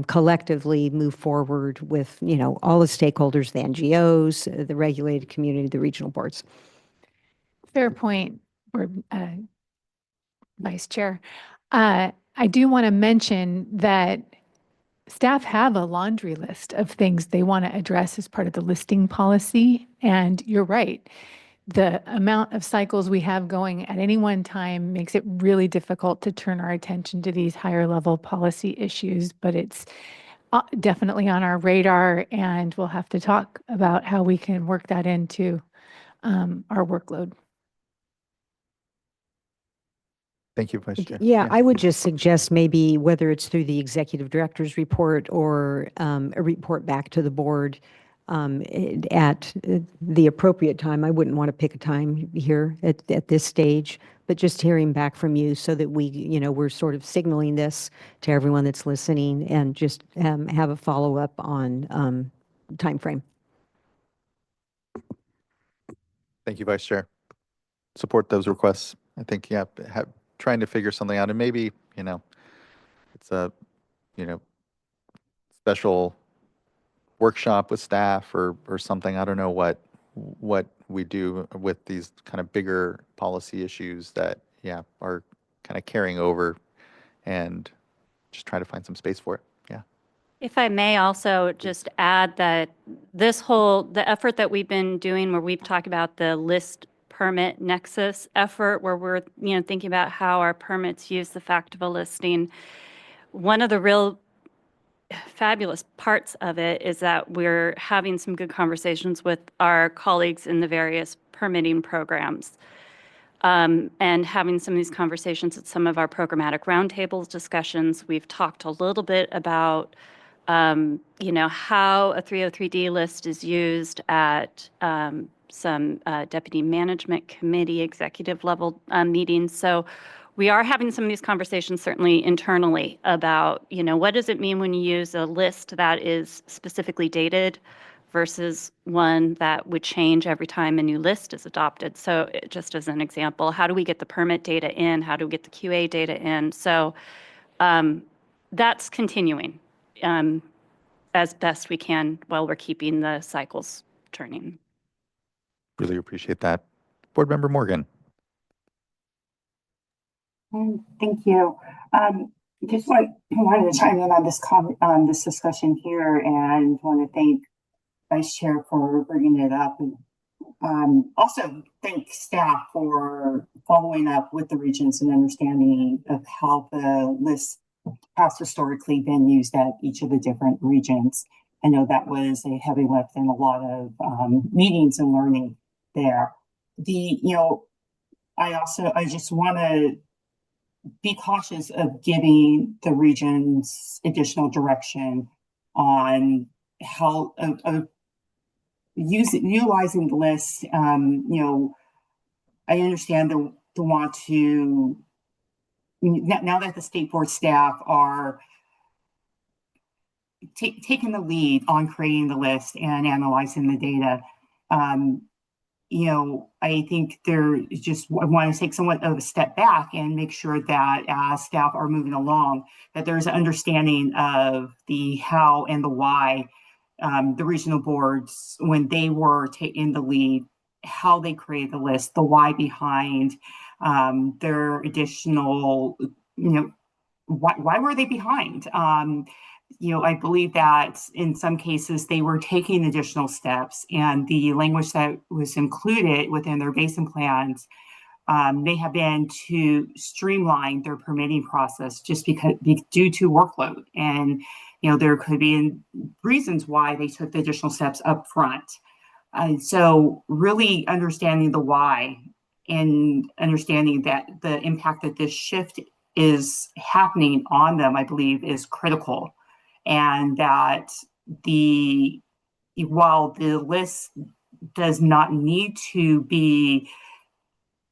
collectively move forward with, all the stakeholders, the NGOs, the regulated community, the regional boards. Fair point, Vice Chair. I do want to mention that staff have a laundry list of things they want to address as part of the listing policy. And you're right. The amount of cycles we have going at any one time makes it really difficult to turn our attention to these higher level policy issues, but it's definitely on our radar, and we'll have to talk about how we can work that into our workload. Thank you, Vice Chair. Yeah, I would just suggest maybe whether it's through the executive director's report or a report back to the board at the appropriate time. I wouldn't want to pick a time here at this stage, but just hearing back from you so that we're sort of signaling this to everyone that's listening and just have a follow-up on time frame. Thank you, Vice Chair. Support those requests. I think, yeah, trying to figure something out, and maybe, it's a, special workshop with staff or something. I don't know what we do with these kind of bigger policy issues that, are kind of carrying over, and just try to find some space for it. Yeah. If I may also just add that the effort that we've been doing where we've talked about the list permit nexus effort, where we're thinking about how our permits use the fact of a listing, one of the real fabulous parts of it is that we're having some good conversations with our colleagues in the various permitting programs, and having some of these conversations at some of our programmatic roundtables discussions. We've talked a little bit about how a 303D list is used at some deputy management committee executive level meetings. So we are having some of these conversations certainly internally about, what does it mean when you use a list that is specifically dated versus one that would change every time a new list is adopted. So just as an example, how do we get the permit data in? How do we get the QA data in? So that's continuing as best we can while we're keeping the cycles turning. Really appreciate that. Board Member Morgan. Thank you. Just wanted to chime in on this discussion here, and want to thank Vice Chair for bringing it up, and also thank staff for following up with the regions and understanding of how the list has historically been used at each of the different regions. I know that was a heavy lift and a lot of meetings and learning there. I just want to be cautious of giving the regions additional direction on how utilizing the list. I understand the want to, now that the state board staff are taking the lead on creating the list and analyzing the data, I think I want to take somewhat of a step back and make sure that as staff are moving along, that there's an understanding of the how and the why, the regional boards, when they were in the lead, how they created the list, the why behind their additional, why were they behind? I believe that in some cases they were taking additional steps, and the language that was included within their basin plans may have been to streamline their permitting process just due to workload. And, there could be reasons why they took the additional steps up front. So really understanding the why and understanding that the impact that this shift is happening on them, I believe, is critical. And that while the list does not need to be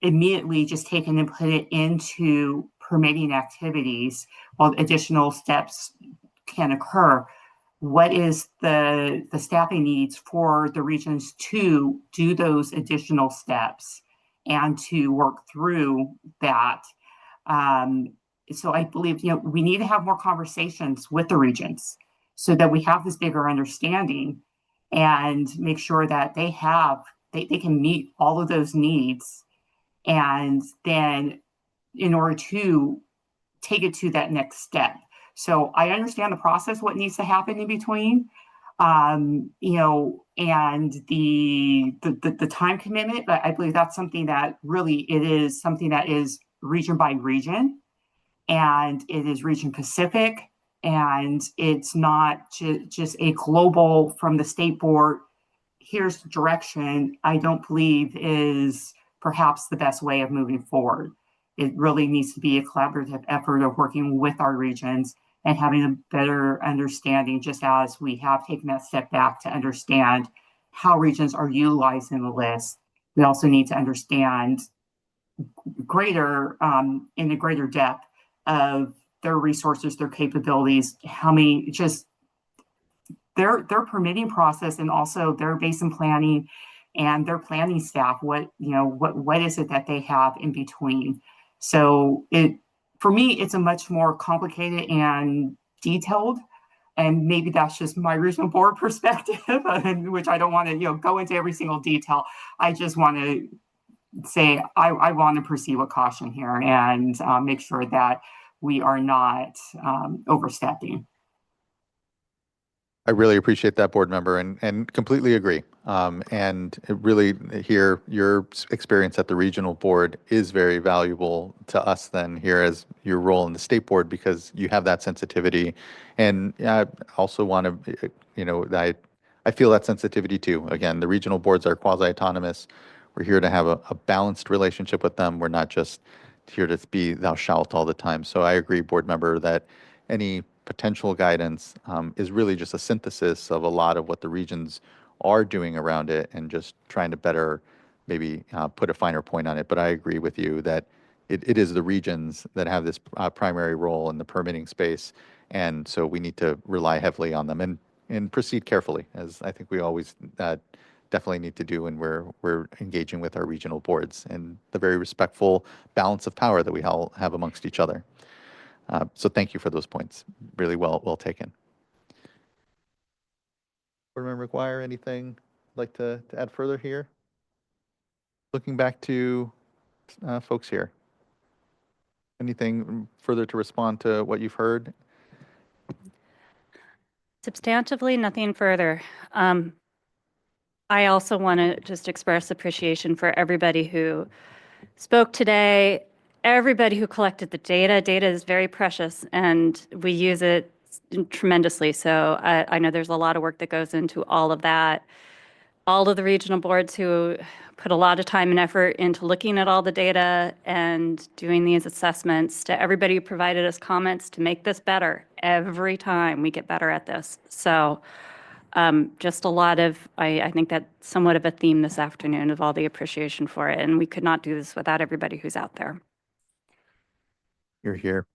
immediately just taken and put it into permitting activities, while additional steps can occur, what is the staffing needs for the regions to do those additional steps and to work through that? So I believe, we need to have more conversations with the regions so that we have this bigger understanding and make sure that they can meet all of those needs. And then, in order to take it to that next step. So I understand the process, what needs to happen in between, and the time commitment. But I believe that's something that really it is something that is region by region, and it is region Pacific, and it's not just a global from the state board. Here's the direction. I don't believe is perhaps the best way of moving forward. It really needs to be a collaborative effort of working with our regions and having a better understanding, just as we have taken that step back to understand how regions are utilizing the list. We also need to understand greater, in a greater depth of their resources, their capabilities, how many, just their permitting process, and also their basin planning and their planning staff. What is it that they have in between? So for me, it's a much more complicated and detailed, and maybe that's just my regional board perspective, which I don't want to go into every single detail. I just want to say I want to proceed with caution here and make sure that we are not overstepping. I really appreciate that, board member, and completely agree. And really here, your experience at the regional board is very valuable to us then here as your role in the state board, because you have that sensitivity. And I also want to, I feel that sensitivity too. Again, the regional boards are quasi-autonomous. We're here to have a balanced relationship with them. We're not just here to be thou shalt all the time. So I agree, board member, that any potential guidance is really just a synthesis of a lot of what the regions are doing around it, and just trying to better maybe put a finer point on it. But I agree with you that it is the regions that have this primary role in the permitting space, and so we need to rely heavily on them and proceed carefully, as I think we always definitely need to do when we're engaging with our regional boards, and the very respectful balance of power that we all have amongst each other. So thank you for those points. Really well taken. Board Member McGuire, anything you'd like to add further here? Looking back to folks here. Anything further to respond to what you've heard? Substantively, nothing further. I also want to just express appreciation for everybody who spoke today, everybody who collected the data. Data is very precious, and we use it tremendously. So I know there's a lot of work that goes into all of that. All of the regional boards who put a lot of time and effort into looking at all the data and doing these assessments, to everybody who provided us comments to make this better. Every time we get better at this. So just a lot of, I think that's somewhat of a theme this afternoon, of all the appreciation for it. And we could not do this without everybody who's out there. You're here.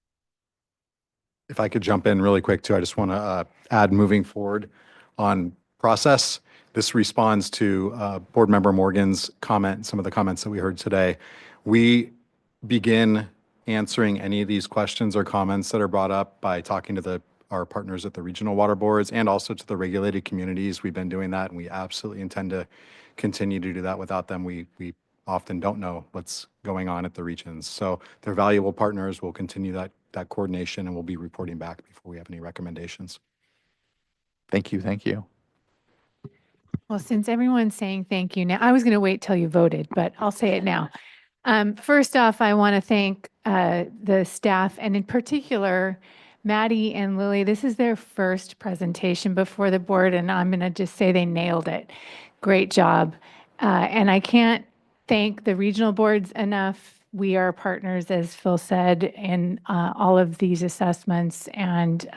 If I could jump in really quick too, I just want to add, moving forward on process. This responds to Board Member Morgan's comment, some of the comments that we heard today. We begin answering any of these questions or comments that are brought up by talking to our partners at the regional water boards, and also to the regulated communities. We've been doing that, and we absolutely intend to continue to do that. Without them, we often don't know what's going on at the regions. So they're valuable partners. We'll continue that coordination, and we'll be reporting back before we have any recommendations. Thank you. Thank you. Well, since everyone's saying thank you now, I was going to wait till you voted, but I'll say it now. First off, I want to thank the staff, and in particular, Maddie and Lily. This is their first presentation before the board, and I'm going to just say they nailed it. Great job. And I can't thank the regional boards enough. We are partners, as Phil said, in all of these assessments. And,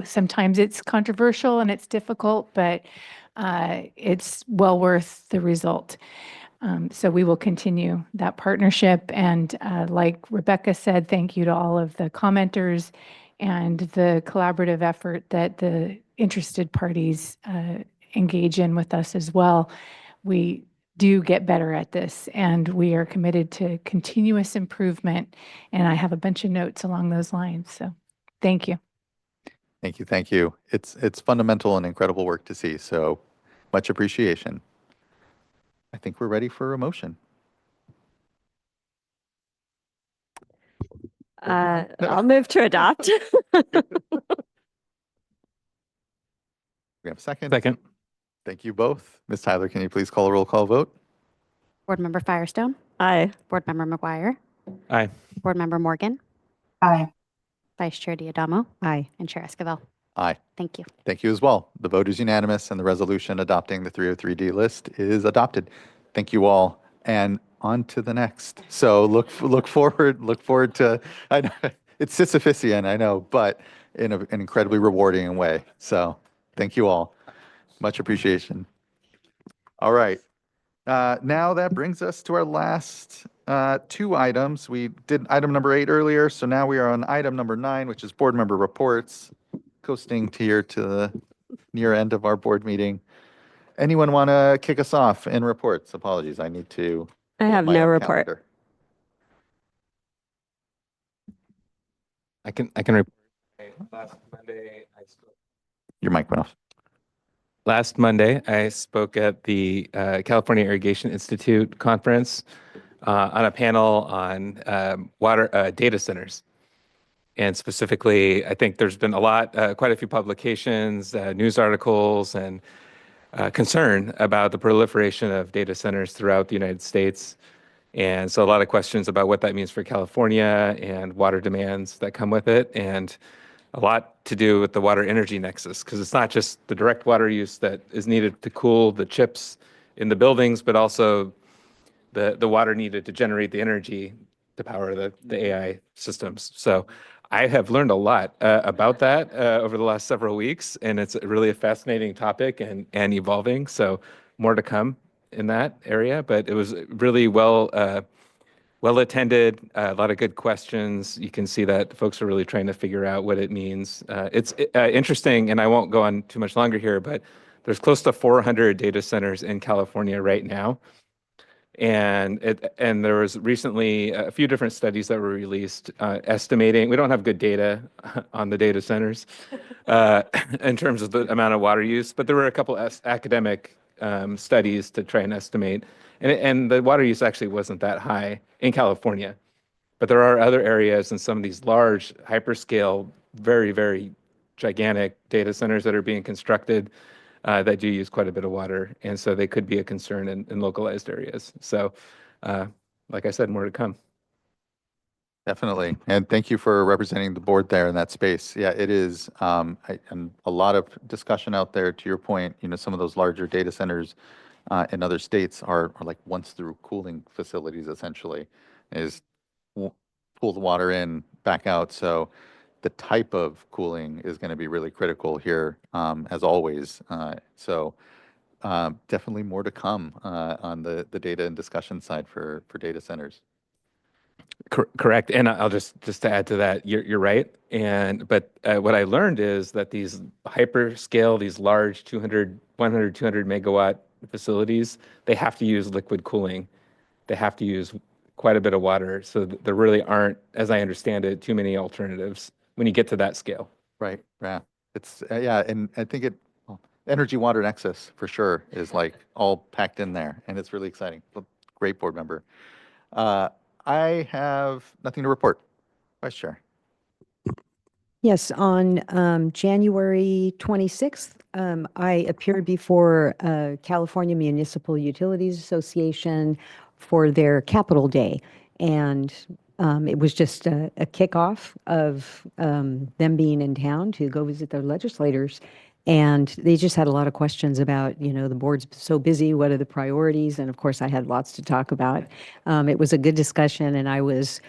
sometimes it's controversial and it's difficult, but it's well worth the result. So we will continue that partnership. And like Rebecca said, thank you to all of the commenters and the collaborative effort that the interested parties engage in with us as well. We do get better at this, and we are committed to continuous improvement. And I have a bunch of notes along those lines. So thank you. Thank you. Thank you. It's fundamental and incredible work to see. So much appreciation. I think we're ready for a motion. I'll move to adopt. We have a second. Second. Thank you both. Ms. Tyler, can you please call a roll call vote? Board Member Firestone, Aye. Board Member McGuire, Aye. Board Member Morgan, Aye. Vice Chair Diadamo, Aye. and Chair Esquivel. Aye. Thank you. Thank you as well. The vote is unanimous and the resolution adopting the 303D list is adopted. Thank you all. And on to the next. So look forward to, I know it's Sisyphusian, I know, but in an incredibly rewarding way. So thank you all. Much appreciation. All right. Now that brings us to our last two items. We did item number 8 earlier, so now we are on item number 9, which is board member reports. Coasting here to the near end of our board meeting. Anyone want to kick us off in reports? Apologies, I need to. I have my no own report. calendar. I can report. Last Monday, Your mic went off. Last Monday, I spoke at the California Irrigation Institute conference on a panel on water data centers. And specifically, I think there's been quite a few publications, news articles, and concern about the proliferation of data centers throughout the United States. And so a lot of questions about what that means for California and water demands that come with it. And a lot to do with the water energy nexus, because it's not just the direct water use that is needed to cool the chips in the buildings, but also the water needed to generate the energy to power the AI systems. So I have learned a lot about that over the last several weeks, and it's really a fascinating topic and evolving. So more to come in that area, but it was really well attended, a lot of good questions. You can see that folks are really trying to figure out what it means. It's interesting, and I won't go on too much longer here, but there's close to 400 data centers in California right now. And there was recently a few different studies that were released estimating, we don't have good data on the data centers in terms of the amount of water use, but there were a couple academic studies to try and estimate. And the water use actually wasn't that high in California. But there are other areas in some of these large hyperscale, very, very gigantic data centers that are being constructed that do use quite a bit of water. And so they could be a concern in localized areas. So like I said, more to come. Definitely. And thank you for representing the board there in that space. Yeah, it is. And a lot of discussion out there, to your point, some of those larger data centers in other states are like once through cooling facilities, essentially, is pull the water in, back out. So the type of cooling is going to be really critical here, as always. So definitely more to come on the data and discussion side for data centers. Correct. And I'll just to add to that, you're right. But what I learned is that these hyperscale, these large 200 megawatt facilities, they have to use liquid cooling. They have to use quite a bit of water. So there really aren't, as I understand it, too many alternatives when you get to that scale. Right. Yeah. It's and I think energy water nexus for sure is like all packed in there, and it's really exciting. Great board member. I have nothing to report. Vice Chair. Yes, on January 26th, I appeared before California Municipal Utilities Association for their Capital Day. And it was just a kickoff of them being in town to go visit their legislators. And they just had a lot of questions about, the board's so busy, what are the priorities? And of course, I had lots to talk about. It was a good discussion, and I was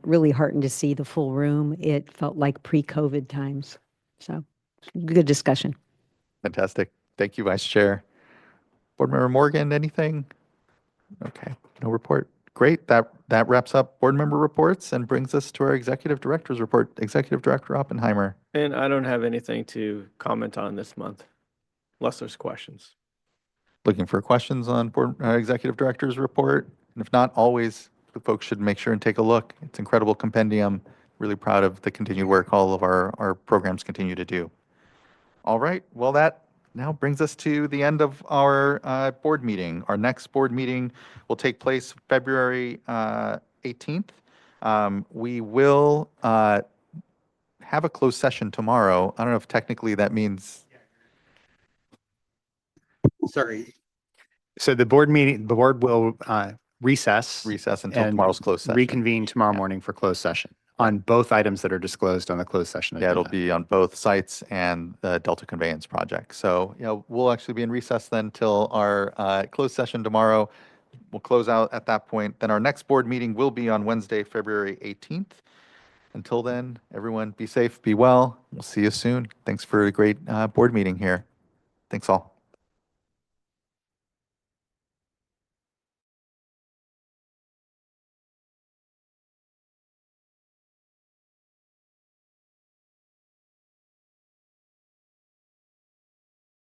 really heartened to see the full room. It felt like pre-COVID times. So good discussion. Fantastic. Thank you, Vice Chair. Board Member Morgan, anything? Okay, no report. Great. That wraps up board member reports and brings us to our Executive Director's report. Executive Director Oppenheimer. And I don't have anything to comment on this month, unless there's questions. Looking for questions on board Executive Director's report? And if not, always, the folks should make sure and take a look. It's an incredible compendium. Really proud of the continued work all of our programs continue to do. All right. Well, that now brings us to the end of our board meeting. Our next board meeting will take place February 18th We will have a closed session tomorrow. I don't know if technically that means, Sorry. So the board will recess until and tomorrow's closed session. reconvene tomorrow morning for closed session on both items that are disclosed on the closed session Yeah, it'll agenda. be on both sites and the Delta Conveyance Project. So, we'll actually be in recess then till our closed session tomorrow. We'll close out at that point. Then our next board meeting will be on Wednesday, February 18th. Until then, everyone be safe, be well. We'll see you soon. Thanks for a great board meeting here. Thanks all.